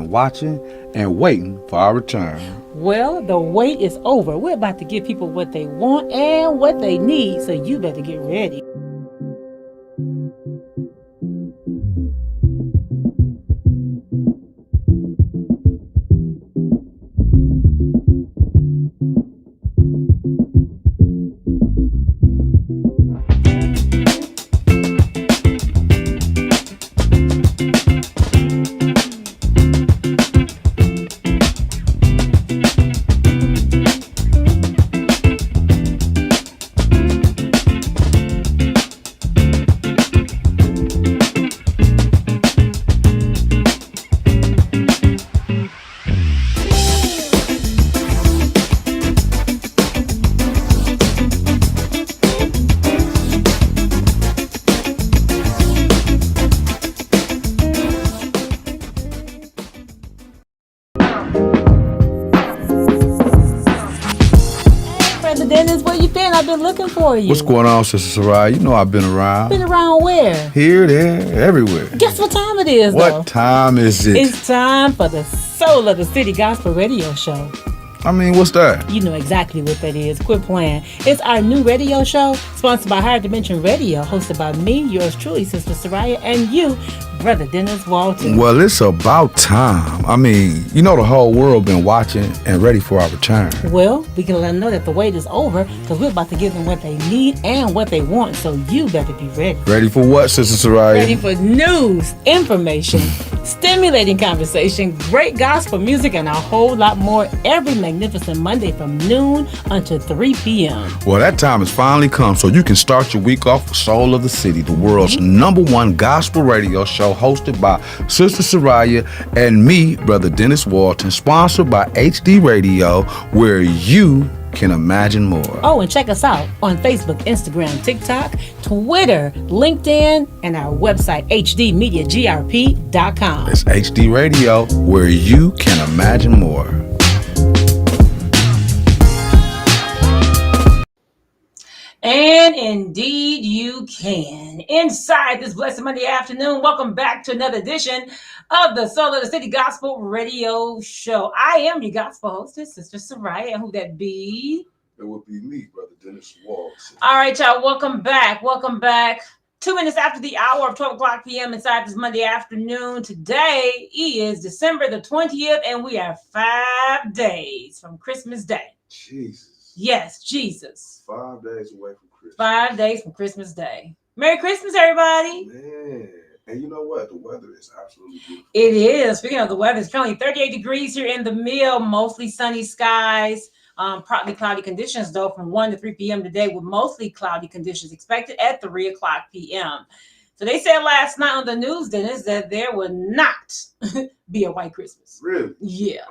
been watching and waiting for our return. Well, the wait is over. We're about to give people what they want and what they need, so you better get ready. Brother Dennis, where you been? I've been looking for you. What's going on, Sister Soraya? You know I've been around. Been around where? Here, there, everywhere. Guess what time it is, though? What time is it? It's time for the Soul of the City Gospel Radio Show. I mean, what's that? You know exactly what that is. Quit playing. It's our new radio show, sponsored by Higher Dimension Radio, hosted by me, yours truly, Sister Soraya, and you, Brother Dennis Walton. Well, it's about time. I mean, you know the whole world been watching and ready for our return. Well, we can let them know that the wait is over, because we're about to give them what they need and what they want, so you better be ready. Ready for what, Sister Soraya? Ready for news, information, stimulating conversation, great gospel music, and a whole lot more every magnificent Monday from noon until 3 p.m. Well, that time has finally come, so you can start your week off with Soul of the City, the world's #1 gospel radio show hosted by Sister Soraya and me, Brother Dennis Walton, sponsored by HD Radio, where you can imagine more. Oh, and check us out on Facebook, Instagram, TikTok, Twitter, LinkedIn, and our website, hdmediagrp.com. It's HD Radio, where you can imagine more. And indeed you can. Inside this blessed Monday afternoon, welcome back to another edition of the Soul of the City Gospel Radio Show. I am your gospel hostess, Sister Soraya, and who that be? It would be me, Brother Dennis Walton. All right, y'all, welcome back. 2 minutes after the hour of 12 o'clock p.m. inside this Monday afternoon. Today is December the 20th, and we are 5 days from Christmas Day. Jesus. Yes, Jesus. 5 days away from Christmas. 5 days from Christmas Day. Merry Christmas, everybody. Man. And you know what? The weather is absolutely beautiful. It is. Speaking of the weather, it's currently 38 degrees here in the Mill, mostly sunny skies. Partly cloudy conditions, though, from 1 to 3 p.m. today, with mostly cloudy conditions expected at 3 o'clock p.m. So they said last night on the news, Dennis, that there will not be a white Christmas. Really? Yeah.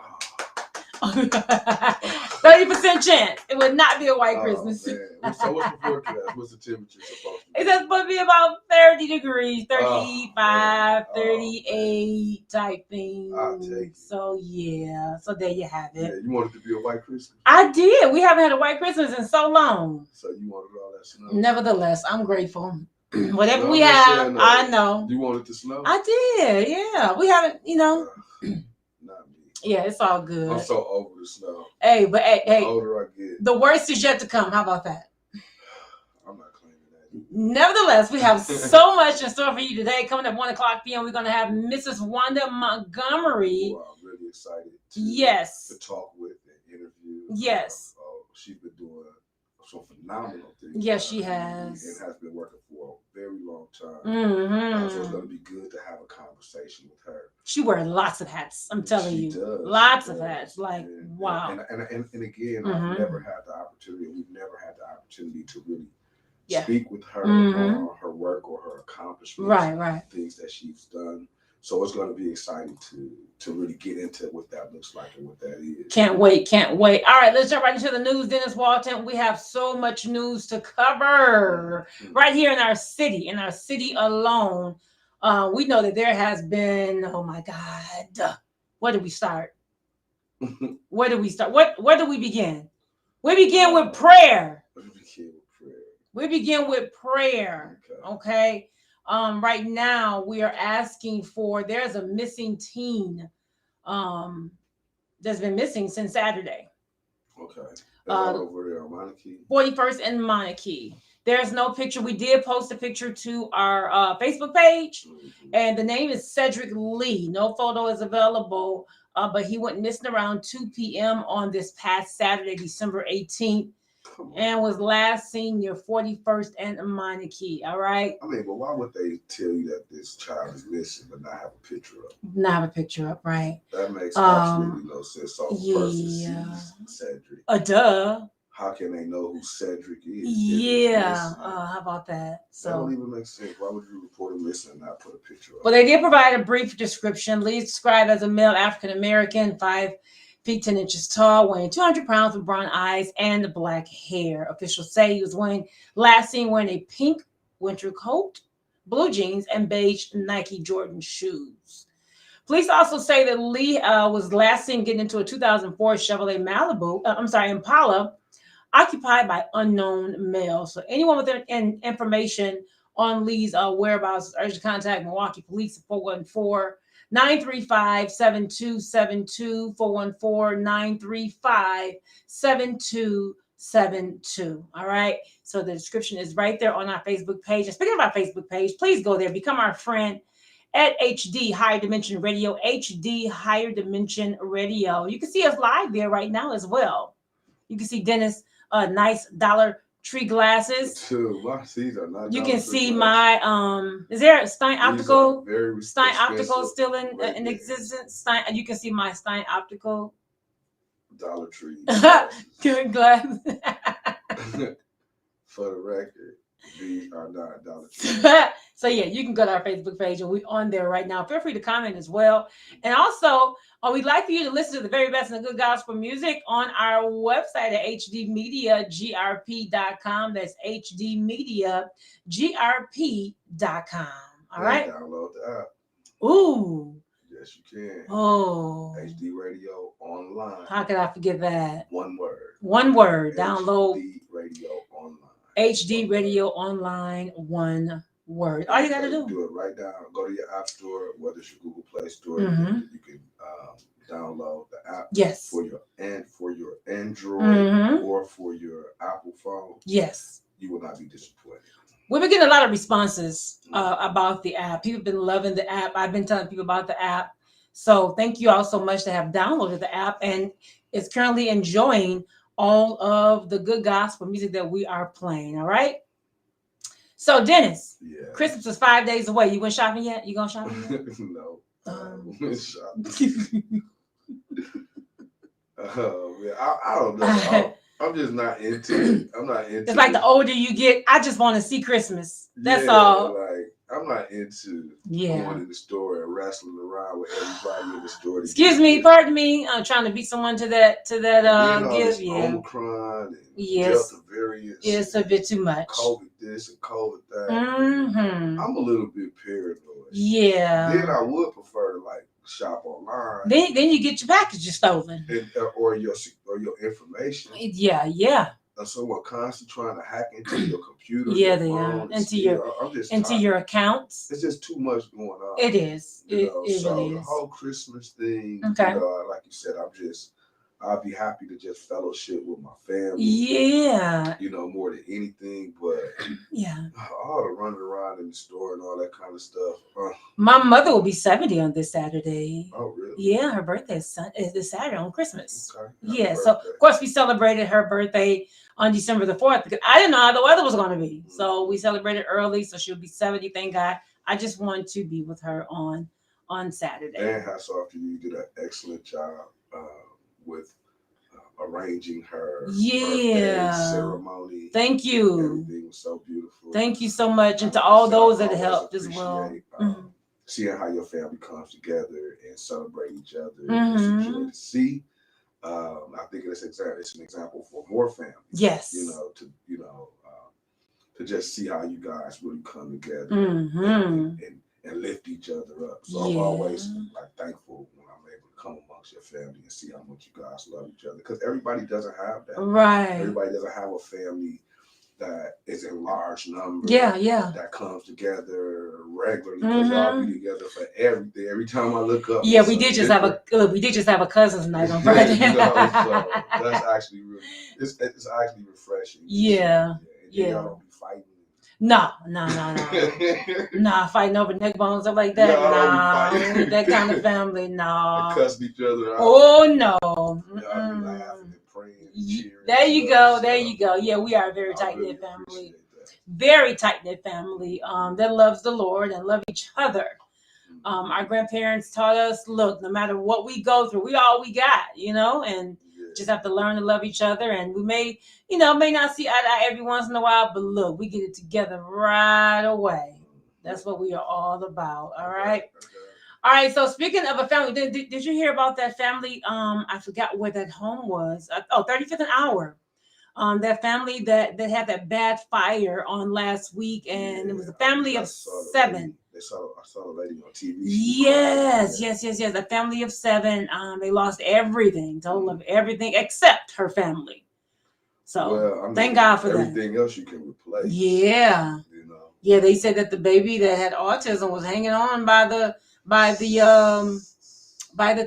30% chance it would not be a white Christmas. Man. So what's the forecast? What's the temperature supposed to be? It's supposed to be about 30 degrees, 35, Oh, 38 type thing. I'll take it. So yeah, so there you have it. Yeah, you wanted to be a white Christmas? I did. We haven't had a white Christmas in so long. So you wanted all that snow? Nevertheless, I'm grateful. Whatever Well, we I'm just have, saying, I know. You wanted to snow? I did, yeah. We haven't, Not me. yeah, it's all good. I'm so over the snow. Hey, but The hey, older I get, the worst is yet to come. How about that? I'm not claiming that. Nevertheless, we have so much in store for you today. Coming at 1 o'clock p.m., we're going to have Mrs. Wanda Montgomery. Who I'm really excited to, Yes. to talk with and interview. Yes. She's been doing some phenomenal things. Yes, she has. And has been working for a very long time. So it's going to be good to have a conversation with her. She wears lots of hats. I'm telling She you. does. Lots She of does. hats. Like, And- wow. And again, I've never had the opportunity, we've never had the opportunity to really Yeah. speak with her Mhm. on her work or her accomplishments. Right. Things that she's done. So it's going to be exciting to really get into what that looks like and what that is. Can't wait. All right, let's jump right into the news. Dennis Walton, we have so much news to cover right here in our city alone. We know that there has been, oh my God, where do we start? Where do we begin? We begin with prayer. Okay. Right now we are asking for, there's a missing teen that's been missing since Saturday. Okay. That's over there on Monarchy. 41st and Monarchy. There's no picture. We did post a picture to our Facebook page, and the name is Cedric Lee. No photo is available, but he went missing around 2 p.m. on this past Saturday, December 18th, and was last seen near 41st and Monarchy. All right. I mean, but why would they tell you that this child is missing but not have a picture up? Not have a picture up, right? That makes absolutely no sense. So the person sees Cedric. Duh. How can they know who Cedric is? Yeah. How about that? So that don't even make sense. Why would you report him missing and not put a picture up? Well, they did provide a brief description. Lee is described as a male African American, 5 feet 10 inches tall, weighing 200 pounds, with brown eyes and black hair. Officials say he was last seen wearing a pink winter coat, blue jeans, and beige Nike Jordan shoes. Police also say that Lee was last seen getting into a 2004 Chevrolet Impala, occupied by unknown males. So anyone with information on Lee's whereabouts is urged to contact Milwaukee Police at 414-935-7272, 414-935-7272. All right. So the description is right there on our Facebook page. And speaking of our Facebook page, please go there, become our friend at HD Higher Dimension Radio, HD Higher Dimension Radio. You can see us live there right now as well. You can see Dennis' nice Dollar Tree glasses. These are not. You can see my is there Stein Optical? Stein Optical still in existence. Stein, you can see my Stein Optical Dollar Tree good glass. For the record, these are not Dollar Tree. So yeah, you can go to our Facebook page and we're on there right now. Feel free to comment as well. And also, we'd like for you to listen to the very best in the good gospel music on our website at hdmediagrp.com. That's hdmediagrp.com. All right. Download the app. Ooh. Yes, you can. Oh. HD Radio Online. How could I forget that? One word. One word. Download HD Radio Online. HD Radio Online. One word. All you got to do it right now. Go to your app store, whether it's your Google Play Store. Mm-hmm. You can download the app. Yes. For your Android mm-hmm. or for your Apple phone. Yes. You will not be disappointed. We've been getting a lot of responses about the app. People have been loving the app. I've been telling people about the app. So thank you all so much to have downloaded the app and is currently enjoying all of the good gospel music that we are playing. All right. So Dennis, Christmas is 5 days away. You went shopping yet? You going shopping yet? No. Shopping. Man, I don't know. I'm just not into it. I'm not into. It's like the older you get, I just want to see Christmas. That's all. Like I'm not into going to the store and wrestling around with everybody in the store. Excuse me, pardon me. I'm trying to beat someone to that gift. Omicron and Delta variants. Yeah, it's a bit too much. COVID this and COVID that. Mm-hmm. I'm a little bit paranoid. Yeah. Then I would prefer to shop online. Then you get your packages stolen. Or your information. Yeah. Someone constantly trying to hack into your computer. Yeah, they are. Into your accounts. It's just too much going on. It is. It really is. The whole Christmas thing. Okay. Like you said, I'll be happy to just fellowship with my family. Yeah. More than anything, but all the running around in the store and all that kind of stuff. My mother will be 70 on this Saturday. Oh, really? Yeah, her birthday is this Saturday on Christmas. Okay. Yeah, so of course we celebrated her birthday on December the 4th because I didn't know how the weather was going to be. Mm-hmm. So we celebrated early, so she'll be 70. Thank God. I just wanted to be with her on Saturday. And hats off to you. You did an excellent job with arranging her birthday ceremony. Thank you. Everything was so beautiful. Thank you so much, and to all those that helped as well. Seeing how your family comes together and celebrate each other, mm-hmm. it's a joy to see. I think it's an example for more families. Yes. To just see how you guys really come together mm-hmm. and lift each other up. So I'm always thankful when I'm able to come amongst your family and see how much you guys love each other, because everybody doesn't have that. Right. Everybody doesn't have a family that is in large numbers. Yeah, yeah. That comes together regularly because y'all be together for everything. Every time I look up, yeah, we did just have a cousins night on Friday. You know, so that's actually really it's actually refreshing. Yeah, and y'all don't be fighting. No. Nah, fighting over neck bones, stuff like that. Nah, that kind of family, no. Cussing each other out. Oh no. Y'all be laughing and praying and cheering. There you go. There you go. Yeah, we are a very tight-knit family. Very tight-knit family that loves the Lord and love each other. Our grandparents taught us, look, no matter what we go through, we all we got, and just have to learn to love each other. And we may not see eye to eye every once in a while, but look, we get it together right away. That's what we are all about. All right. All right. So speaking of a family, did you hear about that family? I forgot where that home was. 35th and Hour. That family that had that bad fire on last week, and it was a family of 7. I saw the lady on TV. Yes. A family of 7. They lost everything, total of everything except her family. So thank God for everything that. Everything else you can replace. Yeah. Yeah, they said that the baby that had autism was hanging on by the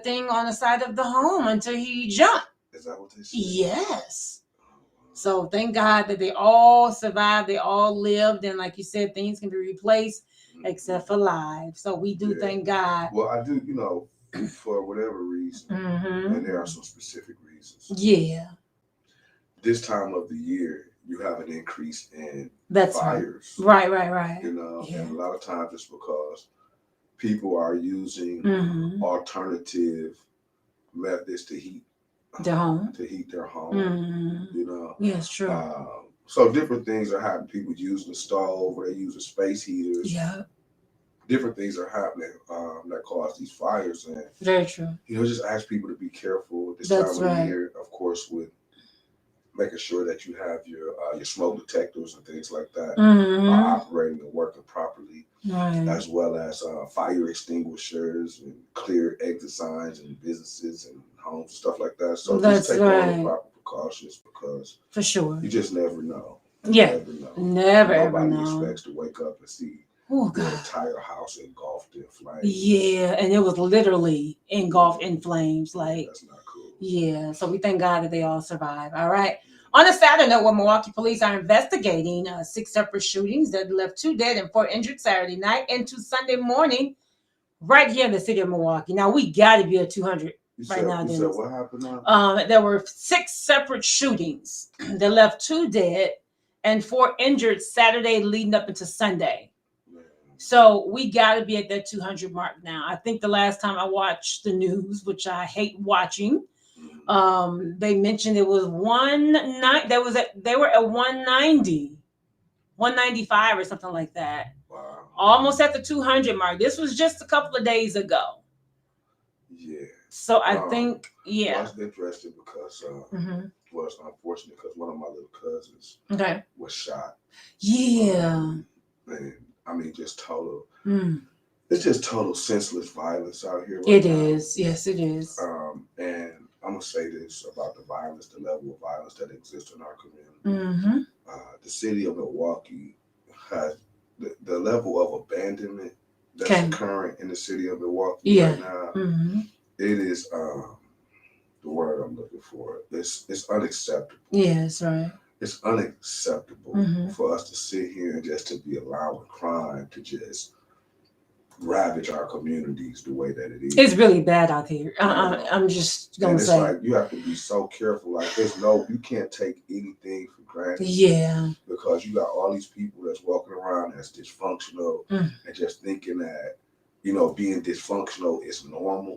thing on the side of the home until he jumped. Is that what they said? Yes. So thank God that they all survived. They all lived. And like you said, things can be replaced except for lives. So we do thank God. Well, I do, for whatever reason. And there are some specific reasons. Yeah. This time of the year, you have an increase in fires. Right. And a lot of times it's because people are using alternative methods to heat their home. Yes, true. So different things are happening. People using the stove, or they using space heaters. Yeah. Different things are happening that cause these fires. And very true. Just ask people to be careful this time of the year. Of course, with making sure that you have your smoke detectors and things like that are operating and working properly. Right. As well as fire extinguishers and clear exit signs in businesses and homes, stuff like that. So just take all the proper precautions, because for sure you just never know. Never ever know. Nobody expects to wake up and see the entire house engulfed in flames. Yeah, and it was literally engulfed in flames. That's not cool. Yeah, so we thank God that they all survived. All right. On a Saturday note, Milwaukee police are investigating 6 separate shootings that left 2 dead and 4 injured Saturday night into Sunday morning right here in the city of Milwaukee. Now, we got to be at 200 right now. You said what happened now? There were 6 separate shootings that left 2 dead and 4 injured Saturday leading up into Sunday. So we got to be at that 200 mark now. I think the last time I watched the news, which I hate watching, they mentioned it was they were at 190, 195 or something like that. Wow. Almost at the 200 mark. This was just a couple of days ago. Yeah. So I think, Well, it's interesting because well, it's unfortunate because one of my little cousins was shot. Yeah. And I mean, just total. It's just total senseless violence out here. It is. Yes, it is. And I'm gonna say this about the violence, the level of violence that exists in our community. The city of Milwaukee has the level of abandonment that's occurring in the city of Milwaukee right now. It is the word I'm looking for. It's unacceptable. Yeah, that's right. It's unacceptable for us to sit here and just to be allowing crime to just ravage our communities the way that it is. It's really bad out here. I'm just gonna say. Like you have to be so careful. Like you can't take anything for granted. Yeah. Because you got all these people that's walking around that's dysfunctional and just thinking that being dysfunctional is normal.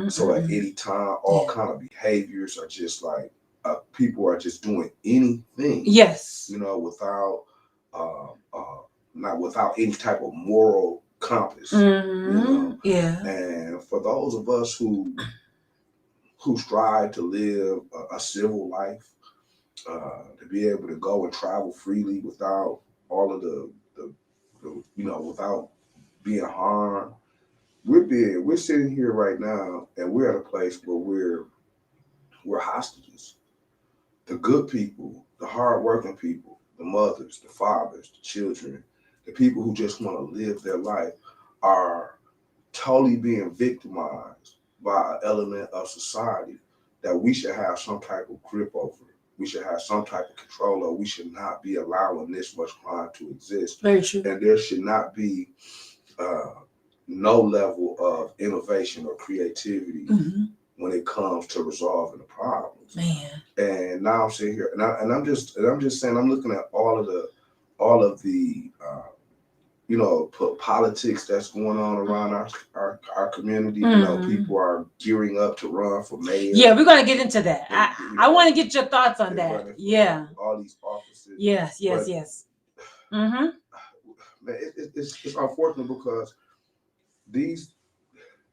So at any time, all kind of behaviors are just like people are just doing anything. Yes. Without not without any type of moral compass. Yeah. And for those of us who strive to live a civil life, to be able to go and travel freely without all of the without being harmed, we're sitting here right now, and we're at a place where we're hostages. The good people, the hardworking people, the mothers, the fathers, the children, the people who just want to live their life are totally being victimized by an element of society that we should have some type of grip over. We should have some type of control over. We should not be allowing this much crime to exist. Very true. And there should not be no level of innovation or creativity when it comes to resolving the problems. Man. And now I'm sitting here, and I'm just saying, I'm looking at all of the politics that's going on around our community. You know, people are gearing up to run for mayor. Yeah, we're gonna get into that. I want to get your thoughts on that. Yeah. All these offices. Yes. Mm-hmm. Man, it's unfortunate because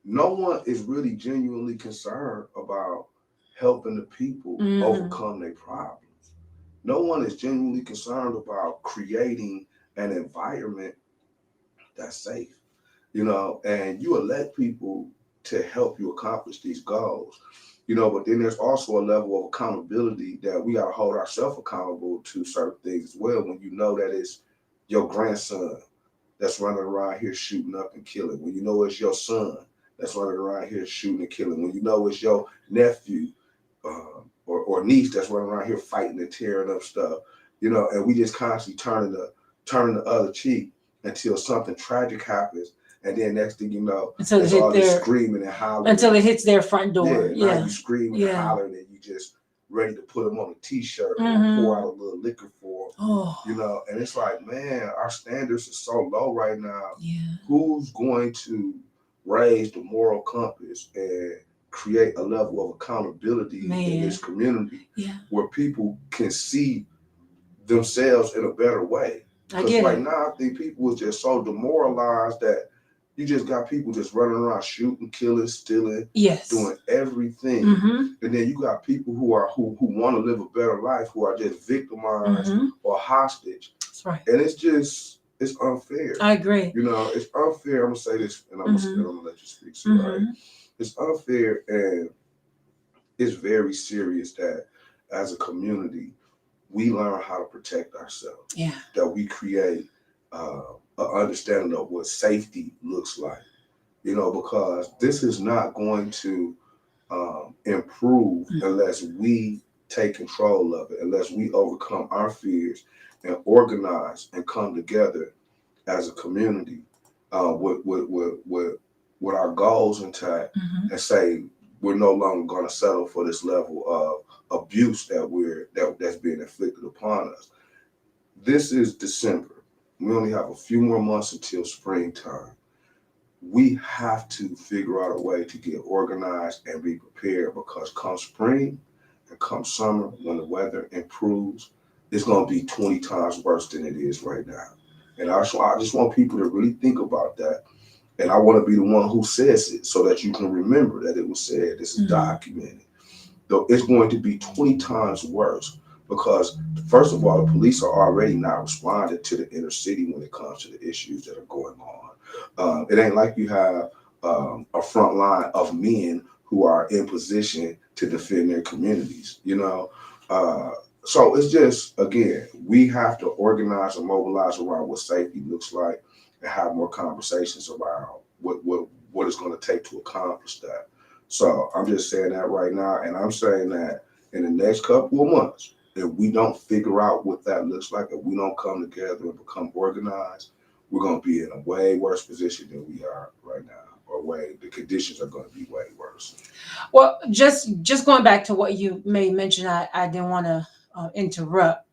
no one is really genuinely concerned about helping the people overcome their problems. No one is genuinely concerned about creating an environment that's safe, and you elect people to help you accomplish these goals, but then there's also a level of accountability that we got to hold ourselves accountable to certain things as well. When you know that it's your grandson that's running around here shooting up and killing, when you know it's your son that's running around here shooting and killing, when you know it's your nephew or niece that's running around here fighting and tearing up stuff, and we just constantly turning the other cheek until something tragic happens, and then next thing you know, it's all this screaming and hollering until it hits their front door. Yeah, now you screaming and hollering, and you just ready to put them on a T-shirt or pour out a little liquor for them. And it's like, man, our standards are so low right now. Yeah. Who's going to raise the moral compass and create a level of accountability in this community where people can see themselves in a better way? Because right now, I think people are just so demoralized that you just got people just running around shooting, killing, stealing, doing everything. And then you got people who want to live a better life, who are just victimized or hostage. That's right. And it's unfair. I agree. It's unfair. I'm gonna say this, and I'm gonna let you speak. So, right? It's unfair, and it's very serious that as a community, we learn how to protect ourselves. Yeah. That we create an understanding of what safety looks like. Because this is not going to improve unless we take control of it, unless we overcome our fears and organize and come together as a community with our goals intact and say we're no longer going to settle for this level of abuse that's being inflicted upon us. This is December. We only have a few more months until springtime. We have to figure out a way to get organized and be prepared, because come spring and come summer, when the weather improves, it's going to be 20 times worse than it is right now. And I just want people to really think about that. And I want to be the one who says it so that you can remember that it was said. This is documented. Though it's going to be 20 times worse, because first of all, the police are already not responding to the inner city when it comes to the issues that are going on. It ain't like you have a front line of men who are in position to defend their communities, So it's just, again, we have to organize and mobilize around what safety looks like and have more conversations around what it's going to take to accomplish that. So I'm just saying that right now, and I'm saying that in the next couple of months, if we don't figure out what that looks like, if we don't come together and become organized, we're going to be in a way worse position than we are right now, the conditions are going to be way worse. Well, just going back to what you made mention, I didn't want to interrupt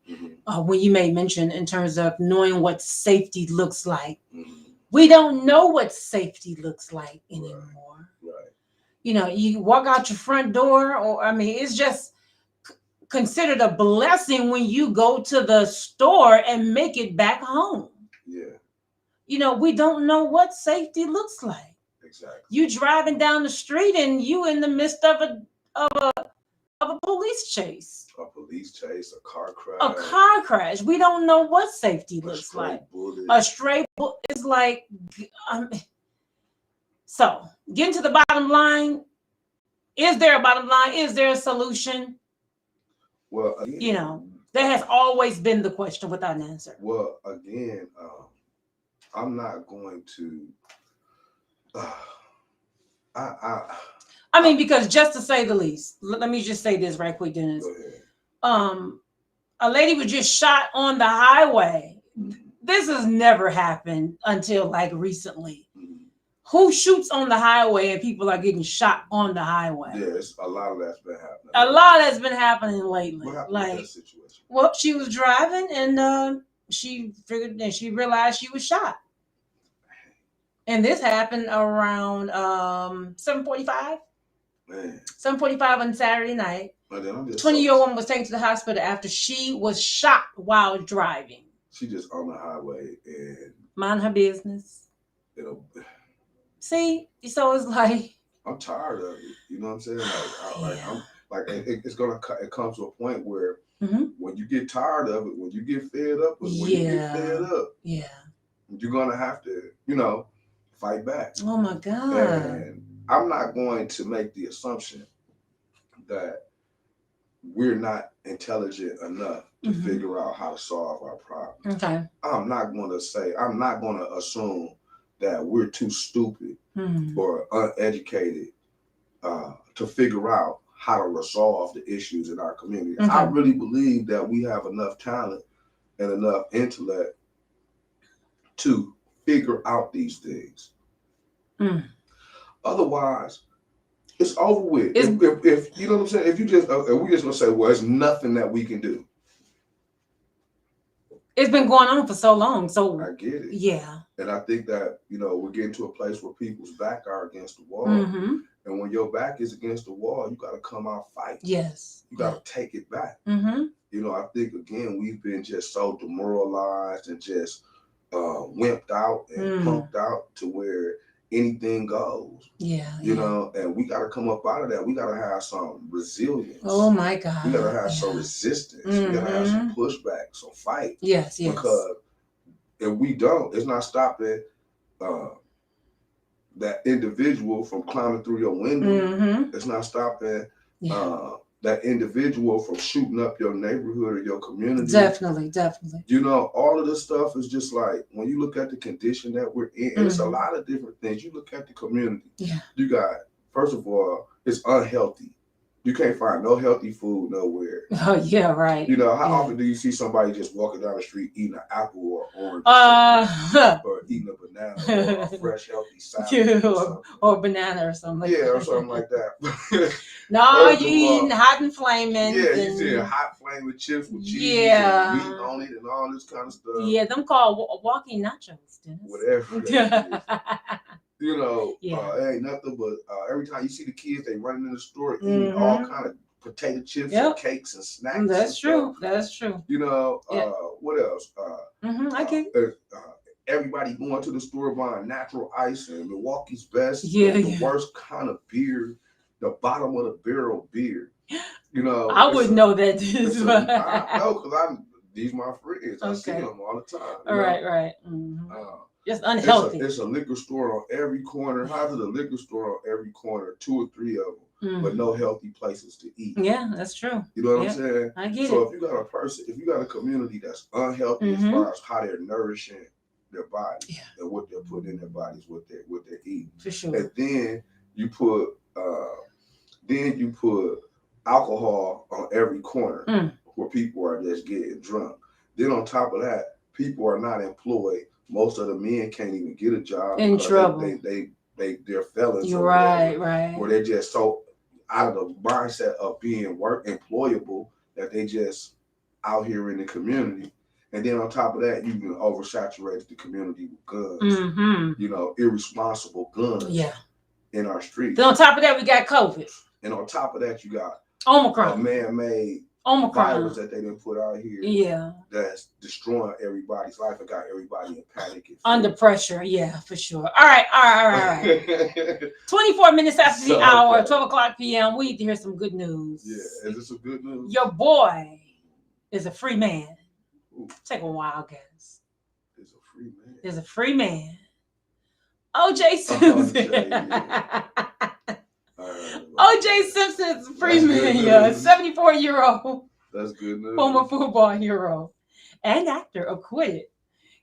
when you made mention in terms of knowing what safety looks like. We don't know what safety looks like anymore. Right. You walk out your front door, it's just considered a blessing when you go to the store and make it back home. Yeah. We don't know what safety looks like. Exactly. You driving down the street and you in the midst of a police chase. A police chase, a car crash. A car crash. We don't know what safety looks like. Bullet. A stray bullet is like. So, getting to the bottom line. Is there a bottom line? Is there a solution? Well, again, That has always been the question without an answer. Well, again, I'm not going to. I mean, because just to say the least, let me just say this right quick, Dennis. Go ahead. A lady was just shot on the highway. This has never happened until like recently. Who shoots on the highway and people are getting shot on the highway? Yes, a lot of that's been happening. A lot has been happening lately. What happened like, with that situation? Well, she was driving and she figured and she realized she was shot. And this happened around 7:45. Man. 7:45 on Saturday night. 20-year-old woman was taken to the hospital after she was shot while driving. She just on the highway and mind her business. See, so it's like I'm tired of it. You know what I'm saying? It comes to a point where when you get tired of it, when you get fed up, you're gonna have to, fight back. Oh my God. And I'm not going to make the assumption that we're not intelligent enough to figure out how to solve our problem. Okay. I'm not going to assume that we're too stupid or uneducated to figure out how to resolve the issues in our community. Okay. I really believe that we have enough talent and enough intellect to figure out these things. Otherwise, it's over with. If you know what I'm saying, if we just gonna say, well, it's nothing that we can do. It's been going on for so long. So I get it. Yeah. And I think that, we're getting to a place where people's back are against the wall. And when your back is against the wall, you got to come out fight. Yes. You got to take it back. I think, again, we've been just so demoralized and just wimped out and punked out to where anything goes. And we got to come up out of that. We got to have some resilience. Oh my God. We got to have some resistance. We got to have some pushback, some fight. Yes. Because if we don't, it's not stopping that individual from climbing through your window. It's not stopping that individual from shooting up your neighborhood or your community. Definitely. All of this stuff is just like, when you look at the condition that we're in, and it's a lot of different things. You look at the community. You got, first of all, it's unhealthy. You can't find no healthy food nowhere. Oh, yeah, right. How often do you see somebody just walking down the street eating an apple or orange or eating a banana or a fresh, healthy salad or banana or something like that. or something like that. No, you eating hot and flaming. Yeah, you eating hot flaming chips with cheese and meat on it and all this kind of stuff. Yeah, them called walking nachos, Dennis. Whatever. It ain't nothing but every time you see the kids, they running in the store eating all kind of potato chips and cakes and snacks. That's true. That's true. What else? I get everybody going to the store buying natural ice and Milwaukee's Best, the worst kind of beer, the bottom of the barrel beer. I wouldn't know that. I know because these my friends. I see them all the time. Right. Just unhealthy. It's a liquor store on every corner. How's it a liquor store on every corner? 2 or 3 of them, but no healthy places to eat. Yeah, that's true. You know what I'm saying? I get it. So if you got a community that's unhealthy as far as how they're nourishing their body and what they're putting in their bodies, what they're eating. For sure. And then you put alcohol on every corner where people are just getting drunk. Then on top of that, people are not employed. Most of the men can't even get a job. In trouble. They're felons. You're right. Where they're just so out of the mindset of being employable that they just out here in the community. And then on top of that, you can oversaturate the community with guns. Irresponsible guns in our streets. Then on top of that, we got COVID. And on top of that, you got Omicron. A man-made virus that they didn't put out here. Yeah. That's destroying everybody's life and got everybody in panic. Under pressure. Yeah, for sure. All right. 24 minutes after the hour, 12 o'clock p.m. We need to hear some good news. Yeah. Is this some good news? Your boy is a free man. Ooh. Take a wild guess. Is a free man. O.J. Simpson. O.J. Simpson is a free man, 74-year-old That's good news. Former football hero and actor acquitted.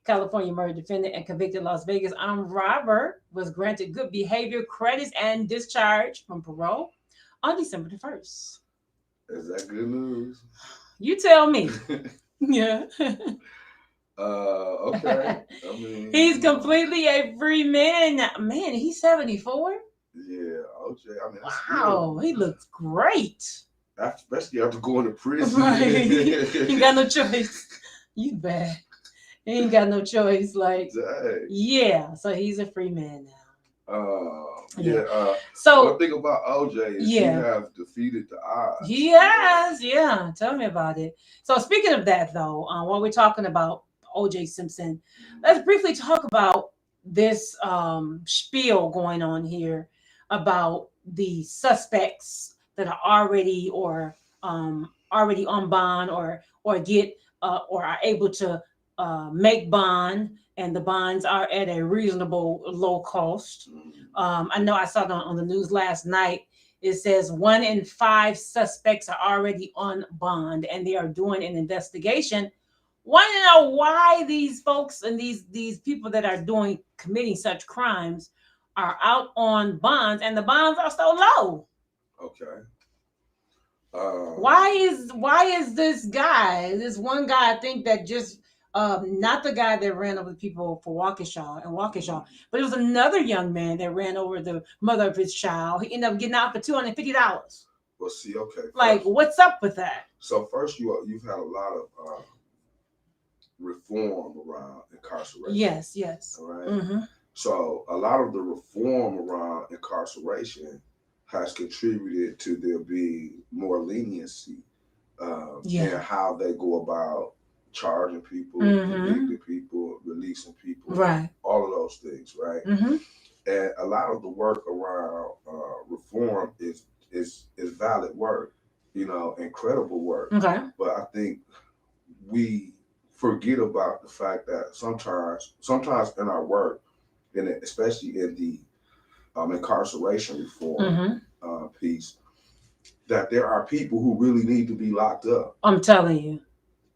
California murder defendant and convicted Las Vegas armed robber was granted good behavior credits and discharged from parole on December the 1st. Is that good news? You tell me. Yeah. Okay. I mean, He's completely a free man. Man, he's 74. Yeah, OJ. I mean, that's Wow, he looks great. especially after going to prison. Right. You got no choice. You bad. He ain't got no choice. Like, Dang. yeah. So he's a free man now. So one thing about OJ is yeah, he has defeated the odds. He has, yeah. Tell me about it. So speaking of that, though, while we're talking about OJ Simpson, let's briefly talk about this spiel going on here about the suspects that are already already on bond or get or are able to make bond, and the bonds are at a reasonable low cost. I know I saw it on the news last night. It says 1 in 5 suspects are already on bond, and they are doing an investigation. Want to know why these folks and these people that are committing such crimes are out on bonds, and the bonds are so low. Okay. Why is this one guy, I think that just not the guy that ran over the people for Waukesha, but it was another young man that ran over the mother of his child. He ended up getting out for $250. Well, see, okay. Like, what's up with that? So first, you've had a lot of reform around incarceration. Yes. All right. Mm-hmm. So a lot of the reform around incarceration has contributed to there being more leniency in how they go about charging people, convicting people, releasing people, right? All of those things, right? Mm-hmm. And a lot of the work around reform is valid work, incredible work. Okay. But I think we forget about the fact that sometimes in our work, and especially in the incarceration reform piece, that there are people who really need to be locked up. I'm telling you.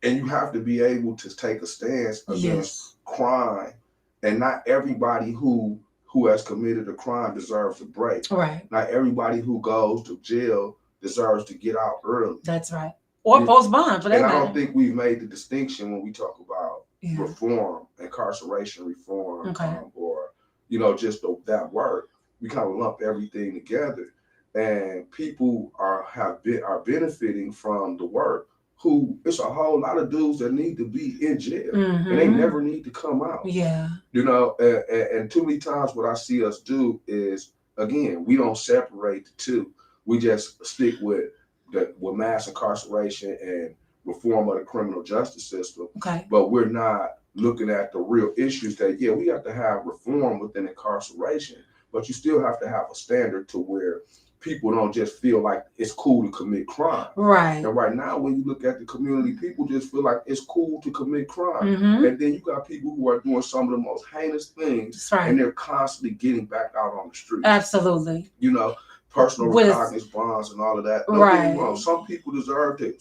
And you have to be able to take a stance against crime, and not everybody who has committed a crime deserves a break. Right. Not everybody who goes to jail deserves to get out early. That's right. Or post bond, for that matter. I don't think we've made the distinction when we talk about reform, incarceration reform, or just that work. We kind of lump everything together, and people are benefiting from the work. Who it's a whole lot of dudes that need to be in jail, and they never need to come out. Yeah, and too many times what I see us do is, again, we don't separate the two. We just stick with mass incarceration and reform of the criminal justice system. Okay, but we're not looking at the real issues that we have to have reform within incarceration, but you still have to have a standard to where people don't just feel like it's cool to commit crime. Right. And right now, when you look at the community, people just feel like it's cool to commit crime. And then you got people who are doing some of the most heinous things, and they're constantly getting back out on the street. Absolutely. Personal recognizance bonds and all of that. Right. Some people deserve to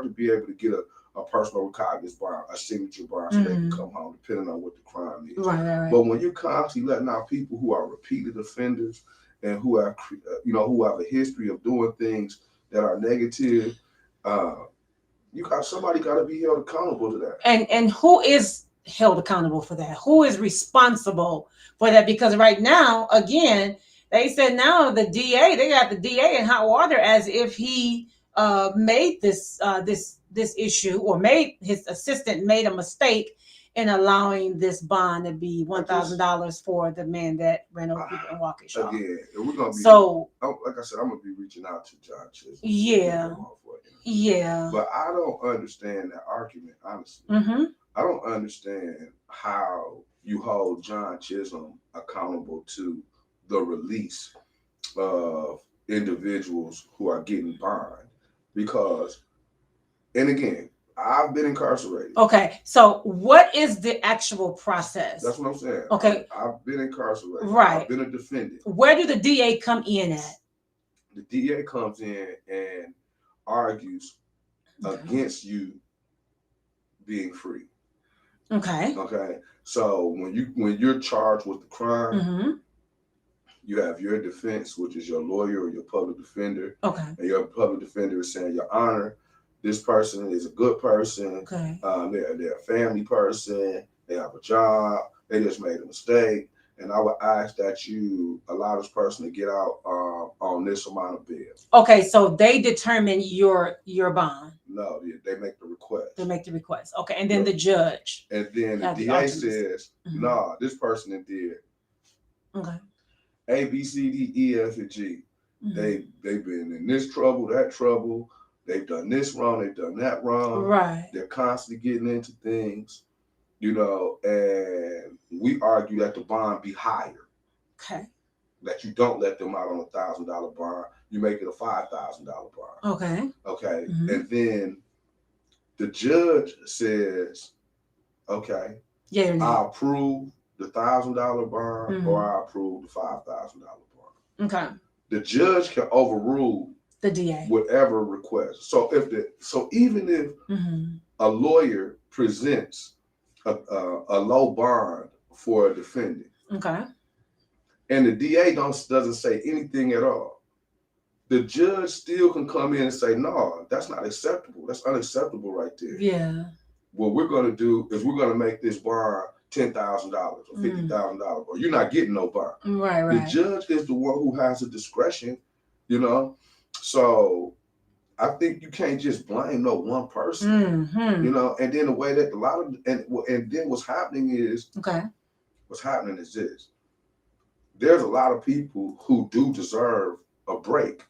be able to get a personal recognizance bond, a signature bond, so they can come home, depending on what the crime is. Right. But when you're constantly letting out people who are repeated offenders, and who have a history of doing things that are negative, somebody got to be held accountable to that. And who is held accountable for that? Who is responsible for that? Because right now, again, they said now they got the DA in hot water as if he made this issue, or made his assistant made a mistake in allowing this bond to be $1,000 for the man that ran over people in Waukesha. Again, we're gonna be like I said, I'm gonna be reaching out to John Chisholm. Yeah. But I don't understand that argument, honestly. I don't understand how you hold John Chisholm accountable to the release of individuals who are getting bond, because, and again, I've been incarcerated. Okay, so what is the actual process? That's what I'm saying. Okay. I've been incarcerated. Right. I've been a defendant. Where do the DA come in at? The DA comes in and argues against you being free. Okay. Okay. So when you're charged with the crime, Mm-hmm. you have your defense, which is your lawyer or your public defender. Okay. And your public defender is saying, Your Honor, this person is a good person. Okay. They're a family person. They have a job. They just made a mistake. And I would ask that you allow this person to get out on this amount of bail. Okay, so they determine your bond. No, they make the request. They make the request. Okay, and then the judge. And then the DA says, nah, this person did. Okay. A, B, C, D, E, F, and G. They've been in this trouble, that trouble. They've done this wrong. They've done that wrong. Right. They're constantly getting into things, and we argue that the bond be higher. Okay. That you don't let them out on $1,000 bond. You make it a $5,000 bond. Okay. Okay. And then the judge says, okay, yeah, I approve the $1,000 bond or I approve the $5,000 bond. Okay. The judge can overrule the DA whatever request. So even if a lawyer presents a low bond for a defendant, okay, and the DA doesn't say anything at all, the judge still can come in and say, no, that's not acceptable. That's unacceptable right there. Yeah. What we're going to do is we're going to make this bond $10,000 or $50,000, or you're not getting no bond. Right. The judge is the one who has the discretion, So I think you can't just blame no one person, And then the way that and then what's happening is this: there's a lot of people who do deserve a break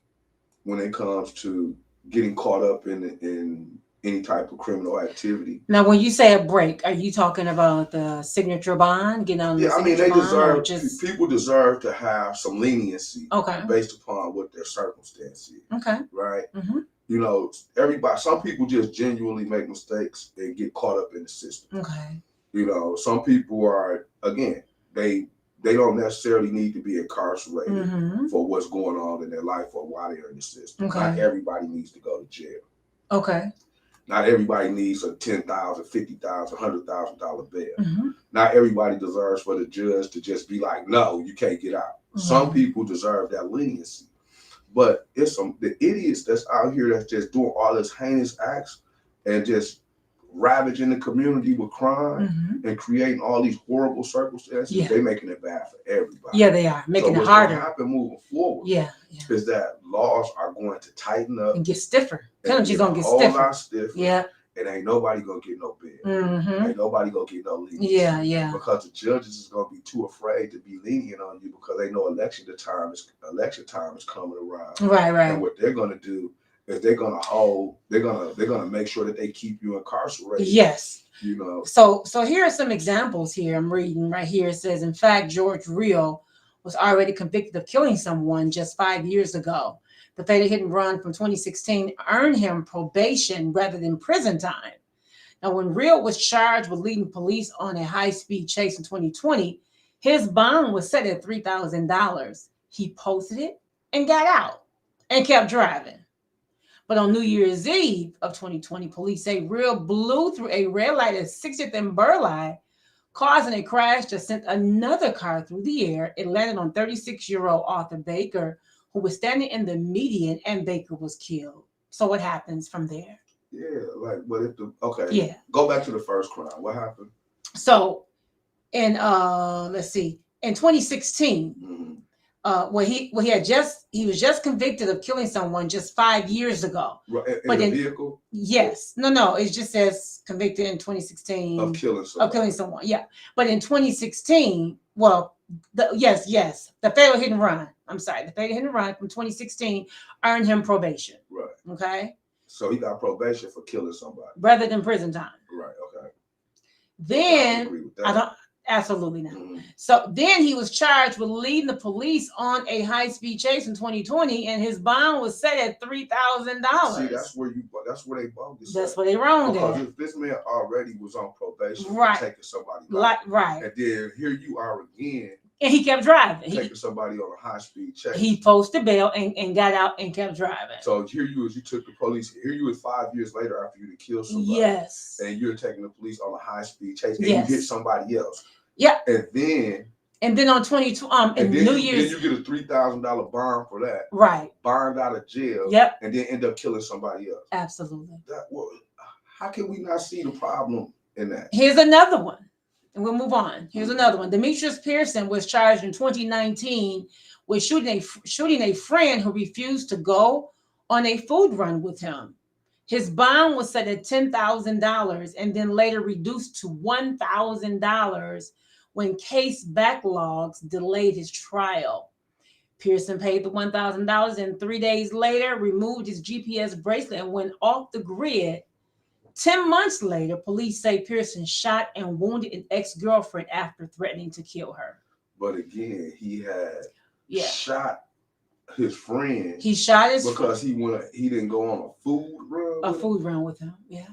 when it comes to getting caught up in any type of criminal activity. Now, when you say a break, are you talking about the signature bond? Getting on the signature bond, people deserve to have some leniency, based upon what their circumstance is. Okay. Right. Some people just genuinely make mistakes and get caught up in the system. Okay. Some people are, again, they don't necessarily need to be incarcerated for what's going on in their life or why they're in the system. Okay. Not everybody needs to go to jail. Okay. Not everybody needs a $10,000, $50,000, $100,000 bail. Not everybody deserves for the judge to just be like, no, you can't get out. Some people deserve that leniency. But it's the idiots that's out here that's just doing all this heinous acts and just ravaging the community with crime and creating all these horrible circumstances. Yeah. They're making it bad for everybody. Yeah, they are making it harder. What's going to happen moving forward? Yeah. Is that laws are going to tighten up and get stiffer. Penalties gonna get stiffer. A whole lot stiffer. Yeah. And ain't nobody gonna get no bail. Ain't nobody gonna get no leniency. Yeah. Because the judges is gonna be too afraid to be lenient on you because they know election time is coming around. Right. And what they're gonna do is they're gonna make sure that they keep you incarcerated. Yes. So here are some examples here. I'm reading right here. It says, in fact, George Real was already convicted of killing someone just 5 years ago. The fatal hit and run from 2016 earned him probation rather than prison time. Now, when Real was charged with leading police on a high-speed chase in 2020, his bond was set at $3,000. He posted it and got out and kept driving. But on New Year's Eve of 2020, police say Real blew through a red light at 60th and Burleigh, causing a crash that sent another car through the air. It landed on 36-year-old Arthur Baker, who was standing in the median, and Baker was killed. So what happens from there? Yeah, go back to the first crime. What happened? So in let's see, in 2016, he was just convicted of killing someone just 5 years ago. Right, in a vehicle? Yes. No, it just says convicted in 2016 of killing someone. Yeah. But in 2016, the fatal hit and run. I'm sorry, the fatal hit and run from 2016 earned him probation. Right. Okay. So he got probation for killing somebody rather than prison time. Right. Okay. Then I don't. Absolutely not. So then he was charged with leading the police on a high-speed chase in 2020, and his bond was set at $3,000. See, that's where they bogus. That's where they wrong. Because if this man already was on probation, right, taking somebody right, and then here you are again And he kept driving. taking somebody on a high-speed chase. He posted bail and got out and kept driving. So here you took the police. Here you was 5 years later after you killed somebody. Yes. And you're taking the police on a high-speed chase, and Yes. you hit somebody else. Yeah. And then on 22 and New then Year's, you get a $3,000 bond for that. right? Bond out of jail. Yep. And then end up killing somebody else. Absolutely. How can we not see the problem in that? Here's another one, and we'll move on. Here's another one. Demetrius Pearson was charged in 2019 with shooting a friend who refused to go on a food run with him. His bond was set at $10,000 and then later reduced to $1,000 when case backlogs delayed his trial. Pearson paid the $1,000 and 3 days later removed his GPS bracelet and went off the grid. 10 months later, police say Pearson shot and wounded an ex-girlfriend after threatening to kill her. But again, he had Yeah. shot his friend. He shot his because he didn't go on a food run. With him. Yeah.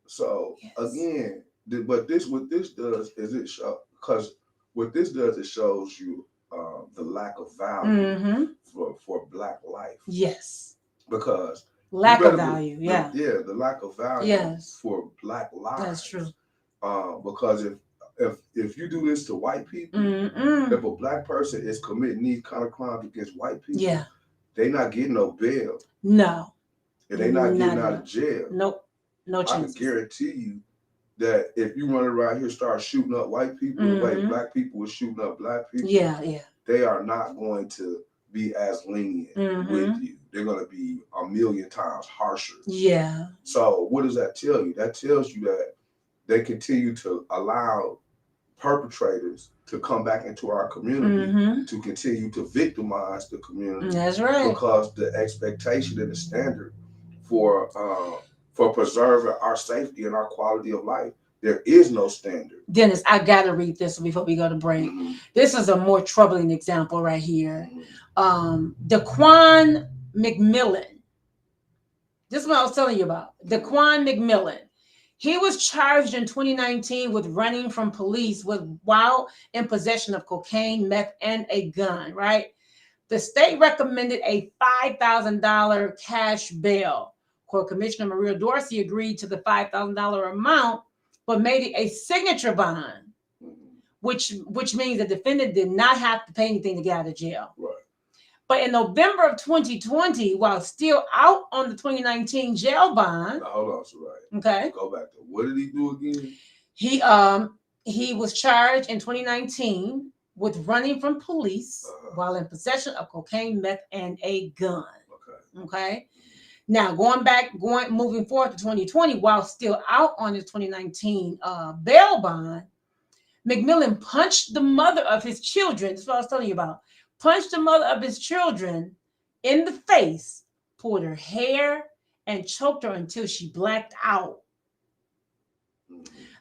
So Yes. again, what this does is it shows you the lack of value for Black life. Yes. Because lack of value. Yeah. The lack of value. Yes. For Black lives. That's true. Because if you do this to white people, if a Black person is committing these kind of crimes against white people, Yeah. they not getting no bail. No. And they not getting out of jail. Nope. No chance. I can guarantee you that if you run around here start shooting up white people the way Black people were shooting up Black people, they are not going to be as lenient with you. They're going to be a million times harsher. Yeah. So what does that tell you? That tells you that they continue to allow perpetrators to come back into our community to continue to victimize the community. That's right. Because the expectation and the standard for preserving our safety and our quality of life, there is no standard. Dennis, I gotta read this before we go to break. This is a more troubling example right here. Daquan McMillan. This is what I was telling you about. Daquan McMillan. He was charged in 2019 with running from police while in possession of cocaine, meth, and a gun, right? The state recommended a $5,000 cash bail. Court Commissioner Maria Dorsey agreed to the $5,000 amount, but made it a signature bond, which means the defendant did not have to pay anything to get out of jail. Right. But in November of 2020, while still out on the 2019 jail bond, now, hold on, Soraya. Okay. Go back to what did he do again? He was charged in 2019 with running from police while in possession of cocaine, meth, and a gun. Okay. Now moving forward to 2020, while still out on his 2019 bail bond, McMillan punched the mother of his children. That's what I was telling you about. Punched the mother of his children in the face, pulled her hair, and choked her until she blacked out.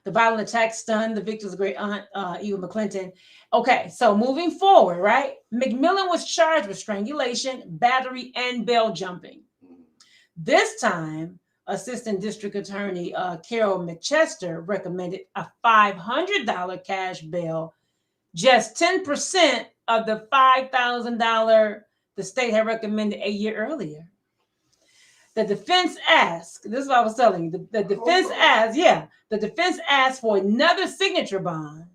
The violent attack stunned the victim's great aunt, Eva McClinton. Okay, so moving forward, right? McMillan was charged with strangulation, battery, and bail jumping. This time, Assistant District Attorney Carol McChester recommended a $500 cash bail, just 10% of the $5,000 the state had recommended a year earlier. The defense asked, this is what I was telling you, the defense asked for another signature bond.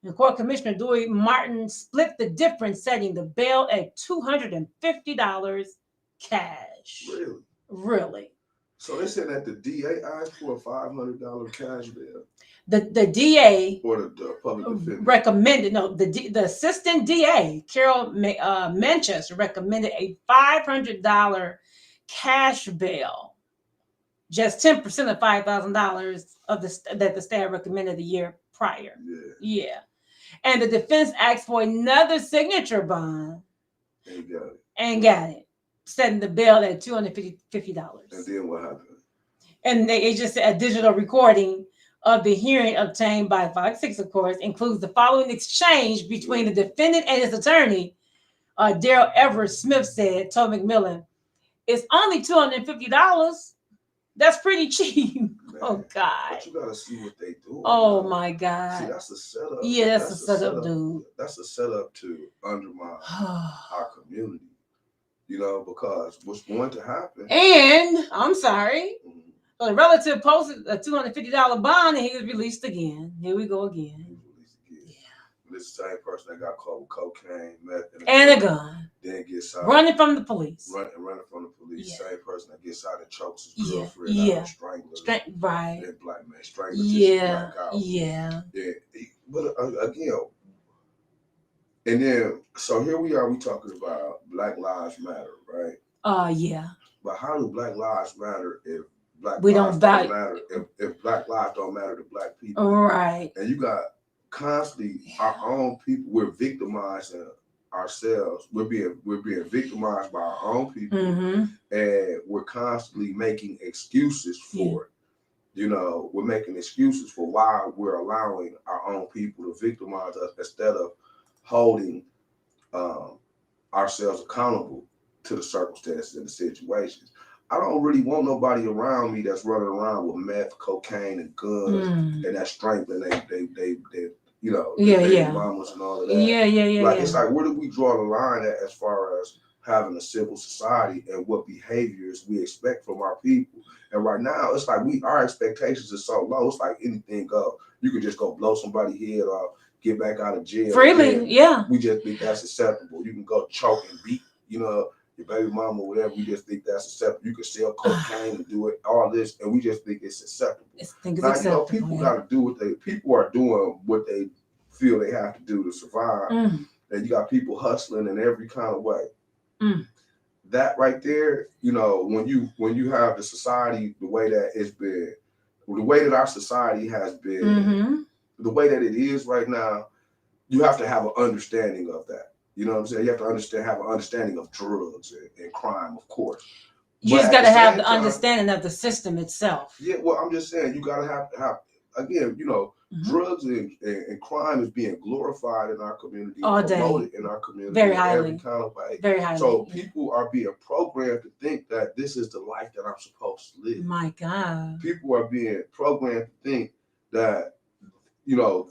And Court Commissioner Dewey Martin split the difference, setting the bail at $250 cash. Really? So they said that the DA asked for a $500 cash bail. The DA or the public defender recommended, the assistant DA, Carol Manchester, recommended a $500 cash bail, just 10% of $5,000 that the state recommended the year prior. Yeah. And the defense asked for another signature bond and got it, setting the bail at $250. And then what happened? And it just said a digital recording of the hearing obtained by Fox 6, of course, includes the following exchange between the defendant and his attorney. Daryl Everett Smith told McMillan, "It's only $250. That's pretty cheap." man. Oh God. But you gotta see what they do. Oh my God. See, that's a setup. Yeah, that's a setup, dude. That's a setup to undermine our community. Because what's going to happen. And I'm sorry. A relative posted a $250 bond and he was released again. Here we go again. Yeah. This same person that got caught with cocaine, meth, and a gun. Then gets out. Running from the police. Running from the police. Yeah. Same person that gets out and chokes his girlfriend yeah. out, strangler. Right. That black man strangler. Yeah. Black out. Yeah. But again, and then so here we are. We talking about Black Lives Matter, right? Yeah. But how do Black Lives matter if Black we lives don't matter if Black lives don't matter to Black people? Right. And you got constantly our own people. We're victimizing ourselves. We're being victimized by our own people, and we're constantly making excuses for it. We're making excuses for why we're allowing our own people to victimize us instead of holding ourselves accountable to the circumstances and the situations. I don't really want nobody around me that's running around with meth, cocaine, and guns, and that strength, and they mamas and all of that. It's like, where do we draw the line at as far as having a civil society and what behaviors we expect from our people? And right now, it's like our expectations are so low. It's like anything goes. You could just go blow somebody's head off, get back out of jail freely. We just think that's acceptable. You can go choke and beat, your baby mama or whatever. We just think that's acceptable. You can sell cocaine and do it, all this, and we just think it's acceptable. People got to do people are doing what they feel they have to do to survive, and you got people hustling in every kind of way. That right there, when you have the society the way that it's been, the way that our society has been, the way that it is right now, you have to have an understanding of that. You know what I'm saying? You have to have an understanding of drugs and crime, of course. You just got to have the understanding of the system itself. Yeah, well, I'm just saying, you got to have again, drugs and crime is being glorified in our community, all day, promoted in our community, very highly, every kind of way. Very highly. So people are being programmed to think that this is the life that I'm supposed to live. My God. People are being programmed to think that,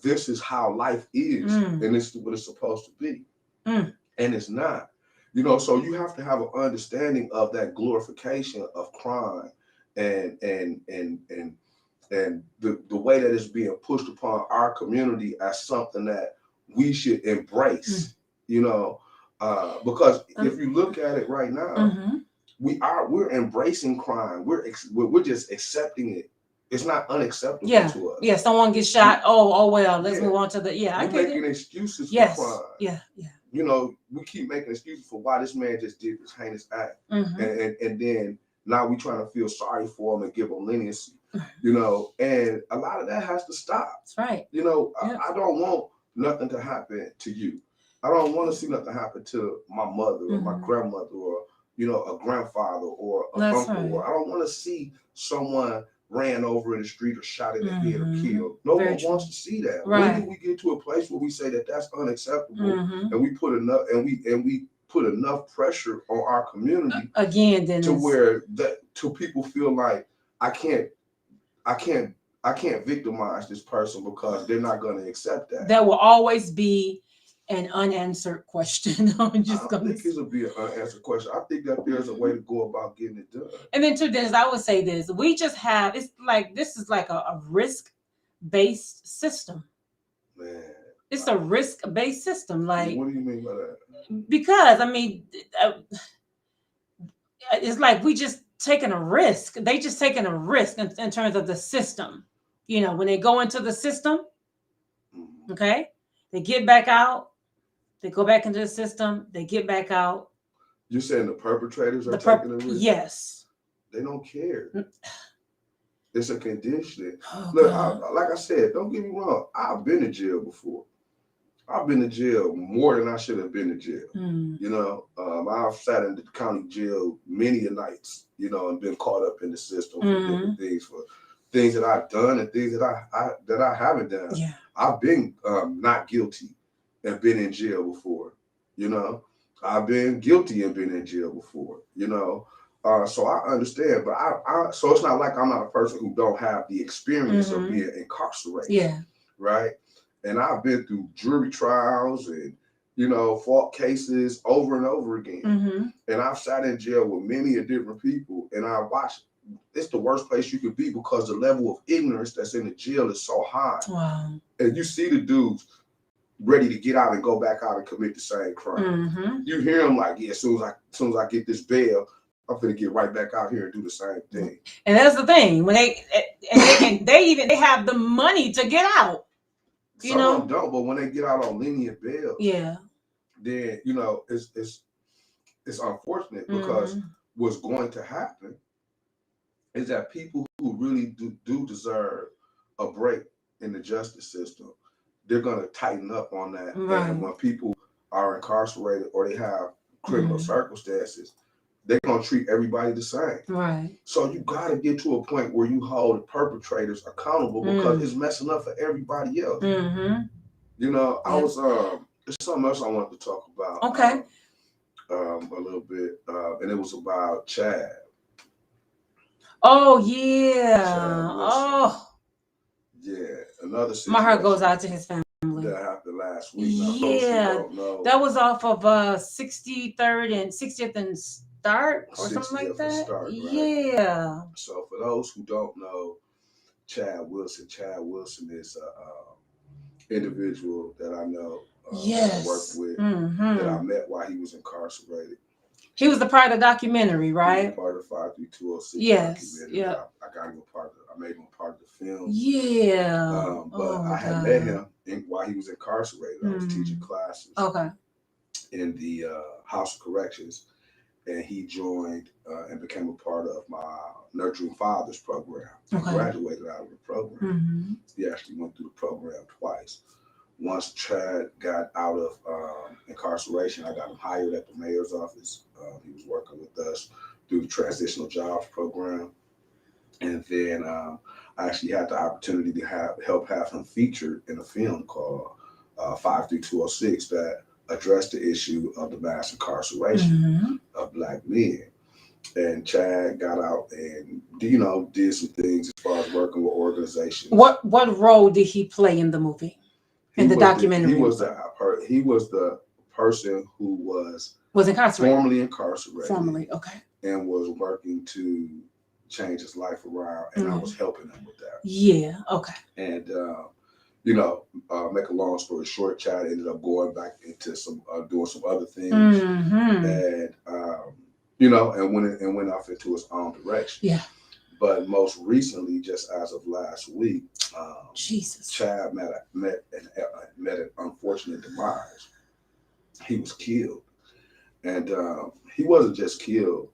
this is how life is, and this is what it's supposed to be. And it's not. So you have to have an understanding of that glorification of crime and the way that it's being pushed upon our community as something that we should embrace, because if you look at it right now, we're embracing crime. We're just accepting it. It's not unacceptable to us. Yeah, someone gets shot. Oh well, let's move on to the I get making it. Excuses for crime. Yeah. We keep making excuses for why this man just did this heinous act, and then now we trying to feel sorry for him and give him leniency. And a lot of that has to stop. That's right. I don't want nothing to happen to you. I don't want to see nothing happen to my mother or my grandmother or a grandfather or a uncle. Right. Or I don't want to see someone ran over in the street or shot in the head or killed. No one wants to see that. Right. When do we get to a place where we say that that's unacceptable and we put enough we put enough pressure on our community again, Dennis, to where people feel like I can't victimize this person because they're not going to accept that. There will always be an unanswered question. I don't think it'll be an unanswered question. I think that there's a way to go about getting it done. And then too, Dennis, I would say this: we just have this is like a risk-based system. Man, it's a risk-based system. Like, what do you mean by that? Because it's like we just taking a risk. They just taking a risk in terms of the system. When they go into the system, okay, they get back out. They go back into the system. They get back out. You're saying the perpetrators are taking a risk? Yes. They don't care. It's a condition. Look, like I said, don't get me wrong. I've been to jail before. I've been to jail more than I should have been to jail. I've sat in the county jail many a nights, and been caught up in the system for different things, for things that I've done and things that I haven't done. Yeah. I've been not guilty and been in jail before. I've been guilty and been in jail before. So I understand, but so it's not like I'm not a person who don't have the experience of being incarcerated. Yeah. Right. And I've been through jury trials and, fought cases over and over again. And I've sat in jail with many different people, and I watched. It's the worst place you could be because the level of ignorance that's in the jail is so high. Wow. And you see the dudes ready to get out and go back out and commit the same crime. You hear them like, yeah, as soon as I get this bail, I'm gonna get right back out here and do the same thing. And that's the thing, when they have the money to get out. Some of them don't, but when they get out on lenient bail, then it's unfortunate because what's going to happen is that people who really do deserve a break in the justice system, they're gonna tighten up on that. Right. And when people are incarcerated or they have criminal circumstances, they're gonna treat everybody the same. Right. So you gotta get to a point where you hold the perpetrators accountable because it's messing up for everybody else. I was there's something else I wanted to talk about. Okay. A little bit, and it was about Chad. Oh yeah. Yeah, another situation. My heart goes out to his family. That happened last week. Now, that was off of 63rd and 60th and Start or something like that. Start, right? Yeah. So for those who don't know, Chad Wilson is a individual that I know. I worked with, that I met while he was incarcerated. He was the part of the documentary, right? He was part of 53206. Yes. Yeah. I got him I made him a part of the film. Yeah. But I had met him while he was incarcerated. I was teaching classes. Okay. In the House of Corrections, and he joined and became a part of my Nurturing Fathers program. He graduated out of the program. He actually went through the program twice. Once Chad got out of incarceration, I got him hired at the mayor's office. He was working with us through the Transitional Jobs program. And then I actually had the opportunity to help have him featured in a film called 53206 that addressed the issue of the mass incarceration of Black men. And Chad got out and did some things as far as working with organizations. What role did he play in the movie? In the documentary? He was the person who was incarcerated. Formerly incarcerated. Formerly, okay. And was working to change his life around, and I was helping him with that. Yeah, okay. And make a long story short, Chad ended up going back into some doing some other things, and and went off into his own direction. Yeah. But most recently, just as of last week, Chad met an unfortunate demise. He was killed, and he wasn't just killed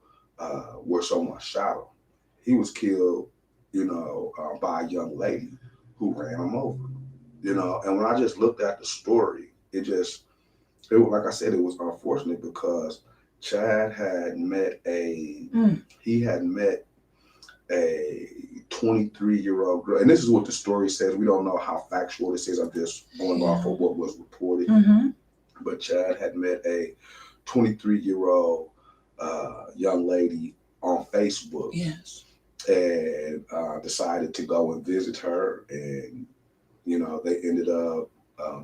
where someone shot him. He was killed, by a young lady who ran him over. And when I just looked at the story, it was like I said, it was unfortunate because Chad had met a 23-year-old girl, and this is what the story says. We don't know how factual this is. I'm just going off of what was reported. But Chad had met a 23-year-old young lady on Facebook. Yes. And decided to go and visit her, and they ended up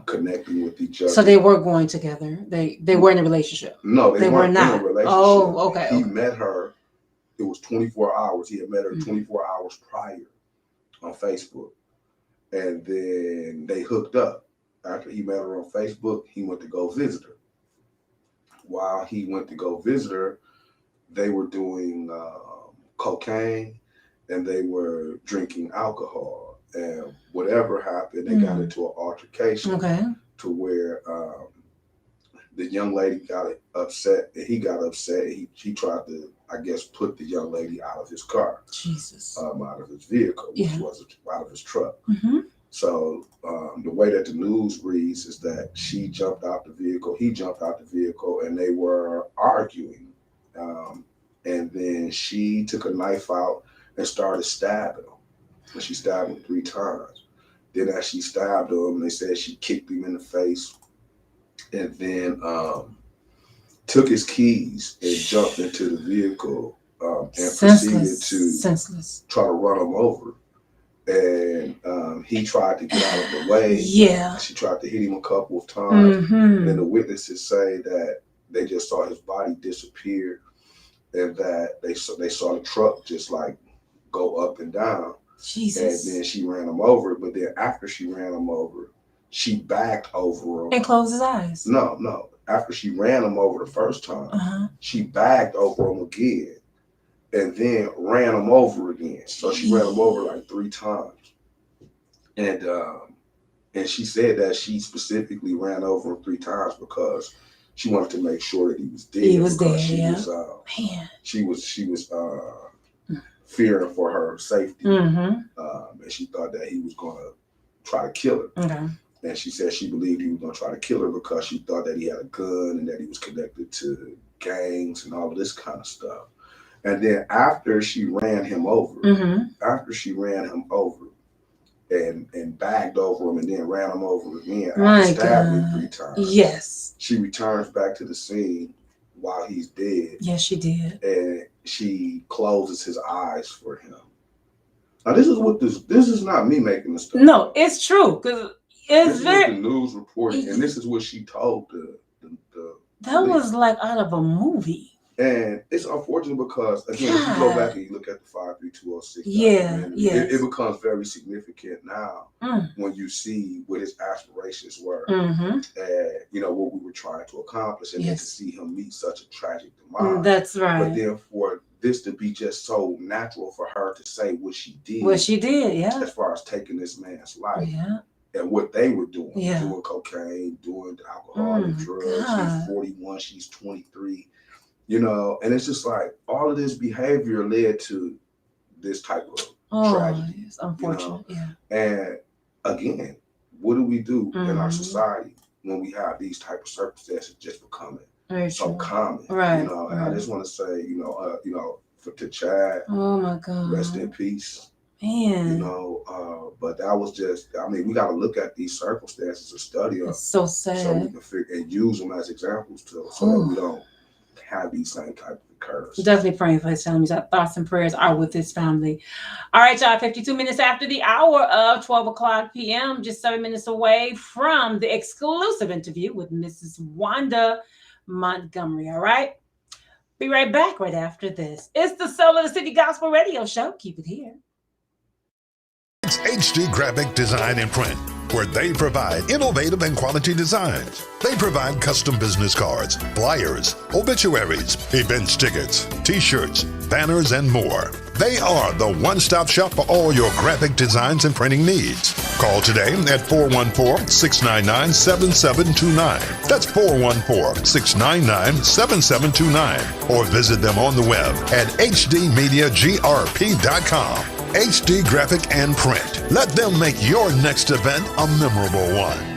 connecting with each other. So they were going together. They were in a relationship. No, they weren't in a relationship. Oh, okay. He met her. It was 24 hours. He had met her 24 hours prior on Facebook, and then they hooked up. After he met her on Facebook, he went to go visit her. While he went to go visit her, they were doing cocaine, and they were drinking alcohol, and whatever happened, they got into an altercation to where the young lady got upset, and he got upset. He tried to, I guess, put the young lady out of his car, out of his vehicle, which was out of his truck. So the way that the news reads is that she jumped out the vehicle, he jumped out the vehicle, and they were arguing. And then she took a knife out and started stabbing him. And she stabbed him 3 times. Then as she stabbed him, they said she kicked him in the face, and then took his keys and jumped into the vehicle and proceeded to senseless. try to run him over. And he tried to get out of the way. Yeah. She tried to hit him a couple of times. Mm-hmm. And then the witnesses say that they just saw his body disappear, and that they saw the truck just like go up and down. Jesus. And then she ran him over. But then after she ran him over, she backed over him And closed his eyes. No. After she ran him over the first time, she backed over him again, and then ran him over again. So she ran him over like 3 times. And she said that she specifically ran over him 3 times because she wanted to make sure that he was dead. He was dead, She was fearing for her safety. And she thought that he was going to try to kill her. Okay. And she said she believed he was going to try to kill her because she thought that he had a gun and that he was connected to gangs and all of this kind of stuff. And then after she ran him over, and bagged over him and then ran him over again, after stabbing him 3 times. Yes. She returns back to the scene while he's dead. Yes, she did. And she closes his eyes for him. Now this is not me making this stuff. No, it's true because it's very the news reporting, and this is what she told the that was like out of a movie. And it's unfortunate because again, if you go back and you look at the 53206, it becomes very significant now when you see what his aspirations were, and what we were trying to accomplish, and then to see him meet such a tragic demise. That's right. But then for this to be just so natural for her to say what she did, as far as taking this man's life, and what they were doing, doing cocaine, doing alcohol and drugs. He's 41, she's 23. And it's just like all of this behavior led to this type of tragedy. It's unfortunate. And again, what do we do in our society when we have these type of circumstances just becoming so common? Right. And I just want to say, to Chad, oh my God, rest in peace. Man. But that was just, we got to look at these circumstances and study them. It's so sad. So we can figure and use them as examples so that we don't have these same type of occurs. Definitely praying for his family. Our thoughts and prayers are with his family. All right, y'all, 52 minutes after the hour of 12 o'clock p.m., just 7 minutes away from the exclusive interview with Mrs. Wanda Montgomery. All right. Be right back right after this. It's the Soul of the City Gospel Radio Show. Keep it here. It's HD Graphic Design and Print, where they provide innovative and quality designs. They provide custom business cards, flyers, obituaries, event tickets, t-shirts, banners, and more. They are the one-stop shop for all your graphic designs and printing needs. Call today at 414-699-7729. That's 414-699-7729. Or visit them on the web at hdmediagrp.com. HD Graphic and Print. Let them make your next event a memorable one.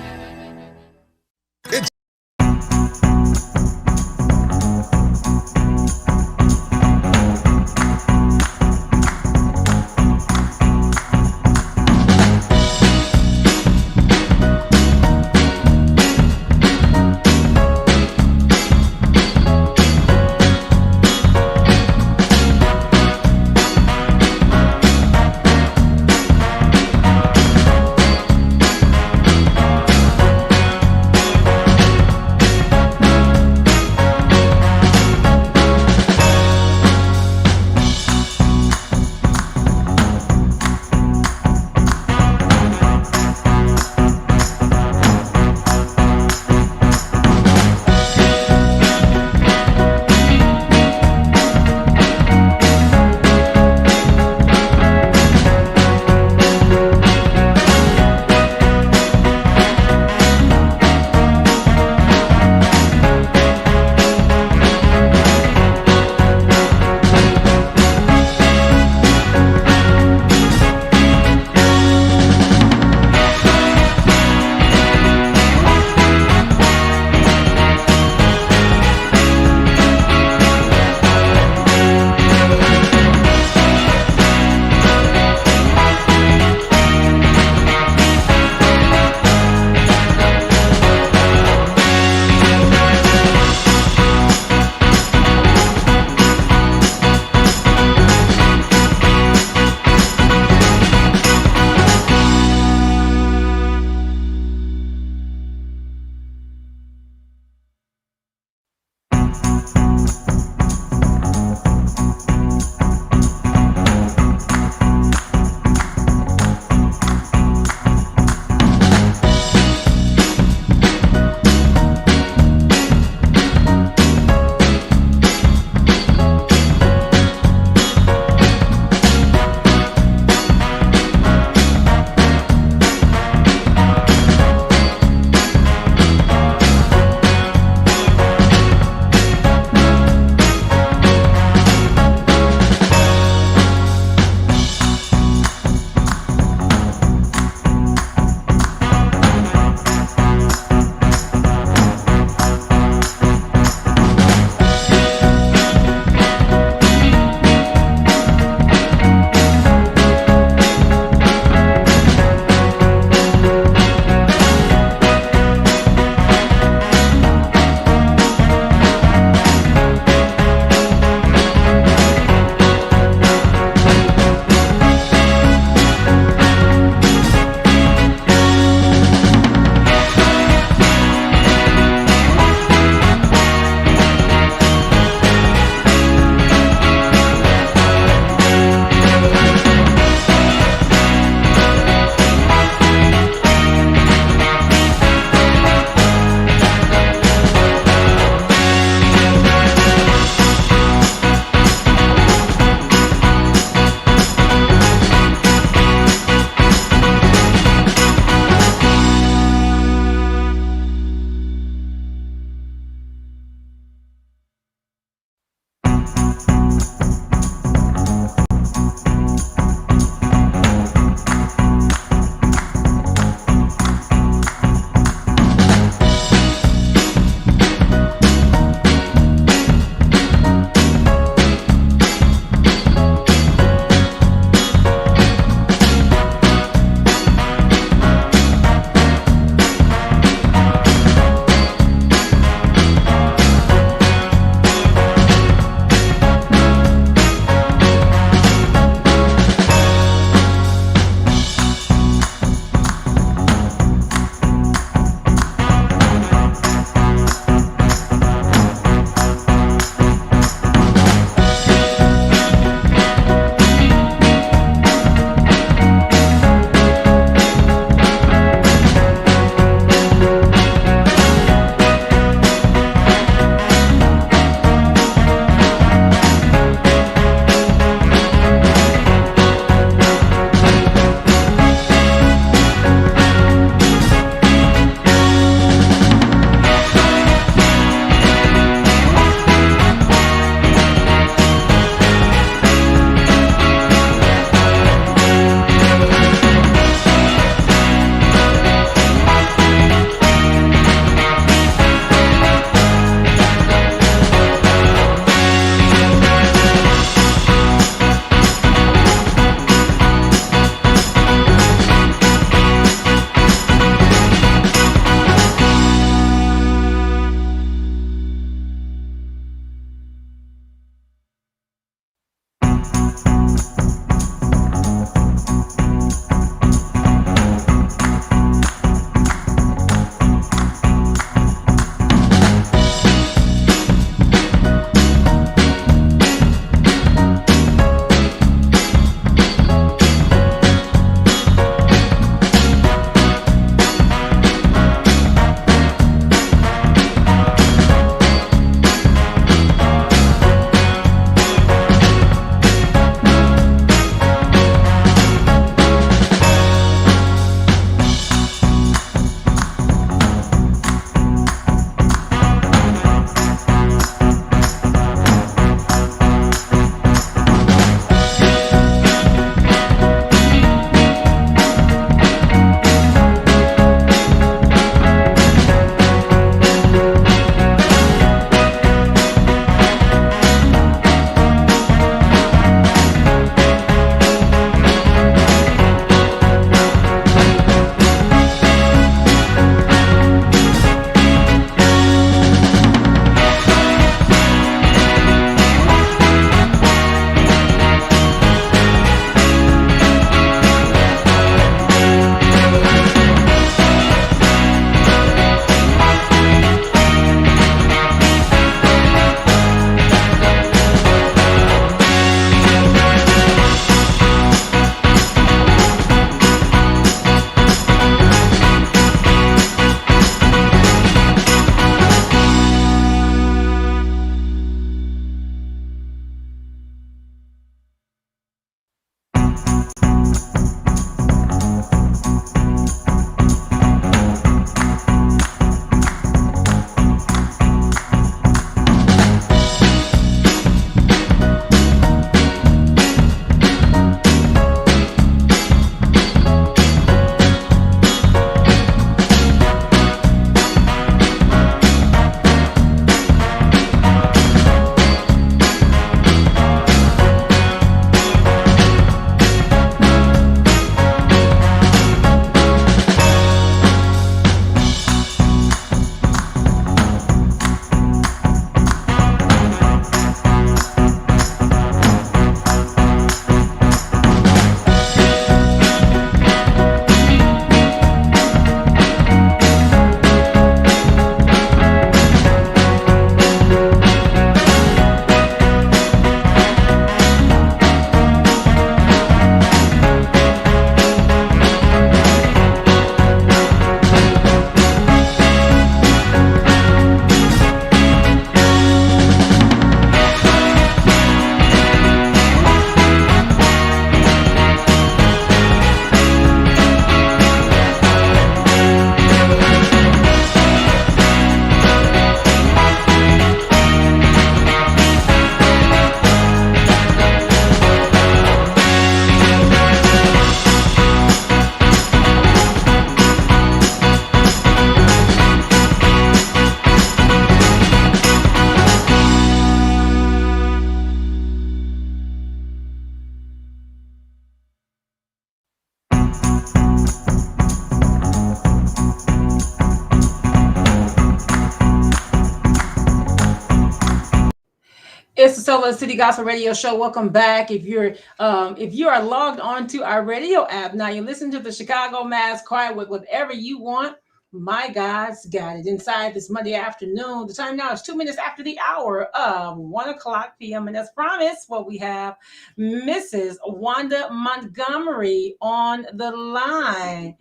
Soul of the City Gospel Radio Show. Welcome back. If you are logged on to our radio app now, you listen to the Chicago Mass Choir with whatever you want. My God's got it inside this Monday afternoon. The time now is 2 minutes after the hour of 1:00 p.m. And as promised, we have Mrs. Wanda Montgomery on the line.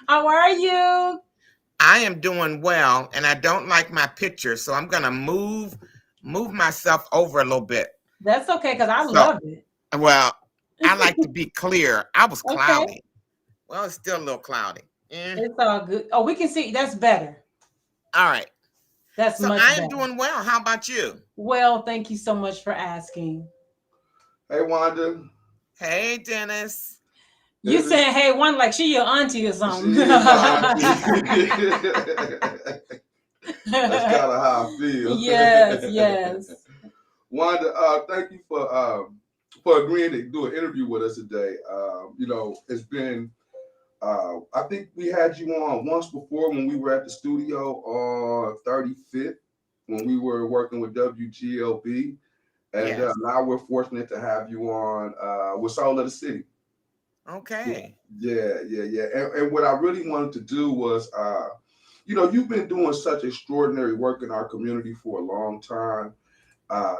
How are you? I am doing well, and I don't like my picture, so I'm gonna move myself over a little bit. That's okay, because I love it. Well, I like to be clear. I was Okay. cloudy. Well, it's still a little cloudy. It's all good. Oh, we can see. That's better. All right. That's So much I better. am doing well. How about you? Well, thank you so much for asking. Hey, Wanda. Hey, Dennis. You Is it- saying, hey, one like she your auntie or something. She is my auntie. That's kind of how I feel. yes. Wanda, thank you for agreeing to do an interview with us today. It's been, I think we had you on once before when we were at the studio on 35th when we were working with WGLB. And Yes. now we're fortunate to have you on with Soul of the City. Okay. Yeah. And what I really wanted to do was, you've been doing such extraordinary work in our community for a long time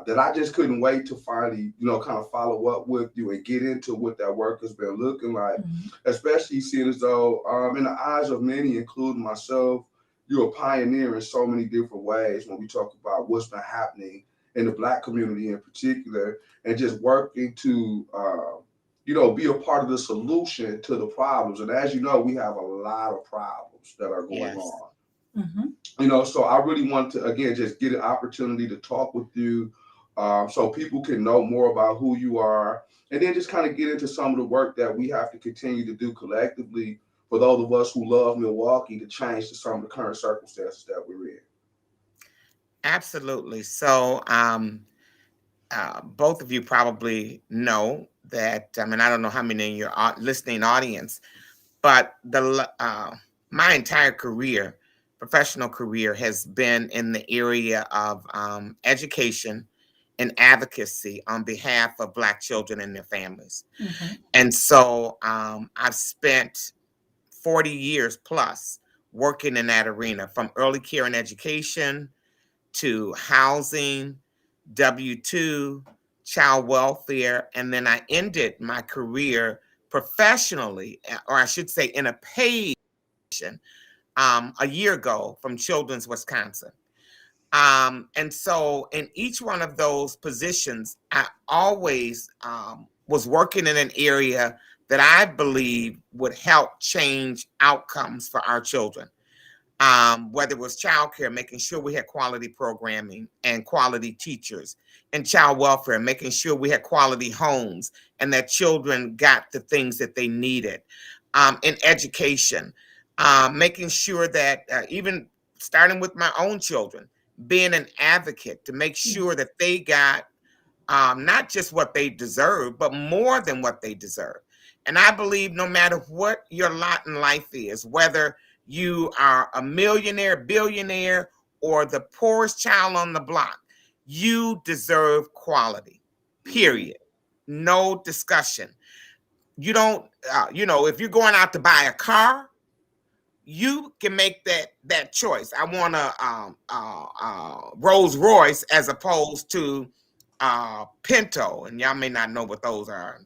that I just couldn't wait to finally, kind of follow up with you and get into what that work has been looking like, especially seeing as though, in the eyes of many, including myself, you're a pioneer in so many different ways when we talk about what's been happening in the Black community in particular, and just working to, be a part of the solution to the problems. And as you know, we have a lot of problems that are going Yes. on. Mm-hmm. So I really want to, again, just get an opportunity to talk with you so people can know more about who you are, and then just kind of get into some of the work that we have to continue to do collectively for those of us who love Milwaukee to change to some of the current circumstances that we're in. Absolutely. So, both of you probably know that. I mean, I don't know how many in your listening audience, but my entire career, professional career, has been in the area of education and advocacy on behalf of Black children and their families. Mm-hmm. And so I've spent 40 years plus working in that arena, from early care and education to housing, W-2, child welfare, and then I ended my career professionally, or I should say in a paid position, a year ago from Children's Wisconsin. And so in each one of those positions, I always was working in an area that I believe would help change outcomes for our children. Whether it was childcare, making sure we had quality programming and quality teachers, and child welfare, making sure we had quality homes and that children got the things that they needed. In education, making sure that even starting with my own children, being an advocate to make sure that they got not just what they deserve, but more than what they deserve. And I believe no matter what your lot in life is, whether you are a millionaire, billionaire, or the poorest child on the block, you deserve quality, period. No discussion. You don't, if you're going out to buy a car, you can make that choice. I want a Rolls Royce as opposed to Pinto, and y'all may not know what those are.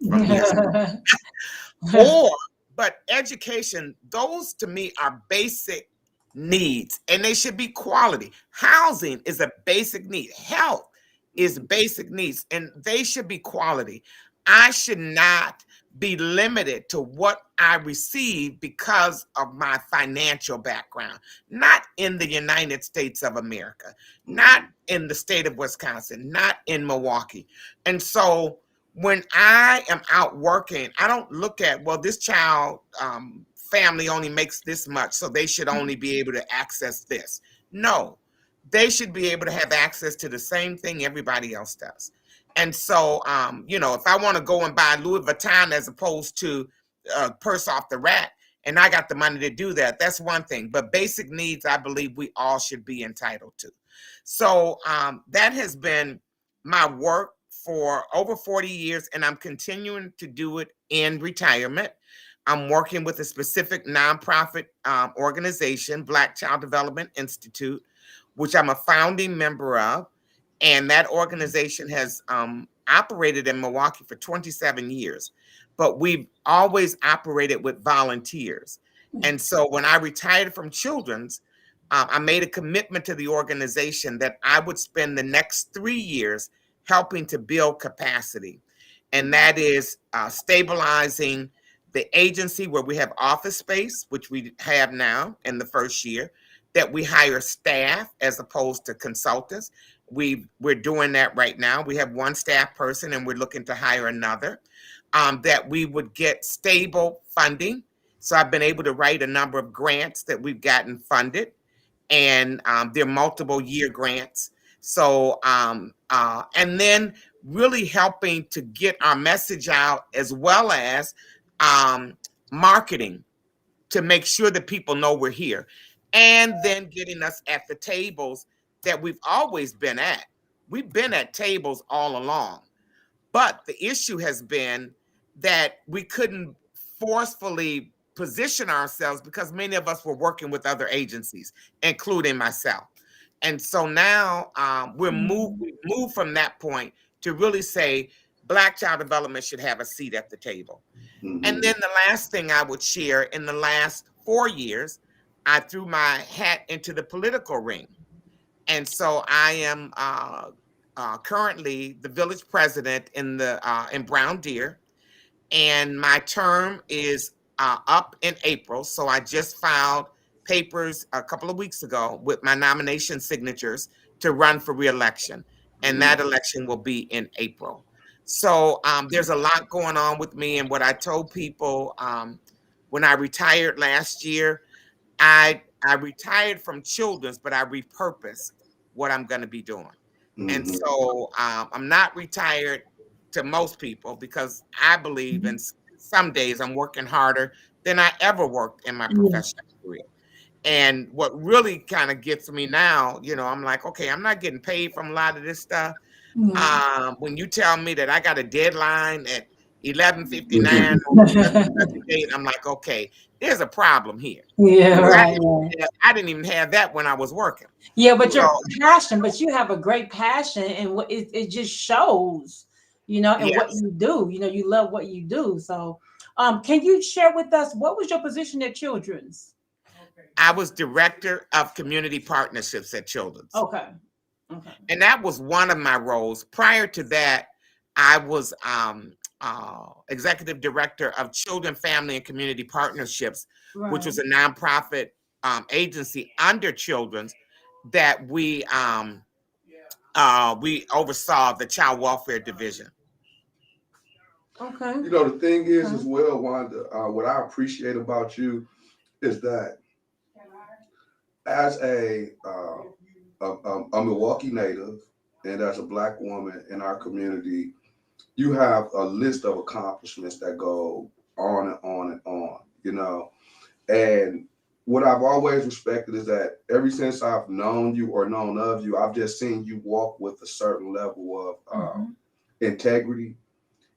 But education, those to me are basic needs, and they should be quality. Housing is a basic need. Health is basic needs, and they should be quality. I should not be limited to what I receive because of my financial background, not in the United States of America, not in the state of Wisconsin, not in Milwaukee. And so when I am out working, I don't look at, well, this child family only makes this much, so they should only be able to access this. No, they should be able to have access to the same thing everybody else does. And so, if I want to go and buy Louis Vuitton as opposed to Purse Off the Rack, and I got the money to do that, that's one thing. But basic needs, I believe we all should be entitled to. So that has been my work for over 40 years, and I'm continuing to do it in retirement. I'm working with a specific nonprofit organization, Black Child Development Institute, which I'm a founding member of. And that organization has operated in Milwaukee for 27 years. But we've always operated with volunteers. And so when I retired from Children's, I made a commitment to the organization that I would spend the next 3 years helping to build capacity. And that is stabilizing the agency where we have office space, which we have now in the first year, that we hire staff as opposed to consultants. We're doing that right now. We have one staff person and we're looking to hire another, that we would get stable funding. So I've been able to write a number of grants that we've gotten funded, and they're multiple year grants. So, and then really helping to get our message out, as well as marketing to make sure that people know we're here, and then getting us at the tables that we've always been at. We've been at tables all along, but the issue has been that we couldn't forcefully position ourselves because many of us were working with other agencies, including myself. And so now we've moved from that point to really say Black child development should have a seat at the table. And then the last thing I would share, in the last 4 years, I threw my hat into the political ring. And so I am currently the village president in Brown Deer, and my term is up in April. So I just filed papers a couple of weeks ago with my nomination signatures to run for re-election, and that election will be in April. So there's a lot going on with me, and what I told people when I retired last year, I retired from Children's, but I repurposed what I'm going to be doing. And so I'm not retired to most people, because I believe in some days I'm working harder than I ever worked in my professional career. And what really kind of gets me now, I'm like, okay, I'm not getting paid from a lot of this stuff. When you tell me that I got a deadline at 11:59 or 11:58, I'm like, okay, there's a problem here. Yeah, right. I didn't even have that when I was working. Yeah, but your passion, but you have a great passion, and what it just shows, and what you do. You love what you do. So, can you share with us, what was your position at Children's? I was director of community partnerships at Children's. Okay. And that was one of my roles. Prior to that, I was executive director of Children, Family, and Community Partnerships, which was a nonprofit agency under Children's that we oversaw the child welfare division. Okay. The thing is, as well, Wanda, what I appreciate about you is that as a Milwaukee native and as a Black woman in our community, you have a list of accomplishments that go on and on and on, And what I've always respected is that ever since I've known you or known of you, I've just seen you walk with a certain level of integrity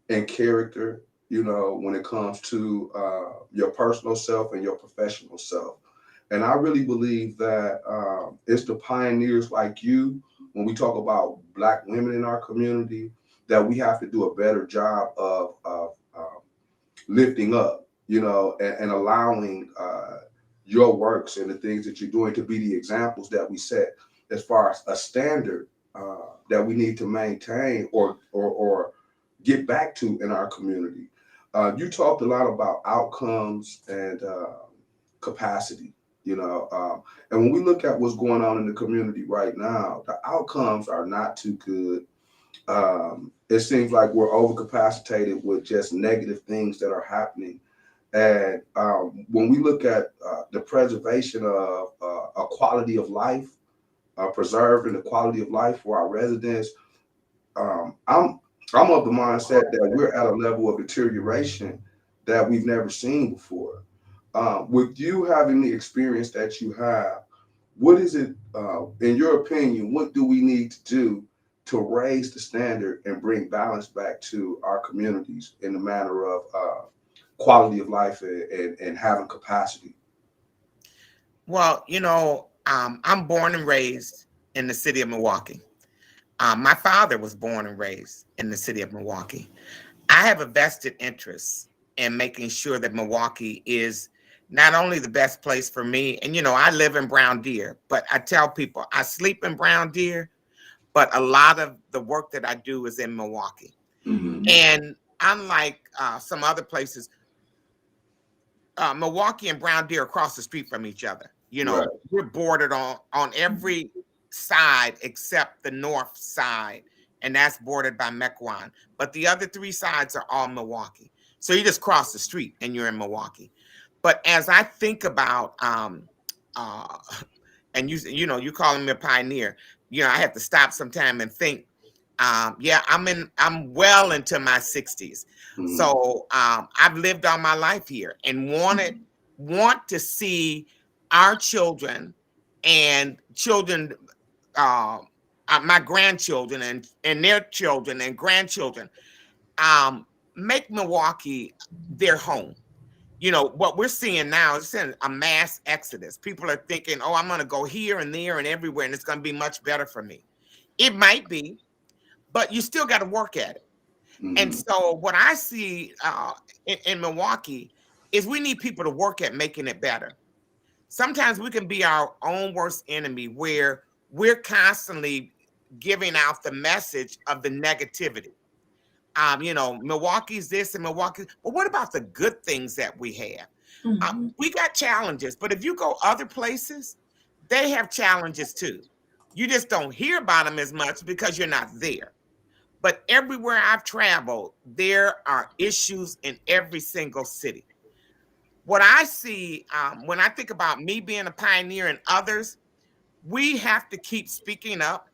and character, when it comes to your personal self and your professional self. And I really believe that it's the pioneers like you, when we talk about Black women in our community, that we have to do a better job of lifting up, and allowing your works and the things that you're doing to be the examples that we set as far as a standard that we need to maintain or get back to in our community. You talked a lot about outcomes and capacity. And when we look at what's going on in the community right now, the outcomes are not too good. It seems like we're overcapacitated with just negative things that are happening. And when we look at the preservation of a quality of life, preserving the quality of life for our residents, I'm of the mindset that we're at a level of deterioration that we've never seen before. With you having the experience that you have, what is it, in your opinion, what do we need to do to raise the standard and bring balance back to our communities in the matter of quality of life and having capacity? Well, I'm born and raised in the city of Milwaukee. My father was born and raised in the city of Milwaukee. I have a vested interest in making sure that Milwaukee is not only the best place for me, and I live in Brown Deer, but I tell people I sleep in Brown Deer, but a lot of the work that I do is in Milwaukee. Mm-hmm. And unlike some other places, Milwaukee and Brown Deer are across the street from each other. Right. We're bordered on every side except the north side, and that's bordered by Mequon. But the other three sides are all Milwaukee. So you just cross the street and you're in Milwaukee. But as I think about, and you calling me a pioneer, I have to stop sometime and think. I'm well into my 60s. Mm-hmm. So I've lived all my life here and want to see our children and children, my grandchildren and their children and grandchildren, make Milwaukee their home. What we're seeing now is a mass exodus. People are thinking, oh, I'm going to go here and there and everywhere, and it's going to be much better for me. It might be, but you still got to work at it. Mm-hmm. And so what I see in Milwaukee is we need people to work at making it better. Sometimes we can be our own worst enemy, where we're constantly giving out the message of the negativity. Milwaukee's this and Milwaukee, but what about the good things that we have? Mm-hmm. We got challenges, but if you go other places, they have challenges too. You just don't hear about them as much because you're not there. But everywhere I've traveled, there are issues in every single city. What I see when I think about me being a pioneer and others, we have to keep speaking up.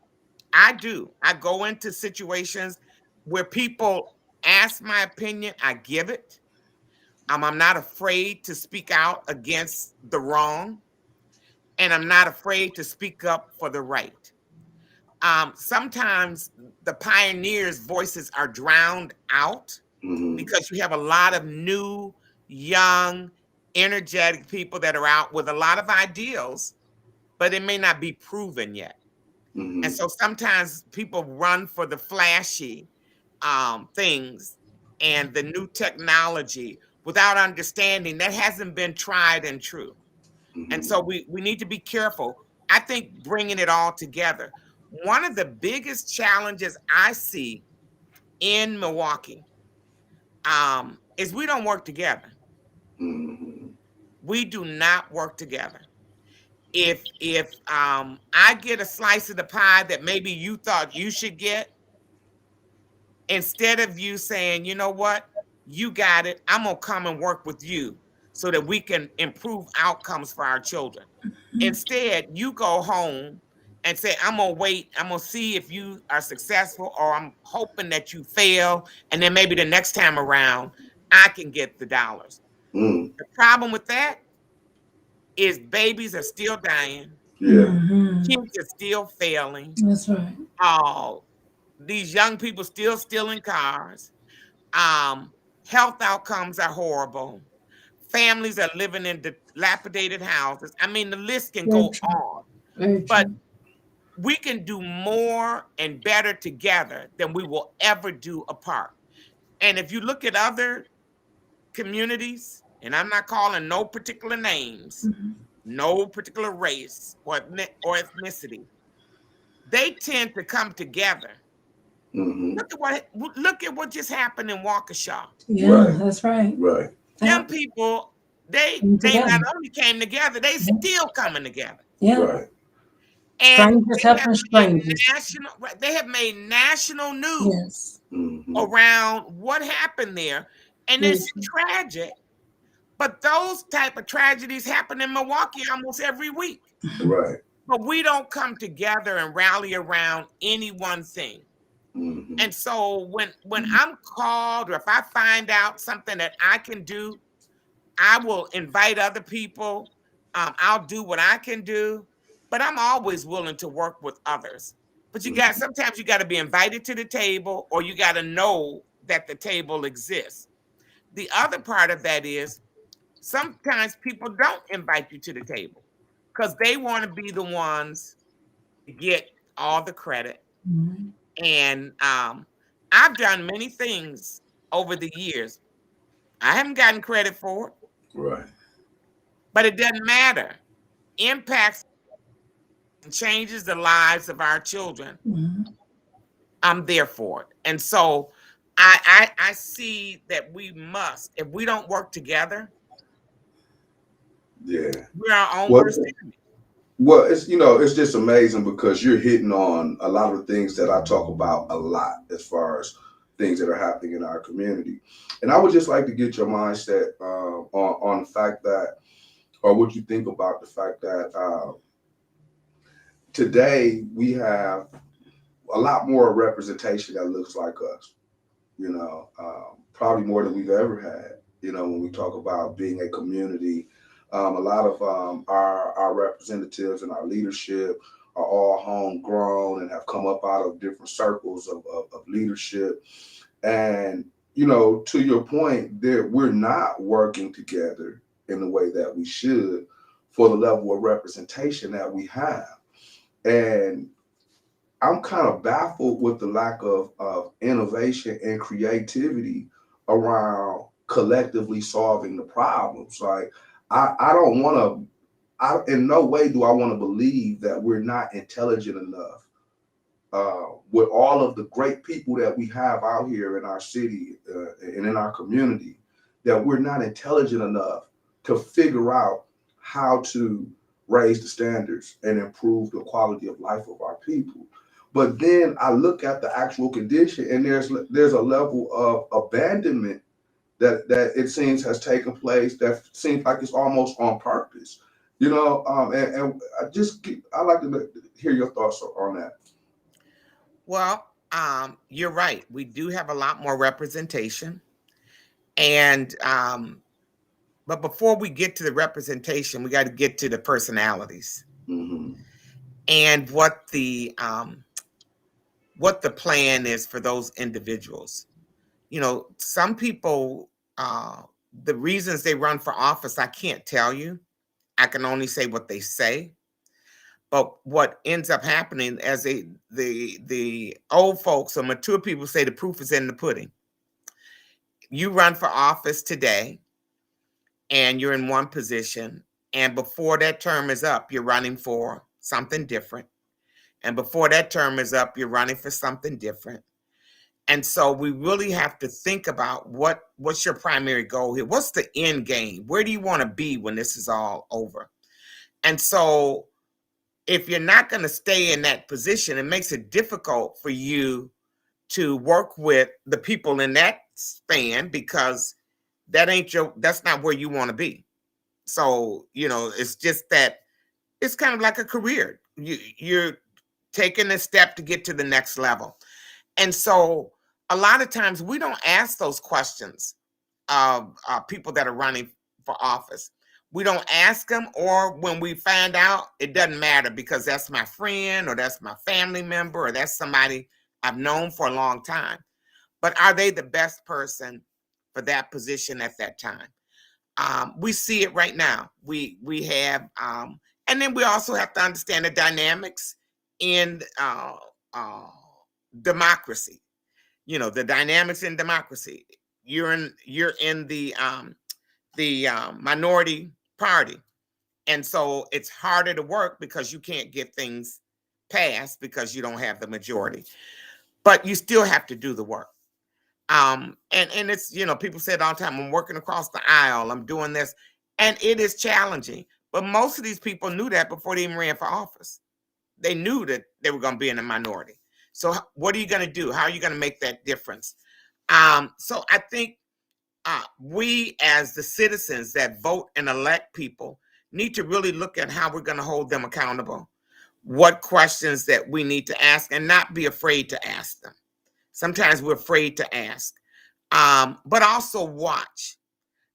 I do. I go into situations where people ask my opinion, I give it. I'm not afraid to speak out against the wrong, and I'm not afraid to speak up for the right. Sometimes the pioneers' voices are drowned out Mm-hmm. because you have a lot of new, young, energetic people that are out with a lot of ideals, but it may not be proven yet. Mm-hmm. And so sometimes people run for the flashy things and the new technology without understanding that hasn't been tried and true. Mm-hmm. And so we need to be careful. I think bringing it all together. One of the biggest challenges I see in Milwaukee is we don't work together. Mm-hmm. We do not work together. If I get a slice of the pie that maybe you thought you should get, instead of you saying, you know what, you got it, I'm going to come and work with you so that we can improve outcomes for our children. Instead, you go home and say, I'm going to wait, I'm going to see if you are successful, or I'm hoping that you fail, and then maybe the next time around, I can get the dollars. Mm. The problem with that is babies are still dying. Yeah. Mm-hmm. Kids are still failing. That's right. These young people still stealing cars. Health outcomes are horrible. Families are living in dilapidated houses. I mean, the list can Very go true. on. Very But true. we can do more and better together than we will ever do apart. And if you look at other communities, and I'm not calling no particular names, Mm-hmm. no particular race or ethnicity, they tend to come together. Mm-hmm. Look at what just happened in Waukesha. Yeah, Right. that's right. Right. Them people, they Together. not only came together, they still coming together. Yeah. Right. And Strangers helping strangers. they have made national news Yes. Mm-hmm. around what happened there. And Very it's true. tragic. But those type of tragedies happen in Milwaukee almost every week. Right. But we don't come together and rally around any one thing. Mm-hmm. And so when I'm called, or if I find out something that I can do, I will invite other people. I'll do what I can do, but I'm always willing to work with others. But sometimes you got to be invited to the table, or you got to know that the table exists. The other part of that is sometimes people don't invite you to the table because they want to be the ones to get all the credit. Mhm. And I've done many things over the years. I haven't gotten credit for it, Right. but it doesn't matter. Impacts and changes the lives of our children. Mhm. I'm there for it. And so I see that we must, if we don't work together, Yeah. we're our own Well, worst enemy. well, it's just amazing because you're hitting on a lot of the things that I talk about a lot as far as things that are happening in our community. And I would just like to get your mindset on the fact that, or what you think about the fact that today we have a lot more representation that looks like us, probably more than we've ever had, when we talk about being a community. A lot of our representatives and our leadership are all homegrown and have come up out of different circles of leadership. And, to your point, we're not working together in the way that we should for the level of representation that we have. And I'm kind of baffled with the lack of innovation and creativity around collectively solving the problems. Like, I don't want to, in no way do I want to believe that we're not intelligent enough with all of the great people that we have out here in our city and in our community, that we're not intelligent enough to figure out how to raise the standards and improve the quality of life of our people. But then I look at the actual condition, and there's a level of abandonment that it seems has taken place that seems like it's almost on purpose. And I like to hear your thoughts on that. Well, you're right. We do have a lot more representation. And but before we get to the representation, we got to get to the personalities Mm-hmm. and what the plan is for those individuals. Some people, the reasons they run for office, I can't tell you. I can only say what they say. But what ends up happening, as the old folks or mature people say, the proof is in the pudding. You run for office today, and you're in one position, and before that term is up, you're running for something different. And before that term is up, you're running for something different. And so we really have to think about what's your primary goal here? What's the end game? Where do you want to be when this is all over? And so if you're not going to stay in that position, it makes it difficult for you to work with the people in that span, because that's not where you want to be. So, it's just that it's kind of like a career. You're taking a step to get to the next level. And so a lot of times we don't ask those questions of people that are running for office. We don't ask them, or when we find out, it doesn't matter because that's my friend or that's my family member or that's somebody I've known for a long time. But are they the best person for that position at that time? We see it right now. We have, and then we also have to understand the dynamics in democracy. The dynamics in democracy. You're in the minority party, and so it's harder to work because you can't get things passed because you don't have the majority. But you still have to do the work. And it's, people say it all the time, I'm working across the aisle, I'm doing this, and it is challenging. But most of these people knew that before they even ran for office. They knew that they were going to be in a minority. So what are you going to do? How are you going to make that difference? So I think we, as the citizens that vote and elect people, need to really look at how we're going to hold them accountable, what questions that we need to ask, and not be afraid to ask them. Sometimes we're afraid to ask, but also watch.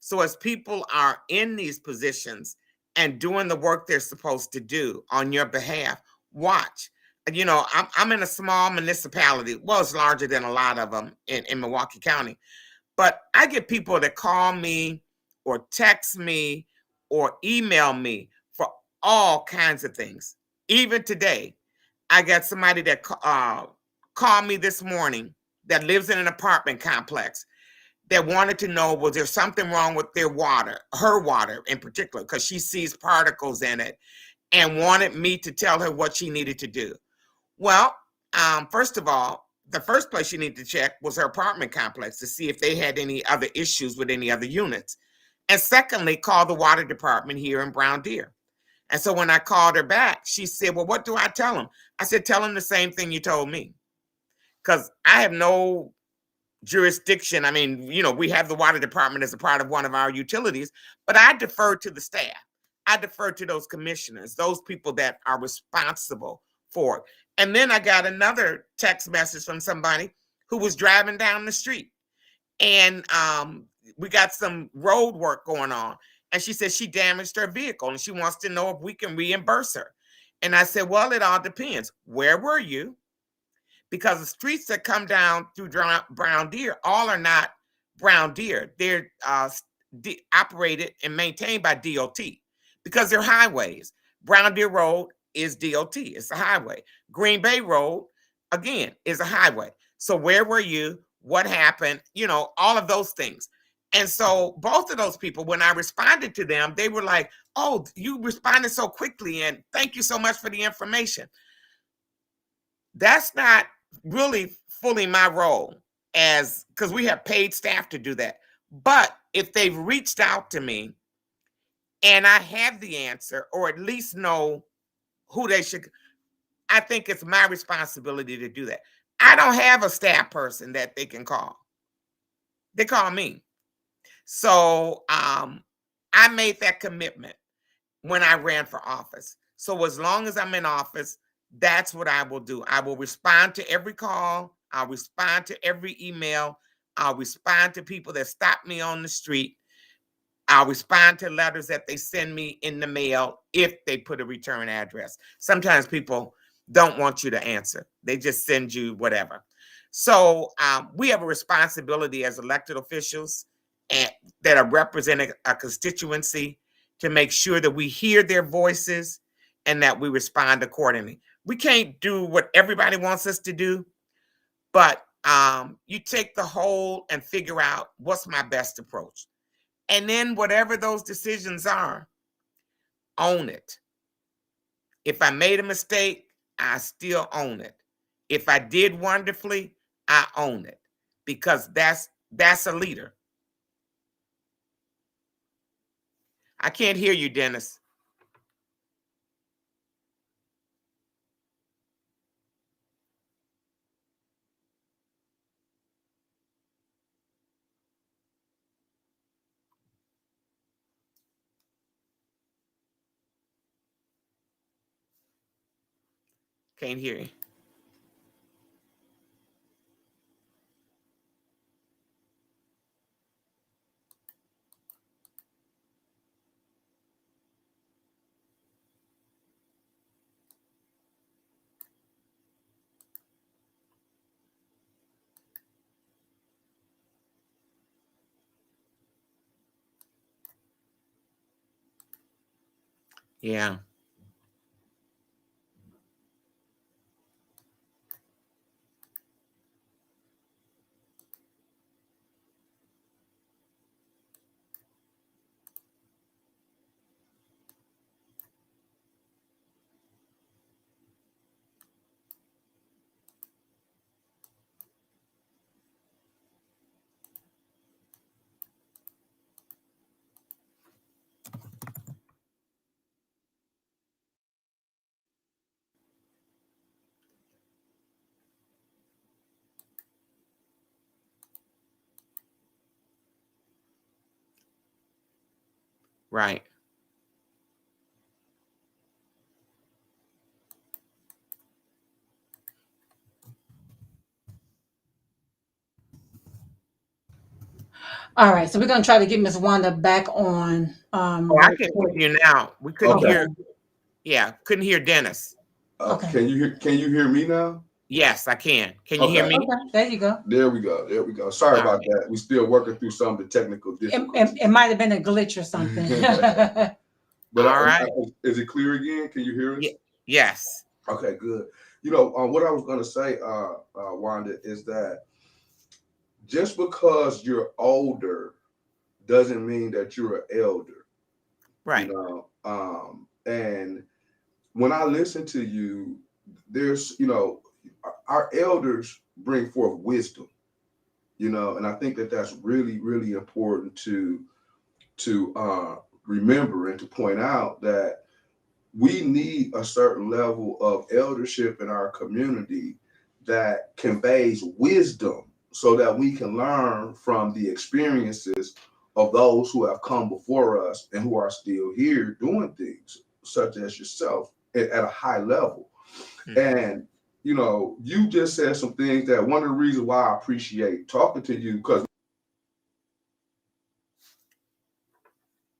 So as people are in these positions and doing the work they're supposed to do on your behalf, watch. You know, I'm in a small municipality. Well, it's larger than a lot of them in Milwaukee County. But I get people that call me or text me or email me for all kinds of things. Even today, I got somebody that called me this morning that lives in an apartment complex that wanted to know, was there something wrong with their water, her water in particular, because she sees particles in it, and wanted me to tell her what she needed to do. Well, first of all, the first place you need to check was her apartment complex to see if they had any other issues with any other units. And secondly, call the water department here in Brown Deer. And so when I called her back, she said, well, what do I tell them? I said, tell them the same thing you told me. Because I have no jurisdiction. I mean, you know, we have the water department as a part of one of our utilities, but I defer to the staff. I defer to those commissioners, those people that are responsible for it. And then I got another text message from somebody who was driving down the street, and we got some road work going on. And she said she damaged her vehicle and she wants to know if we can reimburse her. And I said, well, it all depends. Where were you? Because the streets that come down through Brown Deer, all are not Brown Deer. They're operated and maintained by DOT because they're highways. Brown Deer Road is DOT. It's a highway. Green Bay Road, again, is a highway. So where were you? What happened? You know, all of those things. And so both of those people, when I responded to them, they were like, oh, you responded so quickly and thank you so much for the information. That's not really fully my role, as because we have paid staff to do that. But if they've reached out to me and I have the answer, or at least know who they should, I think it's my responsibility to do that. I don't have a staff person that they can call. They call me. So I made that commitment when I ran for office. So as long as I'm in office, that's what I will do. I will respond to every call. I'll respond to every email. I'll respond to people that stop me on the street. I'll respond to letters that they send me in the mail if they put a return address. Sometimes people don't want you to answer. They just send you whatever. So we have a responsibility as elected officials that are representing a constituency to make sure that we hear their voices and that we respond accordingly. We can't do what everybody wants us to do, but you take the whole and figure out what's my best approach. And then whatever those decisions are, own it. If I made a mistake, I still own it. If I did wonderfully, I own it, because that's a leader. I can't hear you, Dennis. Can't hear you. Yeah. Right. All right, so we're gonna try to get Miss Wanda back on. Oh, I can hear you now. We couldn't Okay. hear. Yeah, couldn't hear Dennis. Okay. Can you hear me now? Yes, I can. Can you hear me? Okay, there you go. There we go. Sorry All about right. that. We're still working through some of the technical difficulties. It might have been a glitch or something. But All right. is it clear again? Can you hear us? Yes. Okay, good. You know, what I was going to say, Wanda, is that just because you're older doesn't mean that you're an elder. Right. You know, and when I listen to you, there's, you know, our elders bring forth wisdom, you know, and I think that that's really, really important to remember and to point out that we need a certain level of eldership in our community that conveys wisdom so that we can learn from the experiences of those who have come before us and who are still here doing things, such as yourself, at a high level. Mm-hmm. And, you know, you just said some things that one of the reasons why I appreciate talking to you, because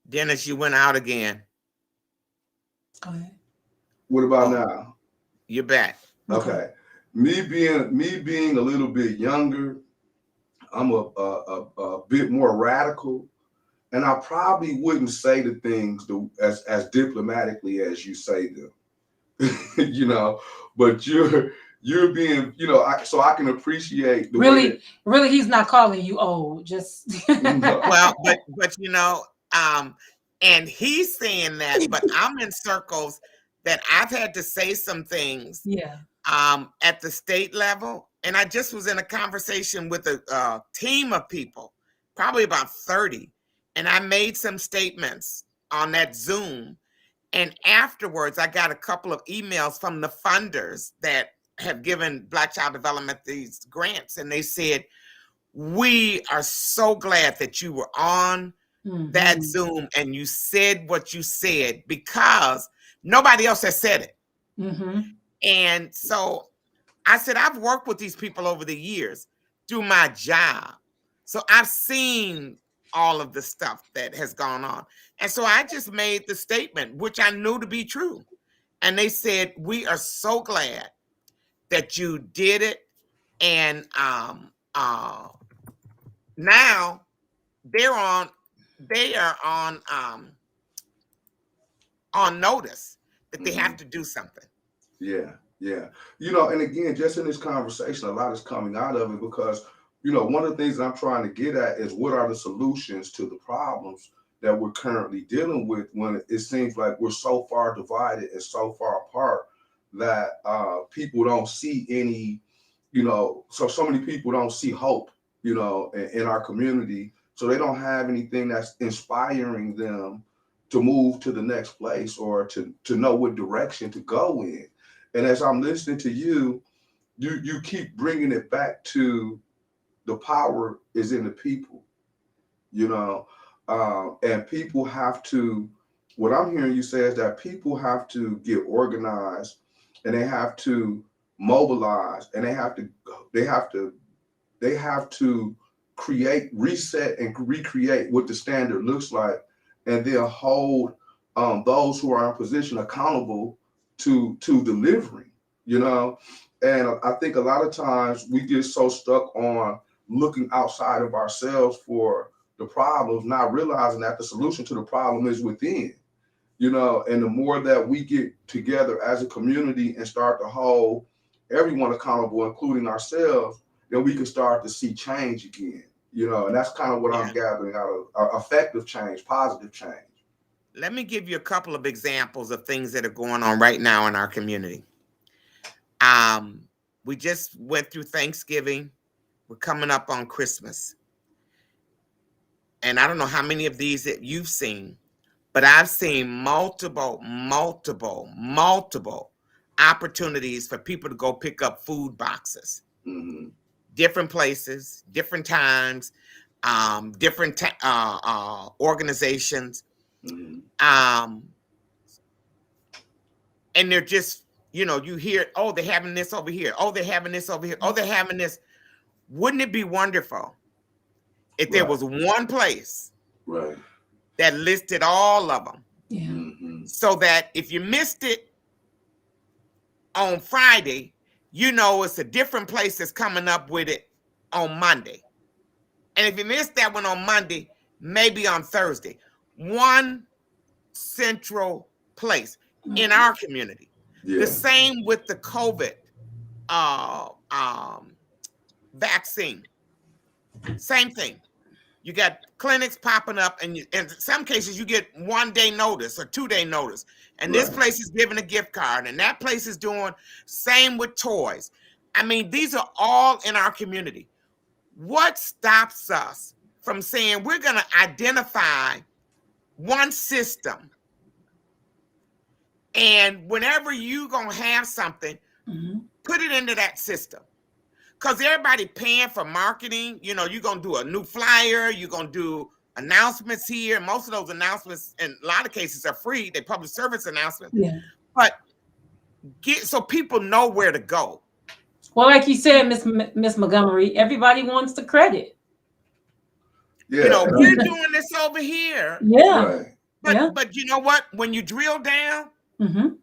Dennis, you went out again. Go ahead. What about now? You're back. Okay. Me being a little bit younger, I'm a bit more radical, and I probably wouldn't say the things as diplomatically as you say them, you know. But you're being, you know, so I can appreciate the really, way really, he's not calling you old. Just well, but you know, and he's saying that, but I'm in circles that I've had to say some things. Yeah. At the state level. And I just was in a conversation with a team of people, probably about 30. And I made some statements on that Zoom. And afterwards, I got a couple of emails from the funders that have given Black Child Development these grants. And they said, we are so glad that you were on that Zoom and you said what you said, because nobody else has said it. Mm-hmm. And so I said, I've worked with these people over the years through my job. So I've seen all of the stuff that has gone on. And so I just made the statement, which I knew to be true. And they said, we are so glad that you did it. And now they are on notice that they have to do something. Yeah. You know, and again, just in this conversation, a lot is coming out of it because, you know, one of the things that I'm trying to get at is what are the solutions to the problems that we're currently dealing with when it seems like we're so far divided and so far apart that people don't see any, you know, so many people don't see hope, you know, in our community. So they don't have anything that's inspiring them to move to the next place or to know what direction to go in. And as I'm listening to you, you keep bringing it back to the power is in the people, you know, and people have to, what I'm hearing you say is that people have to get organized and they have to mobilize and they have to create, reset and recreate what the standard looks like, and then hold those who are in position accountable to delivering, you know. And I think a lot of times we get so stuck on looking outside of ourselves for the problems, not realizing that the solution to the problem is within, you know. And the more that we get together as a community and start to hold everyone accountable, including ourselves, then we can start to see change again, you know. And that's kind of what I'm gathering out of effective change, positive change. Let me give you a couple of examples of things that are going on right now in our community. We just went through Thanksgiving. We're coming up on Christmas. And I don't know how many of these that you've seen, but I've seen multiple opportunities for people to go pick up food boxes. Mm-hmm. Different places, different times, different organizations. Mm-hmm. And they're just, you know, you hear, oh, they're having this over here. Oh, they're having this over here. Oh, they're having this. Wouldn't it be wonderful if there was one place that listed all of them? Yeah. Mm-hmm. So that if you missed it, on Friday, you know it's a different place that's coming up with it on Monday. And if you missed that one on Monday, maybe on Thursday. One central place in our community. Yeah. The same with the COVID vaccine. Same thing. You got clinics popping up, and in some cases you get 1 day notice or 2 day notice. And this place is giving a gift card, and that place is doing same with toys. I mean, these are all in our community. What stops us from saying we're going to identify one system, and whenever you going to have something, put it into that system? Because everybody paying for marketing. You know, you're going to do a new flyer. You're going to do announcements here. Most of those announcements, in a lot of cases, are free. They public service announcements. Yeah. But so people know where to go. Well, like you said, Miss Montgomery, everybody wants the credit. Yeah. You know, we're doing this over here. Yeah. Right. But you know what? When you drill down,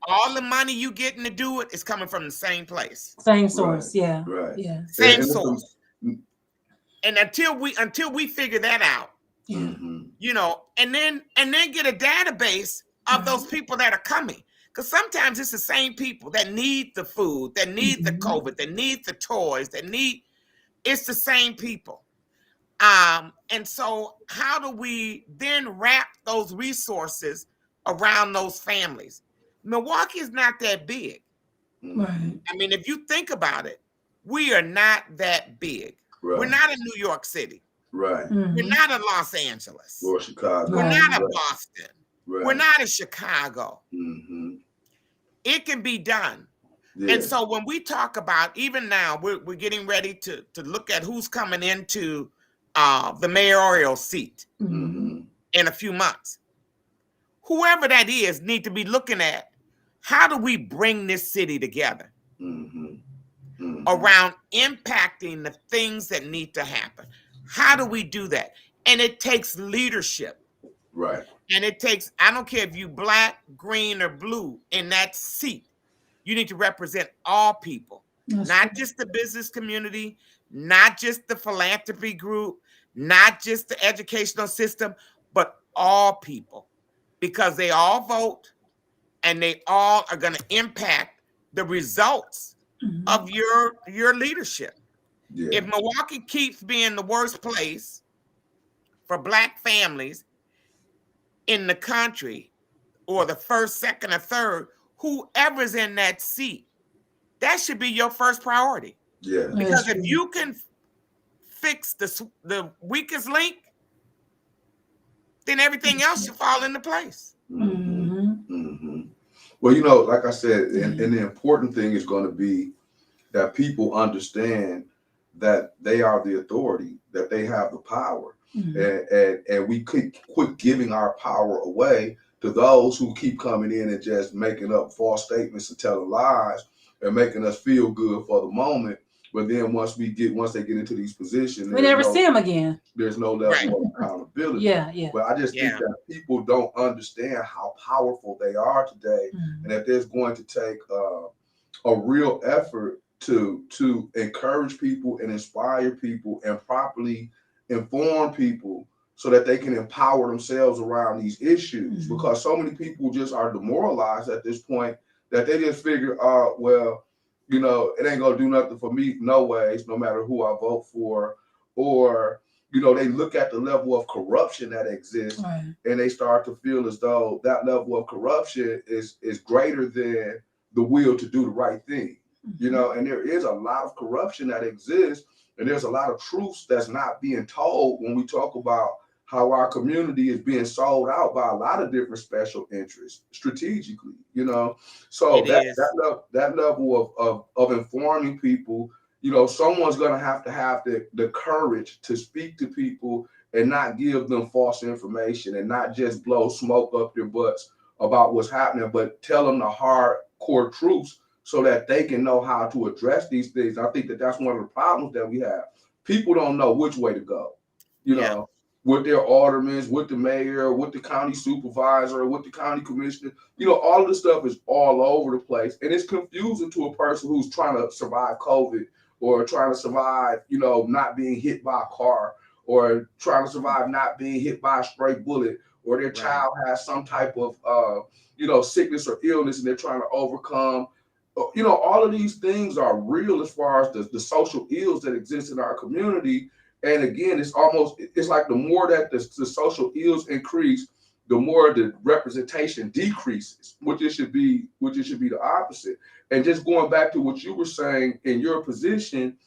all the money you getting to do it is coming from the same place. Same source. Right. Yeah. Right. Yeah. Same source. And until we figure that out, you know, and then get a database of those people that are coming. Because sometimes it's the same people that need the food, that need the COVID, that need the toys, it's the same people. And so how do we then wrap those resources around those families? Milwaukee is not that big. Right. I mean, if you think about it, we are not that big. Right. We're not in New York City. Right. We're not in Los Angeles. Or Chicago. We're not in Boston. Right. We're not in Chicago. It can be done. Yeah. And so when we talk about, even now, we're getting ready to look at who's coming into the mayoral seat in a few months. Whoever that is need to be looking at, how do we bring this city together around impacting the things that need to happen? How do we do that? And it takes leadership. Right. And it takes, I don't care if you black, green, or blue in that seat, you need to represent all people, not just the business community, not just the philanthropy group, not just the educational system, but all people, because they all vote and they all are going to impact the results of your leadership. Yeah. If Milwaukee keeps being the worst place for black families in the country, or the first, second, or third, whoever's in that seat, that should be your first priority. Yeah. Because if you can fix the weakest link, then everything else should fall into place. Well, you know, like I said, and the important thing is going to be that people understand that they are the authority, that they have the power. And we could quit giving our power away to those who keep coming in and just making up false statements and telling lies and making us feel good for the moment. But then once they get into these positions, we never see them again. There's no level of accountability. Yeah. But I just think that people don't understand how powerful they are today, and that there's going to take a real effort to encourage people and inspire people and properly inform people so that they can empower themselves around these issues, because so many people just are demoralized at this point that they just figure, well, you know, it ain't gonna do nothing for me, no ways, no matter who I vote for. Or, you know, they look at the level of corruption that exists and they start to feel as though that level of corruption is greater than the will to do the right thing. You know, and there is a lot of corruption that exists, and there's a lot of truths that's not being told when we talk about how our community is being sold out by a lot of different special interests strategically, you know. So that level of informing people, you know, someone's going to have the courage to speak to people and not give them false information and not just blow smoke up their butts about what's happening, but tell them the hardcore truths so that they can know how to address these things. I think that that's one of the problems that we have. People don't know which way to go, you know. with their aldermen, with the mayor, with the county supervisor, with the county commissioner. All of this stuff is all over the place. And it's confusing to a person who's trying to survive COVID or trying to survive, not being hit by a car or trying to survive not being hit by a stray bullet, or their child has some type of, sickness or illness and they're trying to overcome. All of these things are real as far as the social ills that exist in our community. And again, it's like the more that the social ills increase, the more the representation decreases, which it should be the opposite. And just going back to what you were saying, in your position,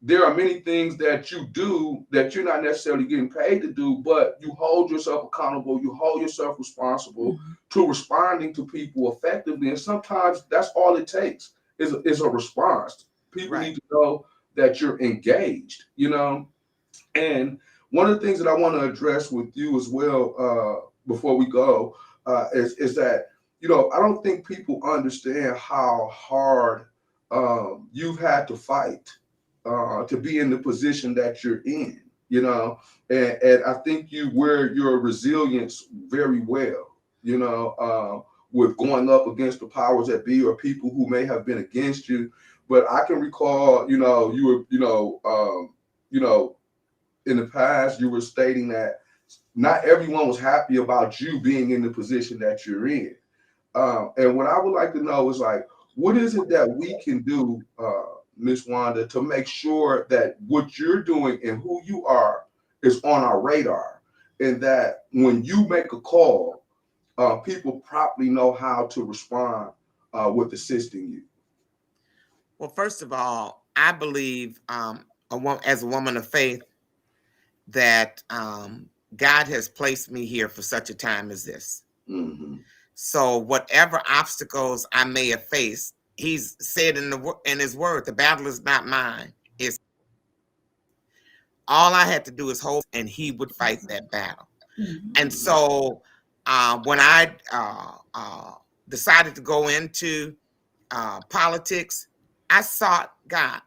there are many things that you do that you're not necessarily getting paid to do, but you hold yourself accountable, you hold yourself responsible to responding to people effectively. And sometimes that's all it takes is a response. People need to know that you're engaged, And one of the things that I want to address with you as well, before we go, is that, I don't think people understand how hard you've had to fight to be in the position that you're in, and I think you wear your resilience very well, with going up against the powers that be or people who may have been against you. But I can recall, you were, in the past, you were stating that not everyone was happy about you being in the position that you're in. And what I would like to know is, like, what is it that we can do, Ms. Wanda, to make sure that what you're doing and who you are is on our radar, and that when you make a call, people properly know how to respond with assisting you? Well, first of all, I believe as a woman of faith that God has placed me here for such a time as this. Mm-hmm. So whatever obstacles I may have faced, He's said in His word, the battle is not mine. It's all I had to do is hold, and He would fight that battle. Mm-hmm. And so when I decided to go into politics, I sought God.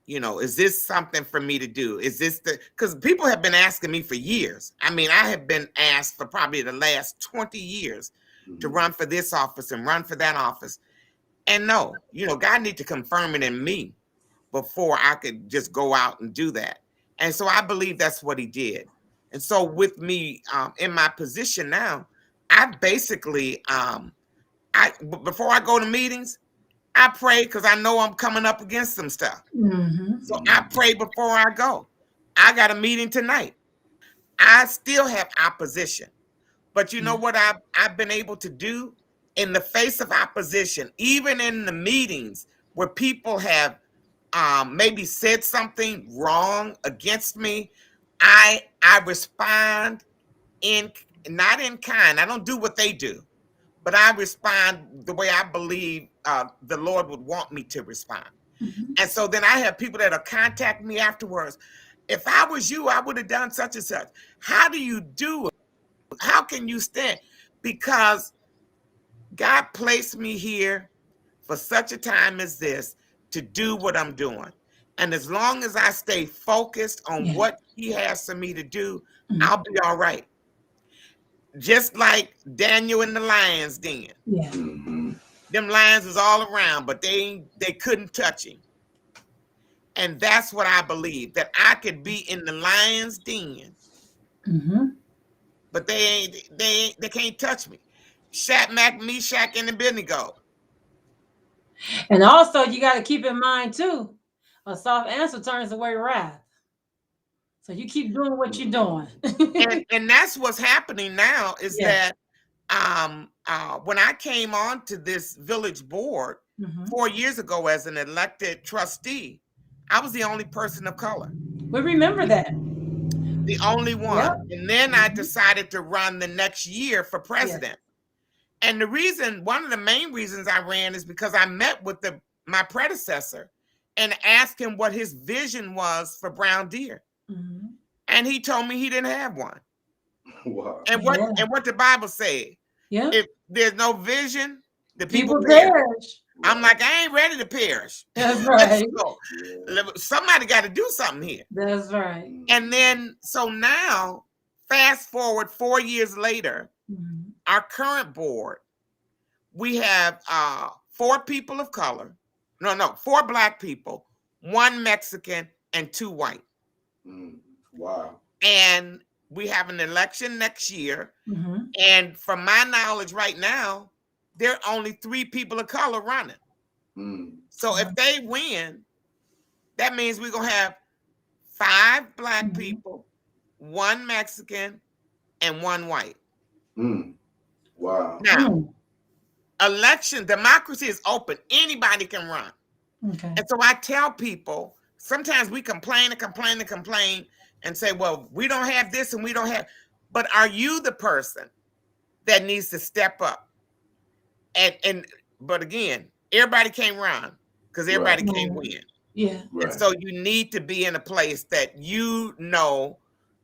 Is this something for me to do? Is this because people have been asking me for years. I mean, I have been asked for probably the last 20 years to run for this office and run for that office. And no, God needs to confirm it in me before I could just go out and do that. And so I believe that's what He did. And so with me in my position now, I basically, before I go to meetings, I pray because I know I'm coming up against some stuff. Mm-hmm. So I pray before I go. I got a meeting tonight. I still have opposition. But you know what I've been able to do in the face of opposition, even in the meetings where people have maybe said something wrong against me, I respond not in kind. I don't do what they do, but I respond the way I believe the Lord would want me to respond. Mm-hmm. And so then I have people that'll contact me afterwards. If I was you, I would have done such and such. How do you do it? How can you stand? Because God placed me here for such a time as this to do what I'm doing. And as long as I stay focused on what He has for me to do, I'll be all right. Just like Daniel in the lion's den. Yeah. Mm-hmm. Them lions was all around, but they couldn't touch him. And that's what I believe, that I could be in the lion's den, but they can't touch me. Shadrach, Meshach, and Abednego. And also, you got to keep in mind too, a soft answer turns away wrath. So you keep doing what you're doing. and that's what's happening now is that when I came on to this village board 4 years ago as an elected trustee, I was the only person of color. We remember that. The only one. Yep. And then I decided to run the next year for president. Yes. And one of the main reasons I ran is because I met with my predecessor and asked him what his vision was for Brown Deer. Mm-hmm. And he told me he didn't have one. Wow. And what the Bible said. Yeah. If there's no vision, the people perish. I'm like, I ain't ready to perish. That's right. Somebody got to do something here. That's right. And then, so now, Fast forward 4 years later, our current board, we have 4 people of color. No, 4 Black people, 1 Mexican, and 2 white. Wow. And we have an election next year. Mm-hmm. And from my knowledge right now, there are only 3 people of color running. So if they win, that means we're going to have 5 Black people, 1 Mexican, and 1 white. Wow. Now, election, democracy is open. Anybody can run. Okay. And so I tell people, sometimes we complain and say, well, we don't have this and we don't have, but are you the person that needs to step up? But again, everybody can't run because everybody can't win. Yeah. Right. And so you need to be in a place that you know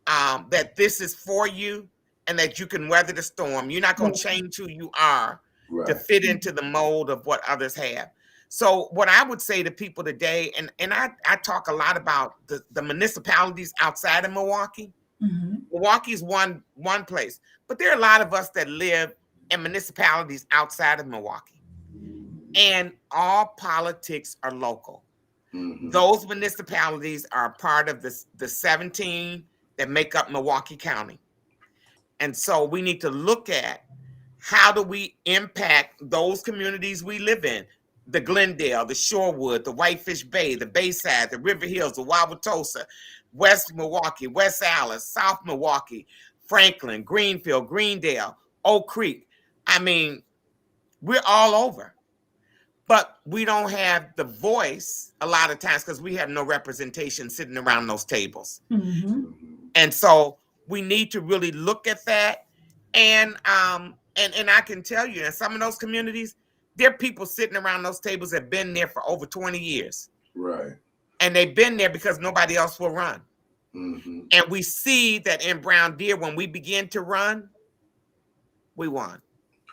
that this is for you and that you can weather the storm. You're not going to change who you are to fit into the mold of what others have. So what I would say to people today, and I talk a lot about the municipalities outside of Milwaukee. Milwaukee is one place, but there are a lot of us that live in municipalities outside of Milwaukee. And all politics are local. Those municipalities are part of the 17 that make up Milwaukee County. And so we need to look at how do we impact those communities we live in. The Glendale, the Shorewood, the Whitefish Bay, the Bayside, the River Hills, the Wauwatosa, West Milwaukee, West Allis, South Milwaukee, Franklin, Greenfield, Greendale, Oak Creek. I mean, we're all over. But we don't have the voice a lot of times because we have no representation sitting around those tables. And so we need to really look at that. And I can tell you, in some of those communities, there are people sitting around those tables that have been there for over 20 years. Right. And they've been there because nobody else will run. And we see that in Brown Deer, when we begin to run, we won.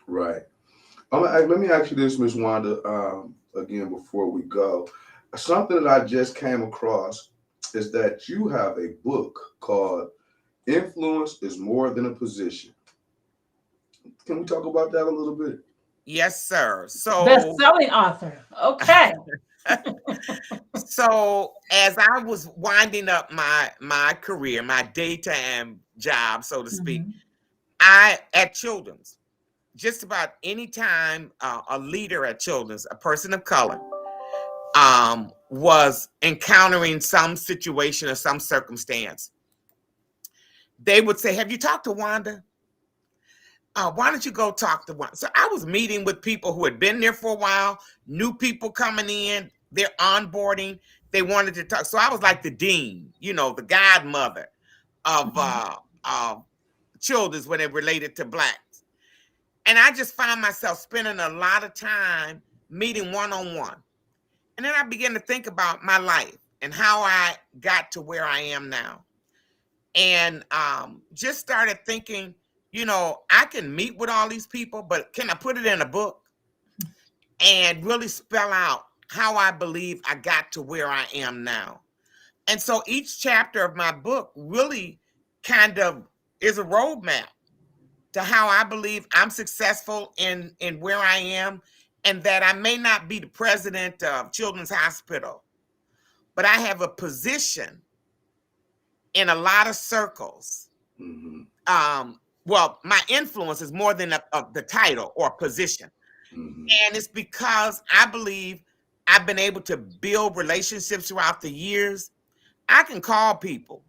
Right. Let me ask you this, Ms. Wanda, again, before we go. Something that I just came across is that you have a book called Influence is More Than a Position. Can we talk about that a little bit? Yes, sir. So best-selling author. Okay. So as I was winding up my career, my daytime job, so to speak, at Children's, just about any time a leader at Children's, a person of color, was encountering some situation or some circumstance, they would say, have you talked to Wanda? Why don't you go talk to Wanda? So I was meeting with people who had been there for a while, new people coming in, they're onboarding, they wanted to talk. So I was like the dean, the godmother of Children's when it related to Blacks. And I just found myself spending a lot of time meeting one-on-one. And then I began to think about my life and how I got to where I am now. And just started thinking, I can meet with all these people, but can I put it in a book and really spell out how I believe I got to where I am now? And so each chapter of my book really kind of is a roadmap to how I believe I'm successful in where I am, and that I may not be the president of Children's Hospital, but I have a position in a lot of circles. Well, my influence is more than the title or position. And it's because I believe I've been able to build relationships throughout the years. I can call people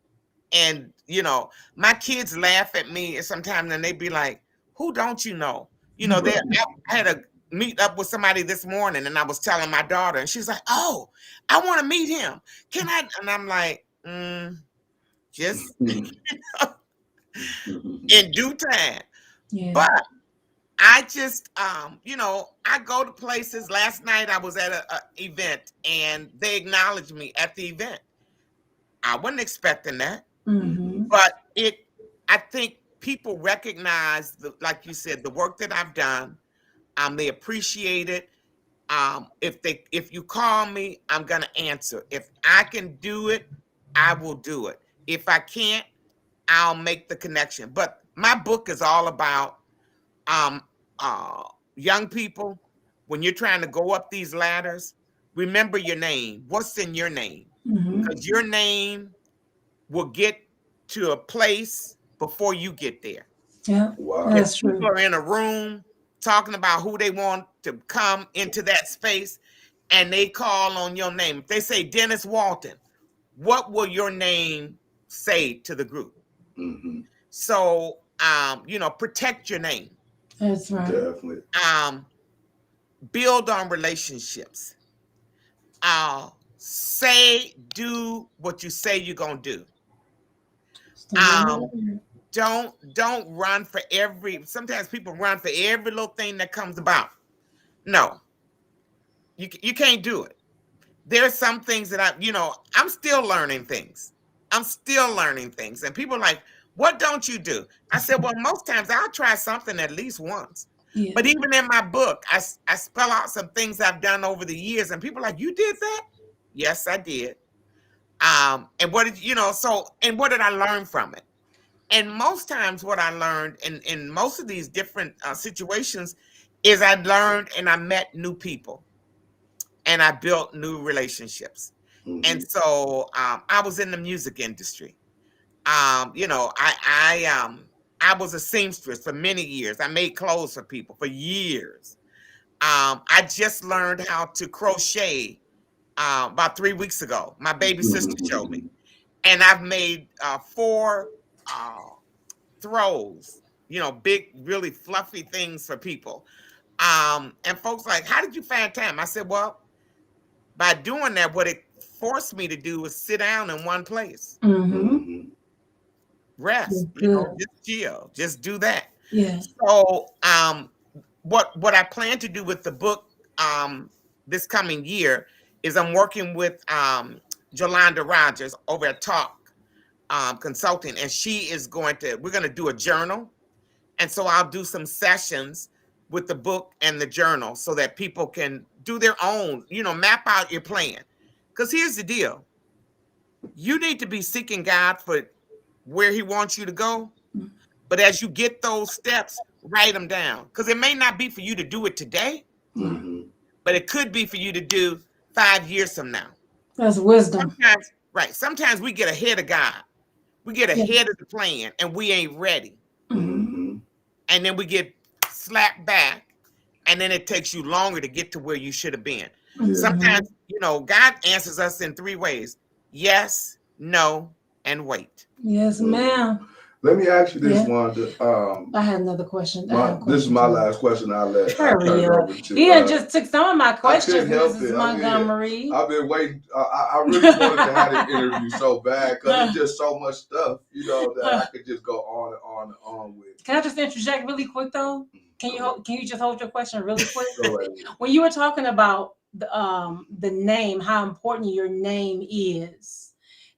and, my kids laugh at me sometimes and they be like, who don't you know? I had a meet up with somebody this morning and I was telling my daughter and she's like, oh, I want to meet him. Can I? And I'm like, just in due time. Yeah. But I just, I go to places. Last night I was at an event and they acknowledged me at the event. I wasn't expecting that, but I think people recognize, like you said, the work that I've done. They appreciate it. If you call me, I'm gonna answer. If I can do it, I will do it. If I can't, I'll make the connection. But my book is all about young people. When you're trying to go up these ladders, remember your name. What's in your name? Because your name will get to a place before you get there. Yeah, Wow. that's If people true. are in a room talking about who they want to come into that space and they call on your name, if they say Dennis Walton, what will your name say to the group? Mm-hmm. So, protect your name. That's right. Definitely. Build on relationships. Do what you say you're gonna do. Don't run for sometimes people run for every little thing that comes about. No, you can't do it. There's some things that I'm still learning things. And people are like, what don't you do? I said, well, most times I'll try something at least once. Yeah. But even in my book, I spell out some things I've done over the years, and people are like, you did that? Yes, I did. And what did what did I learn from it? And most times what I learned in most of these different situations is I learned and I met new people and I built new relationships. Mm-hmm. And so I was in the music industry. I was a seamstress for many years. I made clothes for people for years. I just learned how to crochet about 3 weeks ago. My baby sister showed me. And I've made 4 throws, big, really fluffy things for people. And folks like, how did you find time? I said, well, by doing that, what it forced me to do was sit down in one place. Mm-hmm. Rest, just chill, just do that. Yeah. So what I plan to do with the book this coming year is I'm working with Jolanda Rogers over at Talk Consulting, and we're going to do a journal. And so I'll do some sessions with the book and the journal so that people can do their own, map out your plan. Because here's the deal. You need to be seeking God for where he wants you to go. But as you get those steps, write them down. Because it may not be for you to do it today, but it could be for you to do 5 years from now. That's wisdom. Sometimes we get ahead of God. We get ahead of the plan and we ain't ready. Mm-hmm. And then we get slapped back. And then it takes you longer to get to where you should have been. Mm-hmm. Sometimes, God answers us in 3 ways. Yes, no, and wait. Yes, ma'am. Let me ask you this, Wanda. I had another question. This is my last question. I'll let Hurry up. He just took some of my questions, Mrs. Montgomery. I've been waiting. I really wanted to have this interview so bad because it's just so much stuff, that I could just go on and on and on with. Can I just interject really quick though? Can you just hold your question really quick? Go ahead. When you were talking about the name, how important your name is.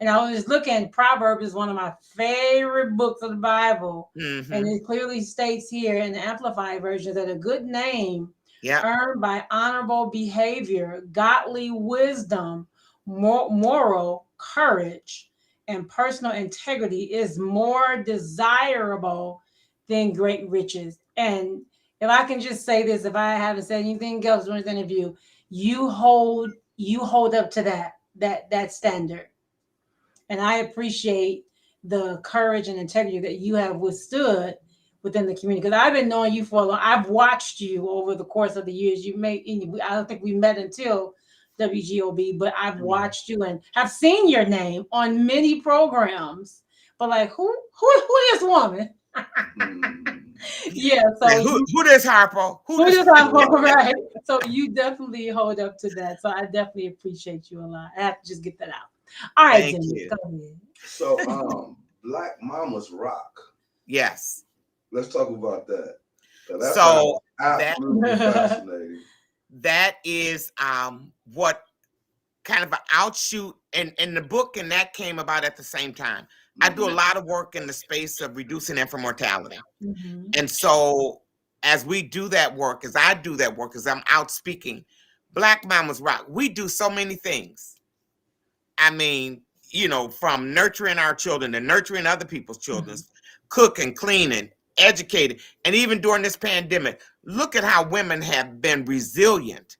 And I was just looking, Proverbs is one of my favorite books of the Bible. Mm-hmm. And it clearly states here in the Amplified version that a good name earned by honorable behavior, godly wisdom, moral courage, and personal integrity is more desirable than great riches. And if I can just say this, if I haven't said anything else during this interview, you hold up to that standard. And I appreciate the courage and integrity that you have withstood within the community. Because I've been knowing you for a long. I've watched you over the course of the years. I don't think we met until WGOB, but I've watched you and have seen your name on many programs. But like, who this woman? Yeah. So who this Harpo? Who this Harpo? Right. So you definitely hold up to that. So I definitely appreciate you a lot. I have to just get that out. All right, Thank Dennis, you. go ahead. So, Black Mamas Rock. Yes. Let's talk about that. That's absolutely fascinating. That is what kind of an outshoot in the book, and that came about at the same time. I do a lot of work in the space of reducing infant mortality. Mm-hmm. And so as we do that work, as I do that work, as I'm out speaking, Black Mamas Rock, we do so many things. I mean, you know, from nurturing our children and nurturing other people's children, cooking, cleaning, educated, and even during this pandemic, look at how women have been resilient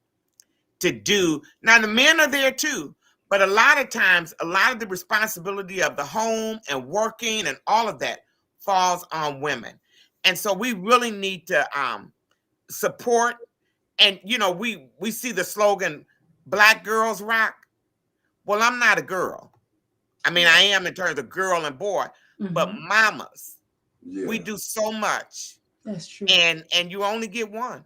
to do. Now, the men are there too, but a lot of times, a lot of the responsibility of the home and working and all of that falls on women. And so we really need to support. And, you know, we see the slogan, Black girls rock. Well, I'm not a girl. I mean, I am in terms of girl and boy, but mamas, we do so much. That's true. And you only get one.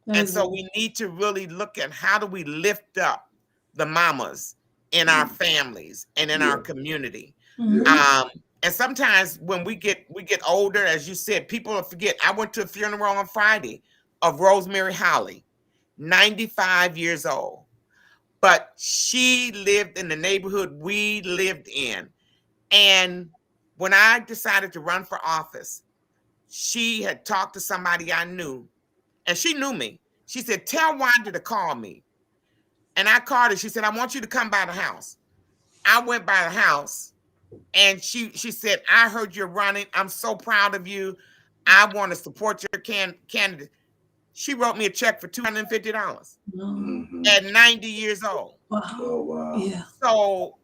And so we need to really look at how do we lift up the mamas in our families and in our community. And sometimes when we get older, as you said, people forget. I went to a funeral on Friday of Rosemary Holly, 95 years old. But she lived in the neighborhood we lived in. And when I decided to run for office, she had talked to somebody I knew, and she knew me. She said, tell Wanda to call me. And I called her. She said, I want you to come by the house. I went by the house, and she said, I heard you're running. I'm so proud of you. I want to support your candidate. She wrote me a check for $250 at 90 years old. Wow. Oh, wow. Yeah. So,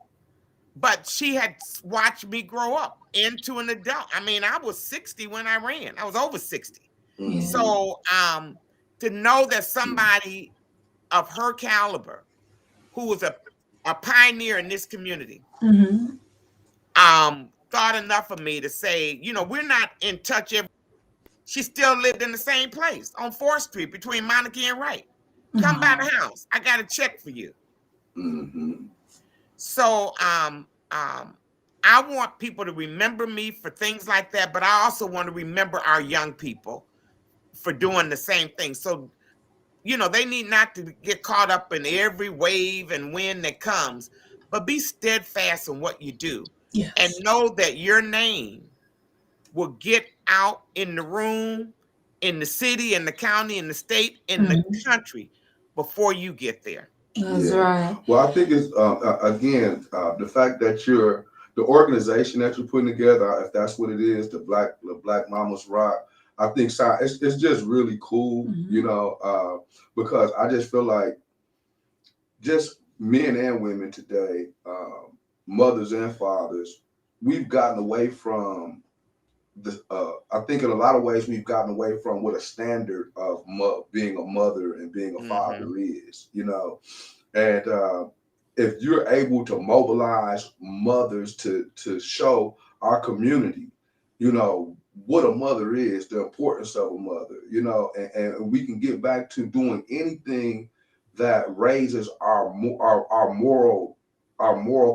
but she had watched me grow up into an adult. I mean, I was 60 when I ran. I was over 60. Yeah. So, to know that somebody of her caliber, who was a pioneer in this community, thought enough of me to say, you know, we're not in touch every. She still lived in the same place on 4th Street between Monarchy and Wright. Come by the house. I got a check for you. So I want people to remember me for things like that, but I also want to remember our young people for doing the same thing. So, you know, they need not to get caught up in every wave and wind that comes, but be steadfast in what you do. Yes. And know that your name will get out in the room, in the city, in the county, in the state, in the country before you get there. That's right. Well, I think it's, again, the fact that the organization that you're putting together, if that's what it is, the Black Mamas Rock, I think it's just really cool, you know, because I just feel like just men and women today, mothers and fathers, we've gotten away from I think in a lot of ways we've gotten away from what a standard of being a mother and being a father is, you know. And if you're able to mobilize mothers to show our community, you know, what a mother is, the importance of a mother, you know, and we can get back to doing anything that raises our moral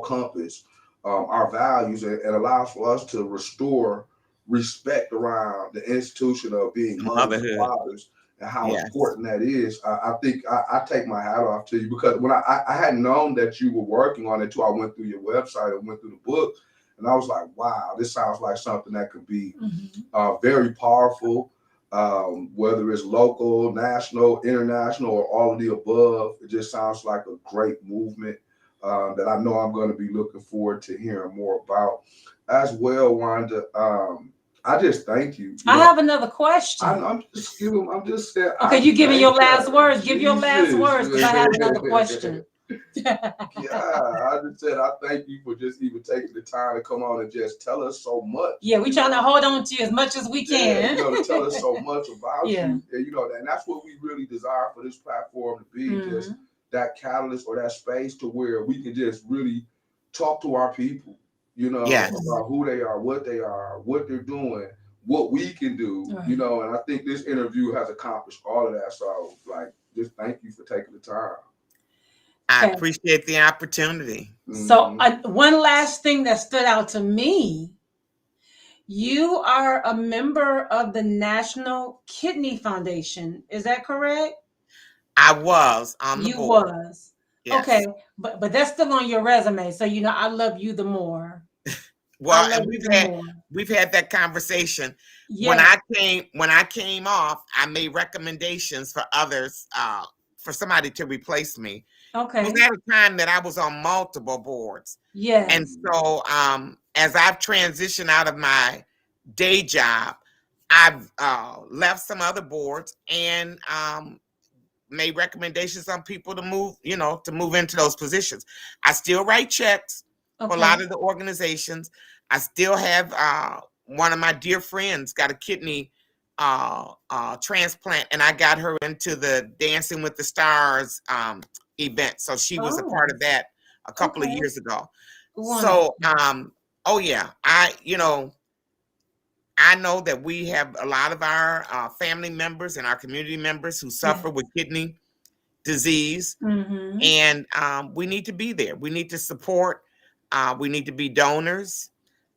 compass, our values, and allows for us to restore respect around the institution of being mothers and fathers and how important that is. I think I take my hat off to you, because when I hadn't known that you were working on it too, I went through your website and went through the book, and I was like, wow, this sounds like something that could be very powerful, whether it's local, national, international, or all of the above. It just sounds like a great movement that I know I'm going to be looking forward to hearing more about. As well, Wanda, I just thank you. I have another question. I'm just saying. Okay, you giving your last words. Give your last words, because I have another question. I just said I thank you for just even taking the time to come on and just tell us so much. Yeah, we're trying to hold on to you as much as we can. You know, to tell us so much about you. And, you know, and that's what we really desire for this platform to be, just that catalyst or that space to where we can just really talk to our people, you know, about who they are, what they're doing, what we can do, you know. And I think this interview has accomplished all of that. So, like, just thank you for taking the time. I appreciate the opportunity. So one last thing that stood out to me, you are a member of the National Kidney Foundation. Is that correct? I was on the board. You was. Yes. Okay, but that's still on your resume. So, you know, I love you the more. Well, and we've had that conversation. When I came off, I made recommendations for others for somebody to replace me. It Okay. was at a time that I was on multiple boards. Yes. And so as I've transitioned out of my day job, I've left some other boards and made recommendations on people to move, to move into those positions. I still write checks for a lot of the organizations. I still have one of my dear friends got a kidney transplant, and I got her into the Dancing with the Stars event. So she was a part of that a couple of years ago. Wonderful. So oh yeah, I know that we have a lot of our family members and our community members who suffer with kidney disease, and we need to be there. We need to support. We need to be donors.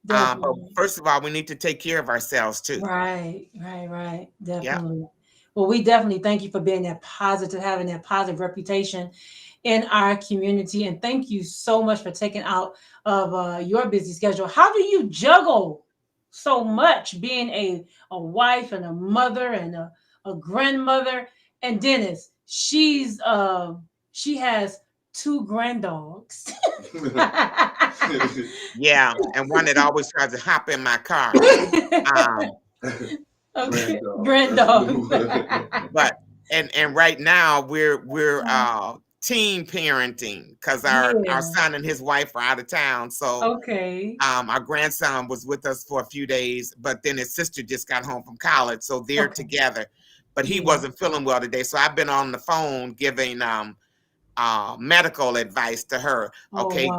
But first of all, we need to take care of ourselves too. Right. Definitely. Yep. Well, we definitely thank you for being that positive, having that positive reputation in our community. And thank you so much for taking out of your busy schedule. How do you juggle so much, being a wife and a mother and a grandmother? And Dennis, she has 2 granddogs. Yeah, and one that always tries to hop in my car. Okay, granddog. But and right now we're teen parenting because our son and his wife are out of town. So our grandson was with us for a few days, but then his sister just got home from college, so they're together. But he wasn't feeling well today, so I've been on the phone giving medical advice to her.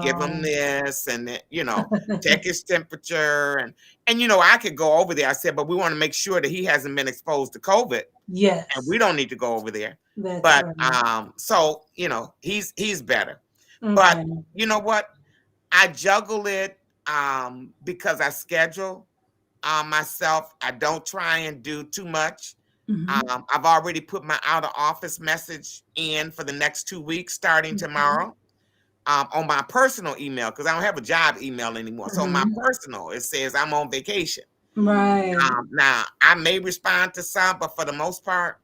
Give him this, and check his temperature, and I could go over there. I said, but we want to make sure that he hasn't been exposed to COVID. Yes, and we don't need to go over there. That's but right. So he's better. But you know what? I juggle it because I schedule myself. I don't try and do too much. I've already put my out of office message in for the next 2 weeks, starting tomorrow, on my personal email, because I don't have a job email anymore. So on my personal, it says I'm on vacation. Right. Now I may respond to some, but for the most part,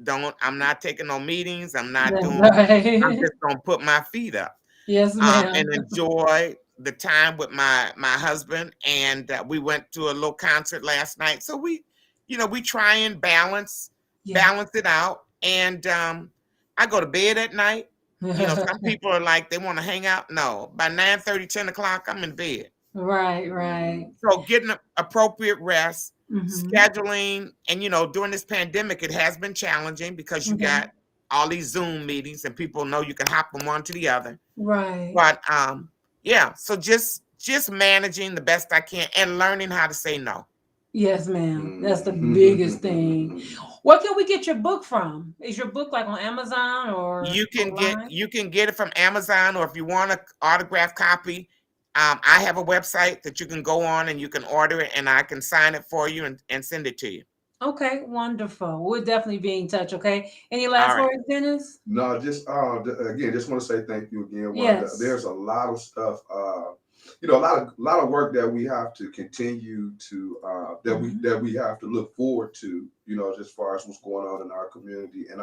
I'm not taking no meetings. I'm not doing. I'm just gonna put my feet up. Yes, ma'am. And enjoy the time with my husband. And we went to a little concert last night. So we try and balance it out. And I go to bed at night. Some people are like, they want to hang out. No, by 9:30, 10 o'clock, I'm in bed. Right. So getting appropriate rest, scheduling, and during this pandemic, it has been challenging because you got all these Zoom meetings and people know you can hop from one to the other. Right. But so just managing the best I can and learning how to say no. Yes, ma'am. That's the biggest thing. Where can we get your book from? Is your book like on Amazon or you can online? get it from Amazon, or if you want an autographed copy, I have a website that you can go on and you can order it, and I can sign it for you and send it to you. Okay, wonderful. We'll definitely be in touch. Okay. Any last words, Dennis? No, just again, just want to say thank you again. Yes. There's a lot of stuff. A lot of work that we have to continue to that we have to look forward to. As far as what's going on in our community, and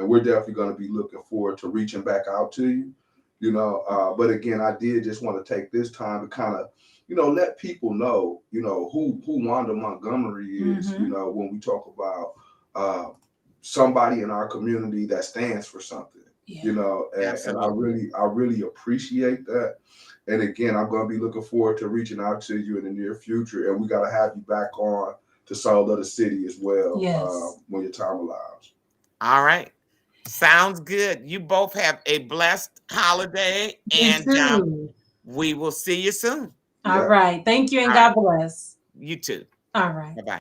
we're definitely going to be looking forward to reaching back out to you. But again, I did just want to take this time to kind of, let people know, who Wanda Montgomery is, when we talk about somebody in our community that stands for something, and I really appreciate that. And again, I'm going to be looking forward to reaching out to you in the near future, and we got to have you back on to Soul of the City as well, when your time allows. All right. Sounds good. You both have a blessed holiday, and we will see you soon. All right. Thank you, and God bless. You too. All right. Bye-bye.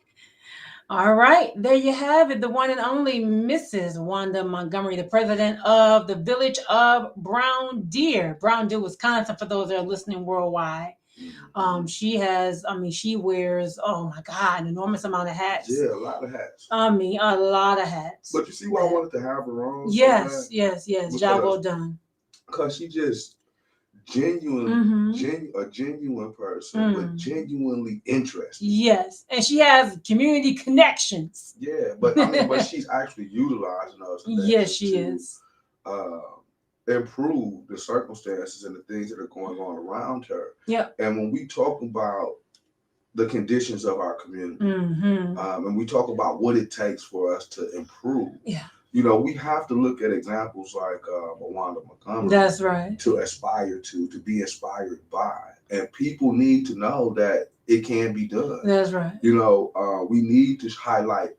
All right. There you have it. The one and only Mrs. Wanda Montgomery, the president of the village of Brown Deer, Wisconsin, for those that are listening worldwide. She wears, oh my God, an enormous amount of hats. Yeah, a lot of hats. A lot of hats. But you see why I wanted to have her on? Yes. Job well done. Because she just a genuine person, but genuinely interested. Yes, and she has community connections. Yeah, but I mean, but she's actually utilizing those. Yes, she is. Improve the circumstances and the things that are going on around her. Yeah. And when we talk about the conditions of our community, and we talk about what it takes for us to improve, you know, we have to look at examples like Wanda Montgomery. That's right. To aspire to be inspired by. And people need to know that it can be done. That's right. You know, we need to highlight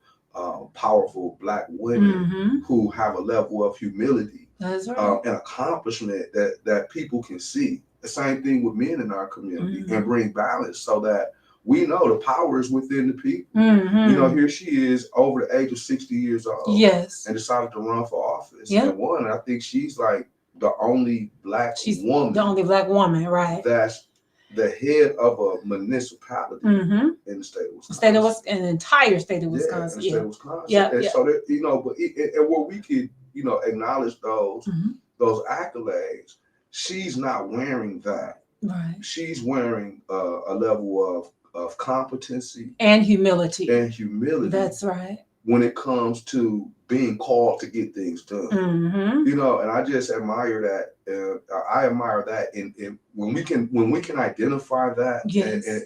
powerful Black women who have a level of humility. That's right. And accomplishment that people can see. The same thing with men in our community, and bring balance so that we know the power is within the people. You know, here she is over the age of 60 years old. Yes. And decided to run for office. Yeah. And I think she's like the only Black woman. The only Black woman, right. That's the head of a municipality in the state of Wisconsin. An entire state of Wisconsin. Yeah, in the state of Wisconsin. Yeah. So that, you know, but and where we could, you know, acknowledge those accolades, she's not wearing that. Right. She's wearing a level of competency and humility. That's right. When it comes to being called to get things done, you know, and I just admire that. I admire that in when we can identify that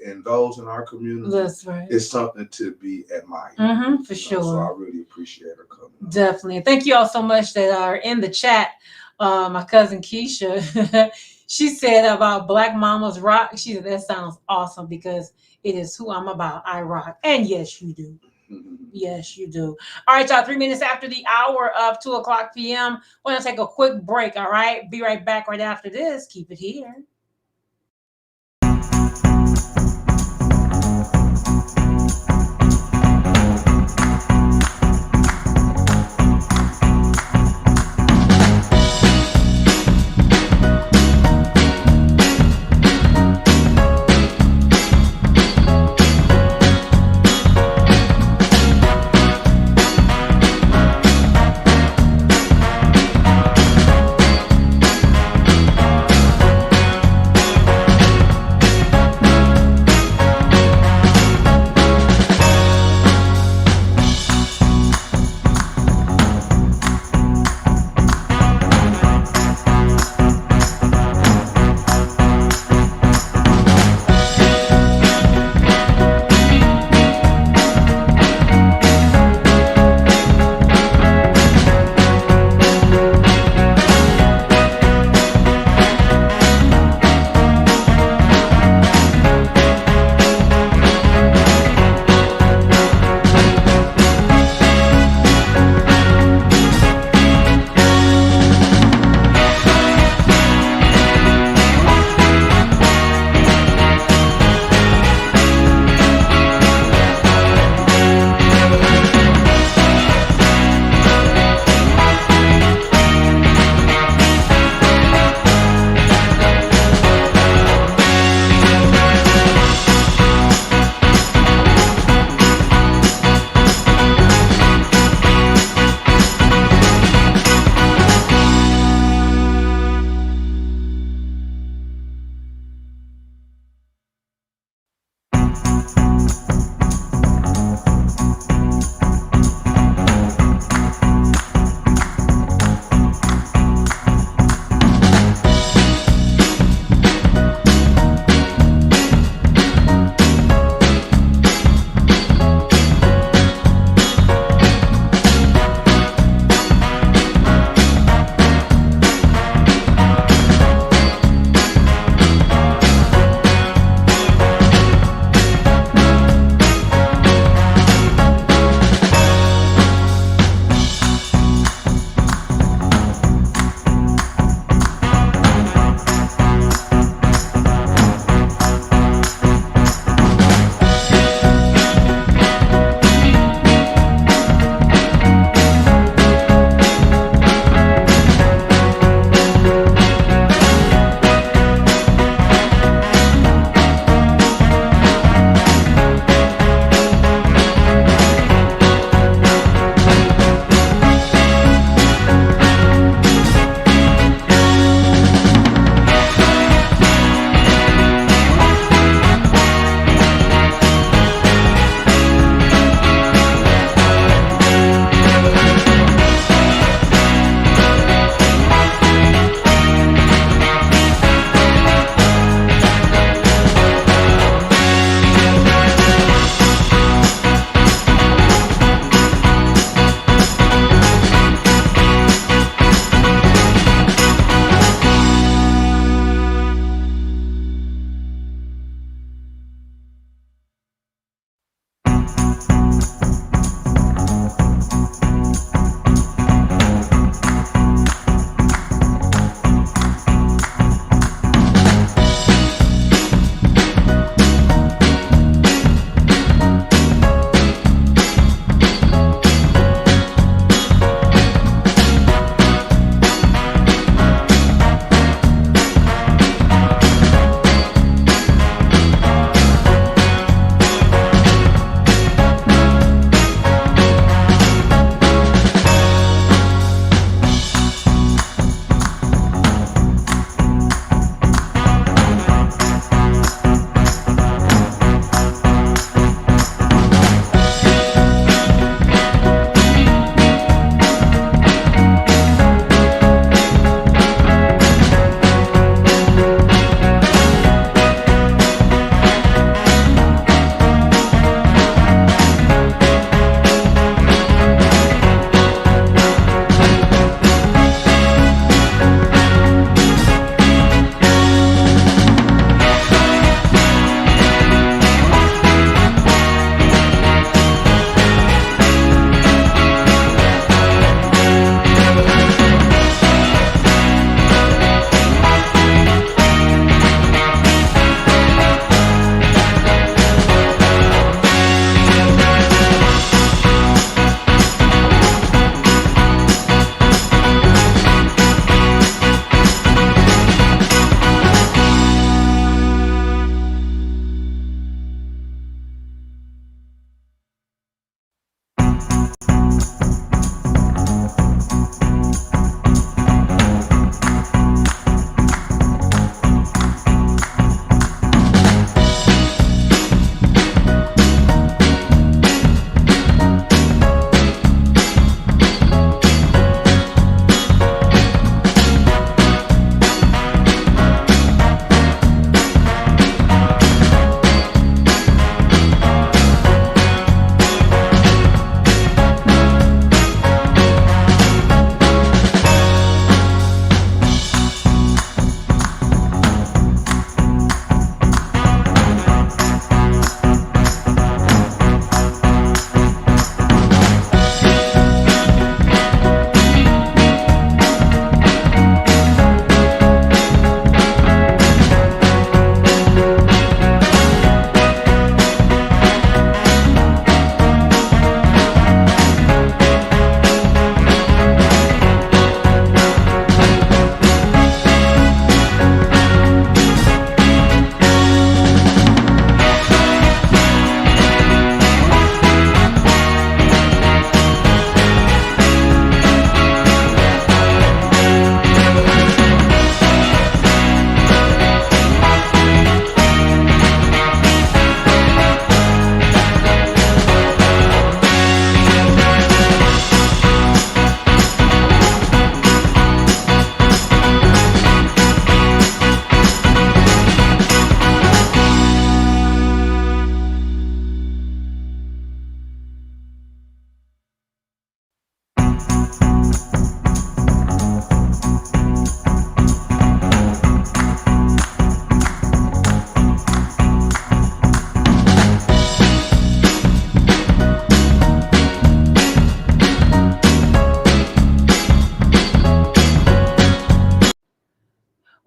in those in our community. That's right. It's something to be admired. For sure. So I really appreciate her coming. Definitely. Thank you all so much that are in the chat. My cousin Keisha, she said about Black Mamas Rock. She said that sounds awesome because it is who I'm about. I rock. And yes, you do. Yes, you do. All right, y'all. 3 minutes after the hour of 2:00 p.m. We're going to take a quick break. All right. Be right back right after this. Keep it here.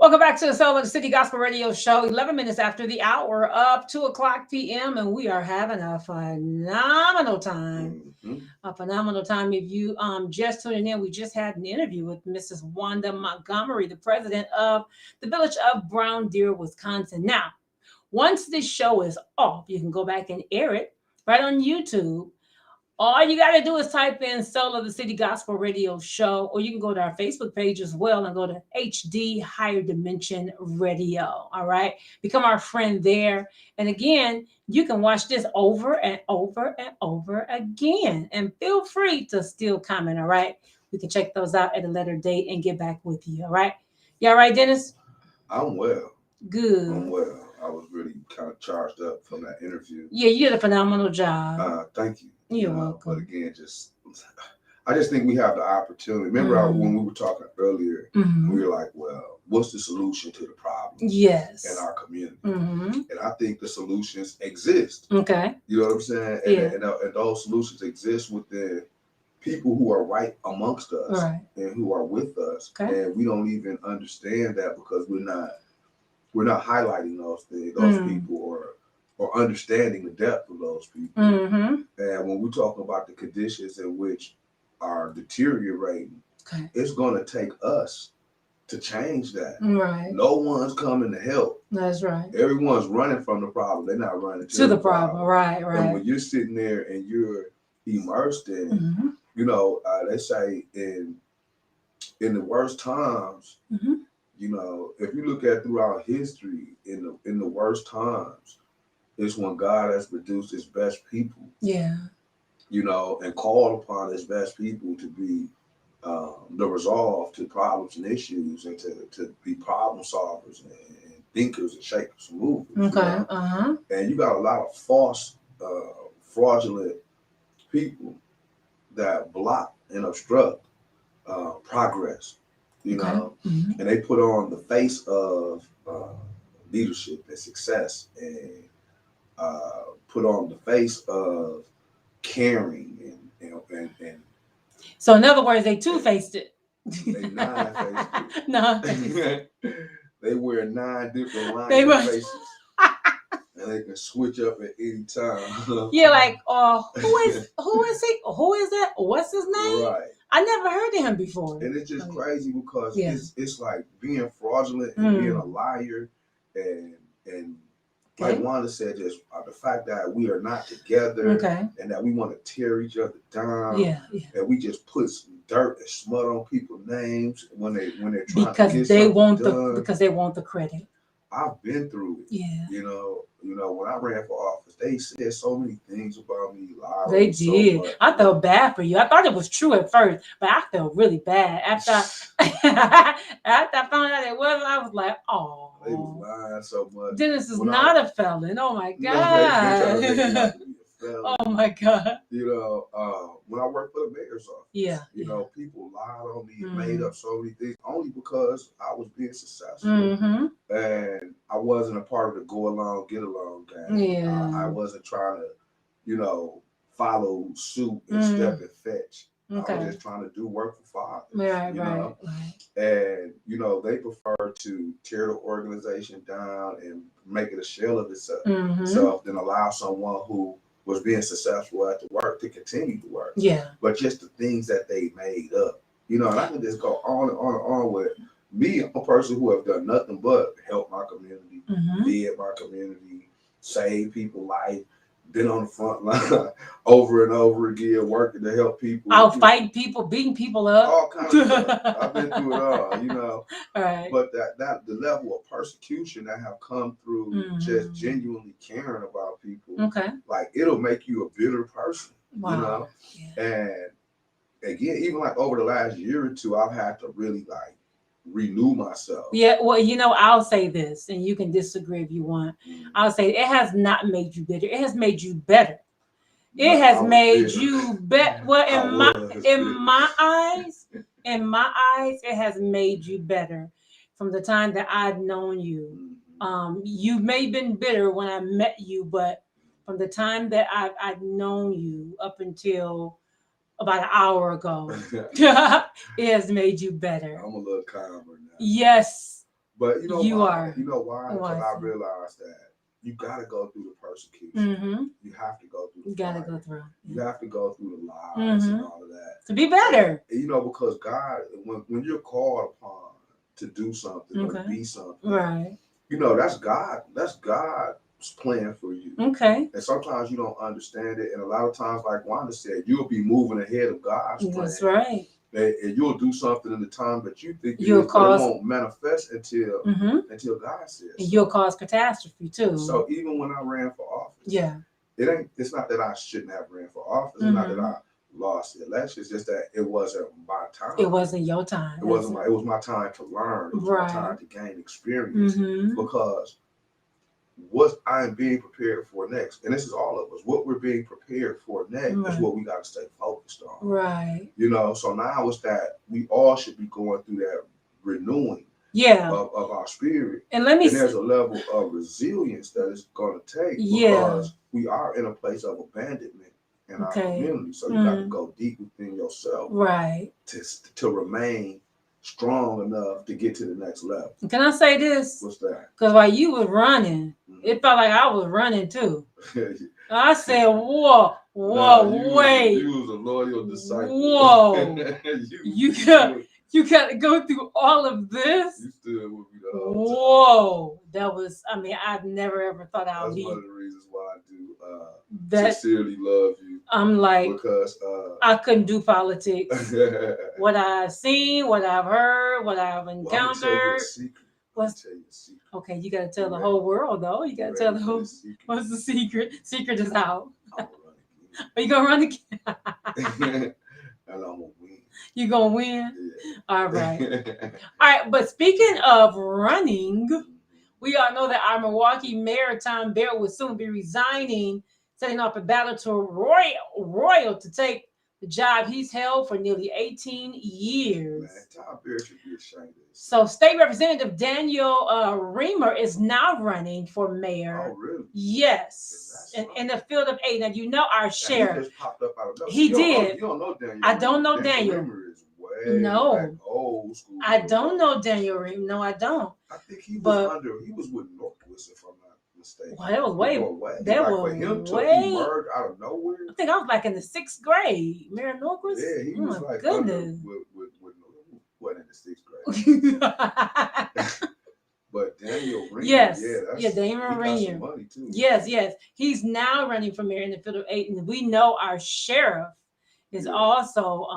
Welcome back to the Soul of the City Gospel Radio Show. 11 minutes after the hour of 2:00 p.m. and we are having a phenomenal time. A phenomenal time. If you just tuning in, we just had an interview with Mrs. Wanda Montgomery, the president of the village of Brown Deer, Wisconsin. Now, once this show is off, you can go back and air it right on YouTube. All you got to do is type in Soul of the City Gospel Radio Show, or you can go to our Facebook page as well and go to HD Higher Dimension Radio. All right. Become our friend there. And again, you can watch this over and over and over again. And feel free to still comment. All right. We can check those out at a later date and get back with you. All right. You all right, Dennis? I'm well. Good. I'm well. I was really kind of charged up from that interview. Yeah, you did a phenomenal job. Thank you. You're welcome. But again, I just think we have the opportunity. Remember when we were talking earlier, we were like, well, what's the solution to the problem? Yes. In our community. And I think the solutions exist. Okay. You know what I'm saying? And those solutions exist within people who are right amongst us and who are with us. Okay. And we don't even understand that because we're not highlighting those things, those people, or understanding the depth of those people. And when we talk about the conditions in which are deteriorating, it's going to take us to change that. Right. No one's coming to help. That's right. Everyone's running from the problem. They're not running to the problem. Right. And when you're sitting there and you're immersed in it, you know, they say in the worst times, you know, if you look at throughout history, in the worst times, it's when God has produced his best people. Yeah. You know, and called upon his best people to be the resolve to problems and issues and to be problem solvers and thinkers and shakers and movers. Okay. You know? And you got a lot of false, fraudulent people that block and obstruct progress. You know, and they put on the face of leadership and success and put on the face of caring and so in other words, they two-faced it. They nine-faced it. No. They wear 9 different lines faces. And they can switch up at any time. Yeah, like, who is he? Who is that? What's his name? Right. I never heard of him before. And it's just crazy because it's like being fraudulent and being a liar and like Wanda said, just the fact that we are not together and that we want to tear each other down. And we just put some dirt and smut on people's names when they're trying to get something done. Because they want the credit. I've been through it. Yeah. You know, when I ran for office, they said so many things about me. They did. So I felt bad for you. I thought it was true at first, but I felt really bad after I found out it wasn't. I was like, oh. They was lying so much. Dennis is not a felon. Oh my God. Oh my God. You know, when I worked for the mayor's office, you know, people lied on me and made up so many things only because I was being successful. And I wasn't a part of the go along, get along game. I wasn't trying to, you know, follow suit and step and fetch. I was just trying to do work for Father. Right. And, you know, they prefer to tear the organization down and make it a shell of itself than allow someone who was being successful at the work to continue to work. Yeah. But just the things that they made up, you know, and I can just go on and on and on with me. I'm a person who have done nothing but help my community, be in my community, save people's life, been on the front line over and over again, working to help people. Out fighting people, beating people up. All kinds of stuff. I've been through it all, you know. All right. But that the level of persecution that have come through just genuinely caring about people, like it'll make you a bitter person. Wow. You know? Yeah. And again, even like over the last year or two, I've had to really like renew myself. Yeah, well, you know, I'll say this, and you can disagree if you want. I'll say it has not made you bitter. It has made you better. It has made you better. Well, in my eyes, it has made you better from the time that I've known you. You may have been bitter when I met you, but from the time that I've known you up until about an hour ago, it has made you better. I'm a little calmer now. Yes. But you know You why? are. You know why? Why Because I so? realized that you got to go through the persecution. Mm-hmm. You have to go through the You gotta fire. go through. You have to go through the lies and Mhm. all of that. To be better. And, you know, because God, when you're called upon to do something or to Okay. be something, Right. you know, that's God. That's God's plan for you. Okay. And sometimes you don't understand it. And a lot of times, like Wanda said, you'll be moving ahead of God's plan. That's right. And you'll do something in the time that you think You'll but cause- it won't manifest until Mm-hmm. God says. And you'll cause catastrophe too. So even when I ran for office, yeah. It's not that I shouldn't have ran for office. It's not that I lost the election. It's just that it wasn't my time. It wasn't your time. It wasn't my. It was my time to learn. It was Right. my time to gain experience. Mm-hmm. Because what I'm being prepared for next, and this is all of us, what we're being prepared for next Right. is what we got to stay focused on. Right. You know, so now it's that we all should be going through that renewing Yeah. of our spirit. And let me And there's a level of resilience that it's going to take because we are in a place of abandonment in our community. So you got to go deep within yourself, right, to remain strong enough to get to the next level. Can I say this? What's that? Because while you was running, it felt like I was running too. I said, whoa, wait. You was a loyal disciple. Whoa. You got to go through all of this? You stood with me the whole time. Whoa. That was, I mean, I've never ever thought I would be. That's one of the reasons why I do sincerely love you. I'm like, because I couldn't do politics. What I've seen, what I've heard, what I've encountered. Well, tell you a secret. Okay, you got to tell the whole world, though. You got to tell the whole. What's the secret? Secret is out. Are you gonna run again? And I'm gonna win. You gonna win? Yeah. All right. All right. But speaking of running, we all know that our Milwaukee Mayor Tom Barrett will soon be resigning, setting off a battle to Royal to take the job he's held for nearly 18 years. Man, Tom Barrett should be ashamed of this. So State Representative Daniel Reamer is now running for mayor. Oh, really? Yes. In the field of 8. Now, you know our sheriff. He just popped up out of nowhere. He did. You don't know Daniel. I don't know Daniel. Reamer is way back old school. I don't know Daniel Reamer. No, I don't. I think he was with Northwest, if I'm not mistaken. Well, that was way. For him to emerge out of nowhere. I think I was like in the 6th grade. Mayor Norquist. Yeah, he was like goodness. What in the 6th grade? But Daniel Reamer, yes, Daniel Reamer. Money too. Yes. He's now running for mayor in the field of 8, and we know our sheriff is also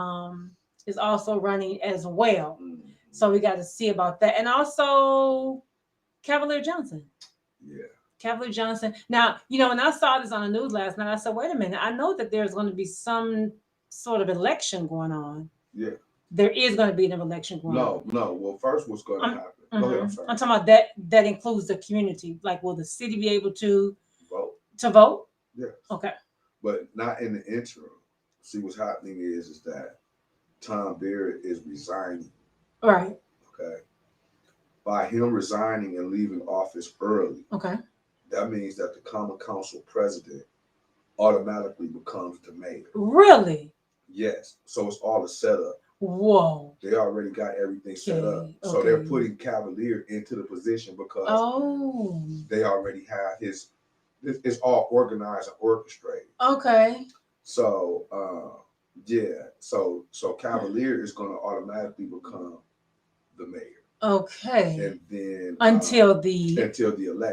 running as well. Mm-hmm. So we got to see about that, and also Cavalier Johnson. Yeah. Cavalier Johnson. Now, when I saw this on the news last night, I said, wait a minute. I know that there's going to be some sort of election going on. Yeah. There is going to be an election going on. No. Well, first, what's going to happen? Mm-hmm. Go ahead, I'm sorry. I'm talking about that includes the community. Like, will the city be able to vote? Yes. Okay. But not in the interim. See, what's happening is that Tom Barrett is resigning. Right. Okay. By him resigning and leaving office early. Okay. That means that the Common Council president automatically becomes the mayor. Really? Yes. So it's all a setup. Whoa. They already got everything set up. So they're putting Cavalier into the position because they already have it's all organized and orchestrated. Okay. So So Cavalier is going to automatically become the mayor. Okay. And then until the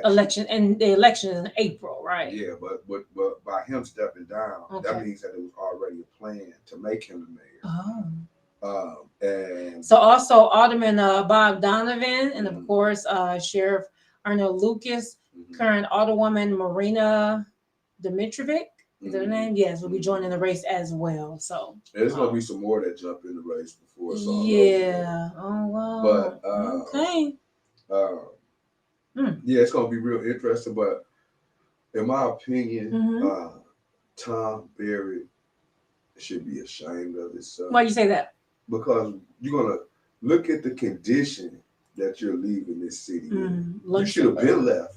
election. And the election is in April, right? Yeah, but by him stepping down, that means that it was already a plan to make him the mayor. Oh. And so also Alderman Bob Donovan, and of course Sheriff Arnold Lucas, current Alderwoman Marina Dimitrovic. Is that her name? Yes, will be joining the race as well. So there's gonna be some more that jump in the race before it's all over. Oh wow. But okay. Yeah, it's gonna be real interesting. But in my opinion, Tom Barrett should be ashamed of himself. Why do you say that? Because you're gonna look at the condition that you're leaving this city in. You should have been left.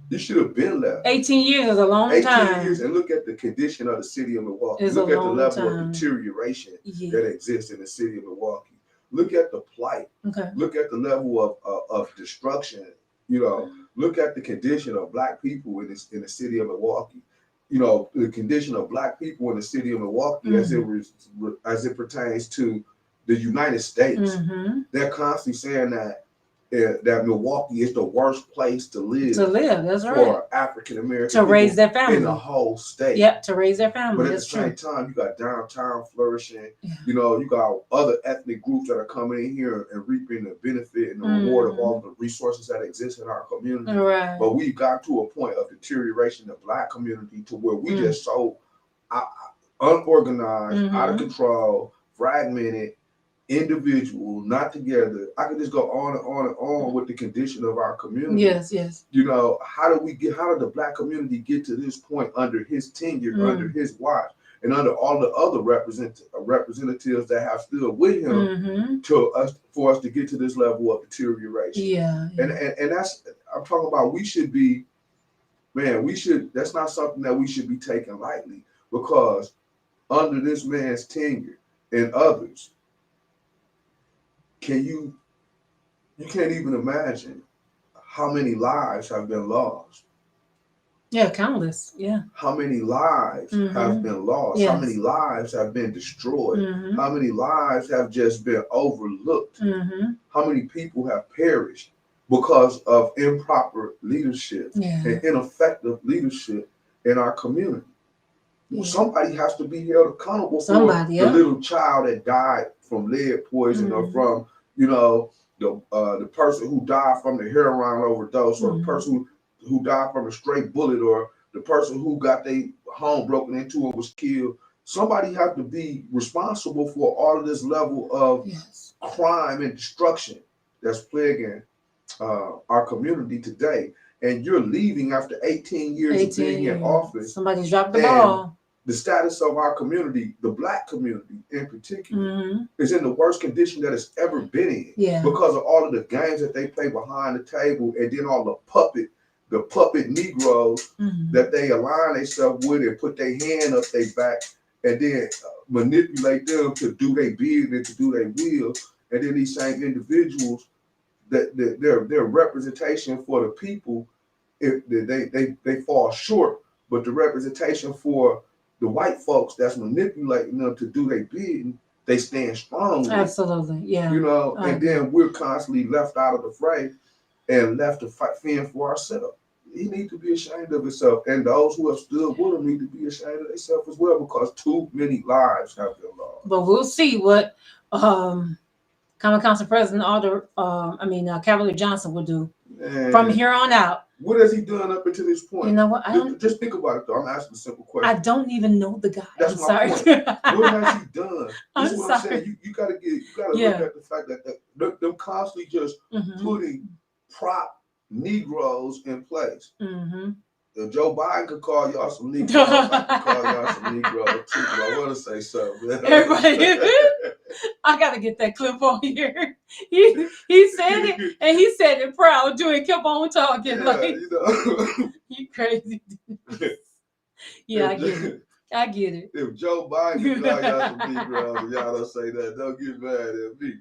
You should have been left. 18 years is a long 18 time. years, and look at the condition of the city of Milwaukee. Look at the level of deterioration that exists in the city of Milwaukee. Look at the plight. Okay. Look at the level of destruction. You know, look at the condition of Black people in the city of Milwaukee. You know, the condition of Black people in the city of Milwaukee as it pertains to the United States. They're constantly saying that Milwaukee is the worst place to live. That's right. For African Americans to raise their family in the whole state. Yep, to raise their family. But at the same time, you got downtown flourishing. You know, you got other ethnic groups that are coming in here and reaping the benefit and the reward of all the resources that exist in our community. Right. But we got to a point of deterioration of Black community to where we just so unorganized, out of control, fragmented, individual, not together. I could just go on and on and on with the condition of our community. Yes. You know, how did the Black community get to this point under his tenure, under his watch, and under all the other representatives that have stood with him for us to get to this level of deterioration? Yeah. And that's, I'm talking about, that's not something that we should be taking lightly, because under this man's tenure and others, you can't even imagine how many lives have been lost. Yeah, countless. Yeah. How many lives have been lost? Yes. How many lives have been destroyed? How many lives have just been overlooked? How many people have perished because of improper leadership and ineffective leadership in our community? Somebody has to be held accountable for the little child that died from lead poison, or from, you know, the person who died from the heroin overdose, or the person who died from a stray bullet, or the person who got their home broken into and was killed. Somebody has to be responsible for all of this level of crime and destruction that's plaguing our community today. And you're leaving after 18 years of being in office. Somebody's dropped the ball. The status of our community, the Black community in particular, is in the worst condition that it's ever been in. Because of all of the games that they play behind the table, and then all the puppet Negroes that they align themselves with and put their hand up their back and then manipulate them to do their bid and to do their will. And then these same individuals, that their representation for the people, they fall short, but the representation for the white folks that's manipulating them to do their bidding, they stand strong. Absolutely, yeah. You know, and then we're constantly left out of the fray and left to fend for ourselves. He needs to be ashamed of himself, and those who have stood with him need to be ashamed of themselves as well, because too many lives have been lost. But we'll see what Common Council President Cavalier Johnson will do from here on out. What has he done up until this point? You know what? Just think about it, though. I'm asking a simple question. I don't even know the guy. That's I'm my sorry. point. What has he done? This is what I'm saying. You gotta look at the fact that they're constantly just putting prop Negroes in place. If Joe Biden could call y'all some Negroes, I could call y'all some Negroes too. But I want to say something. Everybody, I gotta get that clip on here. He said it, and he said it proud too, and kept on talking. You know. You crazy. Yeah, I get it. If Joe Biden could call y'all some Negroes, and y'all don't say that, don't get mad at me.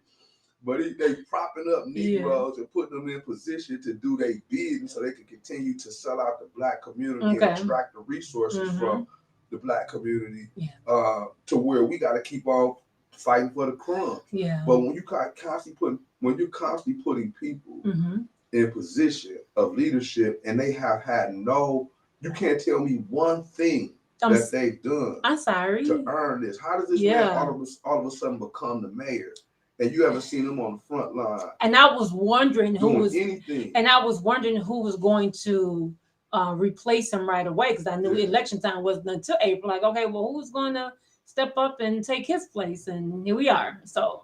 But they propping up Negroes and putting them in position to do their bidding so they can continue to sell out the Black community and extract the resources from the Black community to where we got to keep on fighting for the crumbs. But when you constantly putting people in position of leadership, and they have had you can't tell me one thing that they've done. I'm sorry. To earn this. How does this man all of a sudden become the mayor? And you haven't seen him on the front line. And I was wondering who was anything. And I was wondering who was going to replace him right away, because I knew election time wasn't until April. Like, okay, well, who's going to step up and take his place? And here we are. So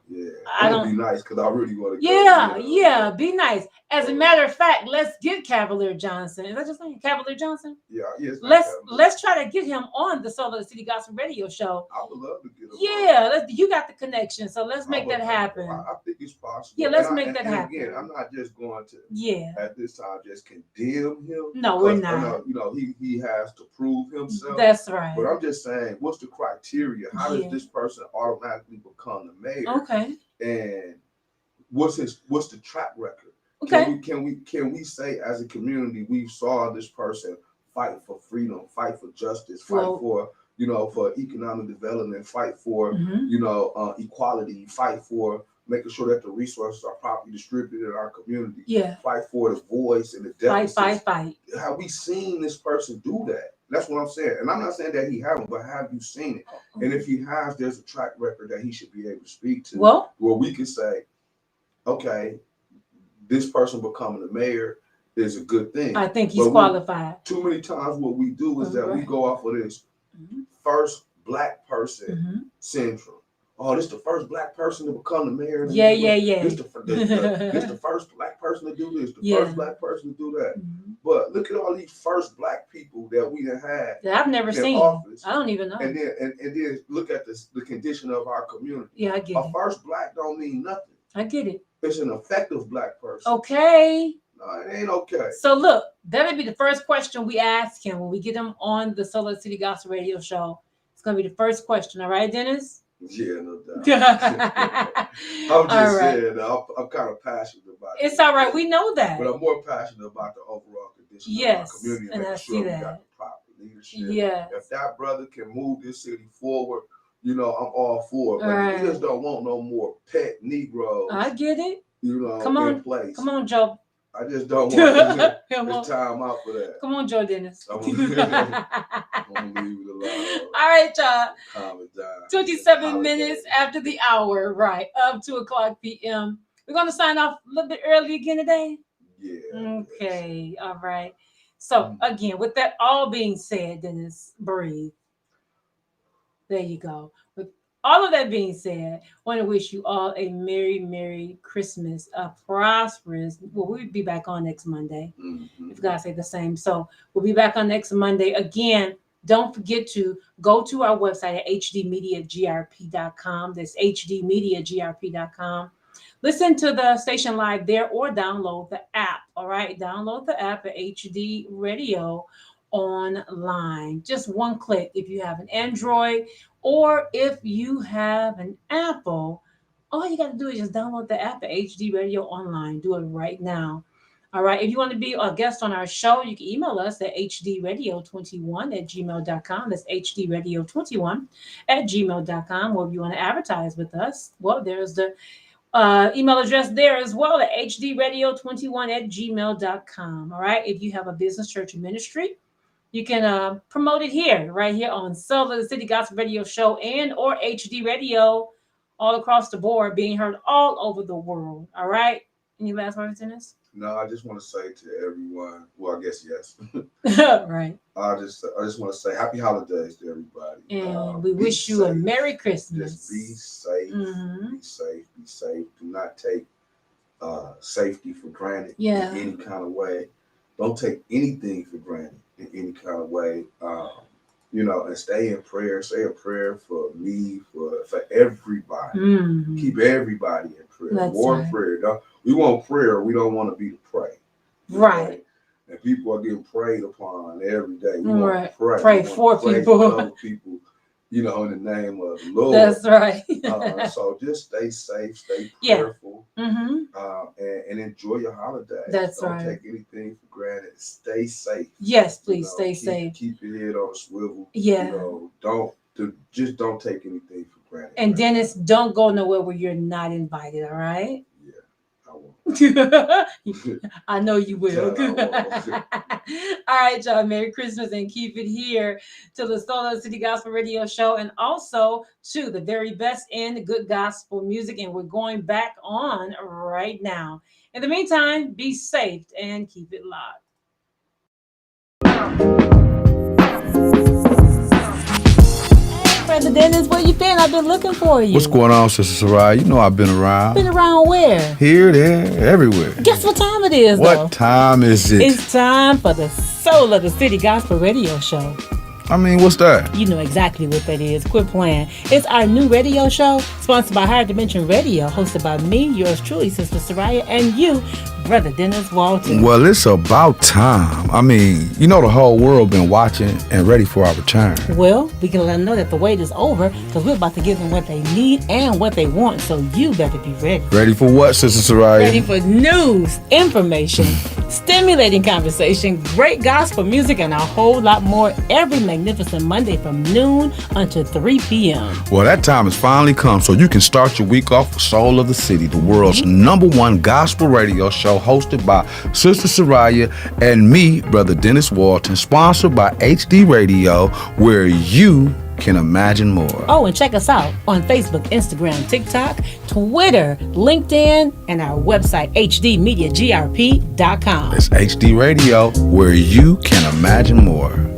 I don't be nice, because I really want to. Be nice. As a matter of fact, let's get Cavalier Johnson. Is that just name? Cavalier Johnson? Yeah, yes. Let's try to get him on the Soul of the City Gospel Radio Show. I would love to get him. Yeah, you got the connection, so let's make that happen. I think it's possible. Yeah, let's make that happen. Again, I'm not just going to at this time just condemn him. No, we're not. He has to prove himself. That's right. But I'm just saying, what's the criteria? How does this person automatically become the mayor? Okay. and what's the track record? Okay. Can we say as a community we saw this person fight for freedom, fight for justice, fight for for economic development, fight for equality, fight for making sure that the resources are properly distributed in our community. Yeah. Fight for the voice and the deficits. Fight. Have we seen this person do that? That's what I'm saying. And I'm not saying that he haven't, but have you seen it? And if he has, there's a track record that he should be able to speak to. Well, where we can say, okay, this person becoming the mayor is a good thing. I think he's qualified. Too many times what we do is that we go off of this first black person syndrome. Oh, this is the first black person to become the mayor. Yeah. This the first black person to do this. The first black person to do that. But look at all these first black people that we have had that I've never seen. Office. I don't even know. And then look at the condition of our community. Yeah, I get it. A first black don't mean nothing. I get it. It's an effective black person. Okay. No, it ain't okay. So look, that'll be the first question we ask him when we get him on the Solar City Gospel Radio Show. It's gonna be the first question. All right, Dennis? Yeah, no doubt. I'm just saying, I'm kind of passionate about it. It's all right. We know that. But I'm more passionate about the overall condition of our community and making sure we got the proper leadership. Yeah. If that brother can move this city forward, I'm all for it. But we just don't want no more pet Negroes. I get it. Come on, in place. Come on, Joe. I just don't want to time out for that. Come on, Joe Dennis. I'm gonna leave it alone. All right, y'all. Calm it down. 27 minutes after the hour, right, of 2:00 p.m. We're going to sign off a little bit early again today? Yeah. Okay, all right. So, again, with that all being said, Dennis, breathe. There you go. With all of that being said, I want to wish you all a Merry Christmas, a prosperous. Well, we'll be back on next Monday, if God say the same. So we'll be back on next Monday. Again, don't forget to go to our website at hdmediagrp.com. That's hdmediagrp.com. Listen to the station live there or download the app. All right, download the app at HD Radio Online. Just one click if you have an Android or if you have an Apple. All you got to do is just download the app at HD Radio Online. Do it right now. All right. If you want to be a guest on our show, you can email us at hdradio21@gmail.com. That's hdradio21@gmail.com. Or if you want to advertise with us, well, there's the email address there as well at hdradio21@gmail.com. All right. If you have a business, church, or ministry, you can promote it here, right here on Solar City Gospel Radio Show and or HD Radio all across the board, being heard all over the world. All right. Any last words, Dennis? No, I just want to say to everyone, well, I guess yes. Right. I just want to say happy holidays to everybody. And we wish you a Merry Christmas. Just be safe. Be safe. Be safe. Do not take safety for granted in any kind of way. Don't take anything for granted in any kind of way. And stay in prayer. Say a prayer for me, for everybody. Keep everybody in prayer. That's More right. prayer. We want prayer. We don't want to be the prey. Right. And people are getting preyed upon every day. We want to pray. Pray for people. People, in the name of the Lord. That's right. So just stay safe, stay prayerful, and enjoy your holiday. That's don't right. Take anything for granted. Stay safe. Yes, please stay safe. Keep your head on a swivel. Yeah. Don't take anything for granted. And Dennis, don't go nowhere where you're not invited. All right. I won't. I know you will. Yeah, I won't. All right, y'all. Merry Christmas and keep it here to the Solar City Gospel Radio Show and also to the very best in good gospel music. And we're going back on right now. In the meantime, be safe and keep it locked. Brother Dennis, where you been? I've been looking for you. What's going on, Sister Sarai? You know I've been around. Been around where? Here, there, everywhere. Guess what time it is, though? What time is it? It's time for the Soul of the City Gospel Radio Show. I mean, what's that? You know exactly what that is. Quit playing. It's our new radio show, sponsored by Higher Dimension Radio, hosted by me, yours truly, Sister Soraya, and you, Brother Dennis Walton. Well, it's about time. I mean, you know the whole world been watching and ready for our return. Well, we can let them know that the wait is over because we're about to give them what they need and what they want. So you better be ready. Ready for what, Sister Soraya? Ready for news, information, stimulating conversation, great gospel music, and a whole lot more every magnificent Monday from noon until 3 p.m. Well, that time has finally come, so you can start your week off with Soul of the City, the world's #1 gospel radio show hosted by Sister Soraya and me, Brother Dennis Walton, sponsored by HD Radio, where you can imagine more. Oh, and check us out on Facebook, Instagram, TikTok, Twitter, LinkedIn, and our website, hdmediagrp.com. It's HD Radio, where you can imagine more.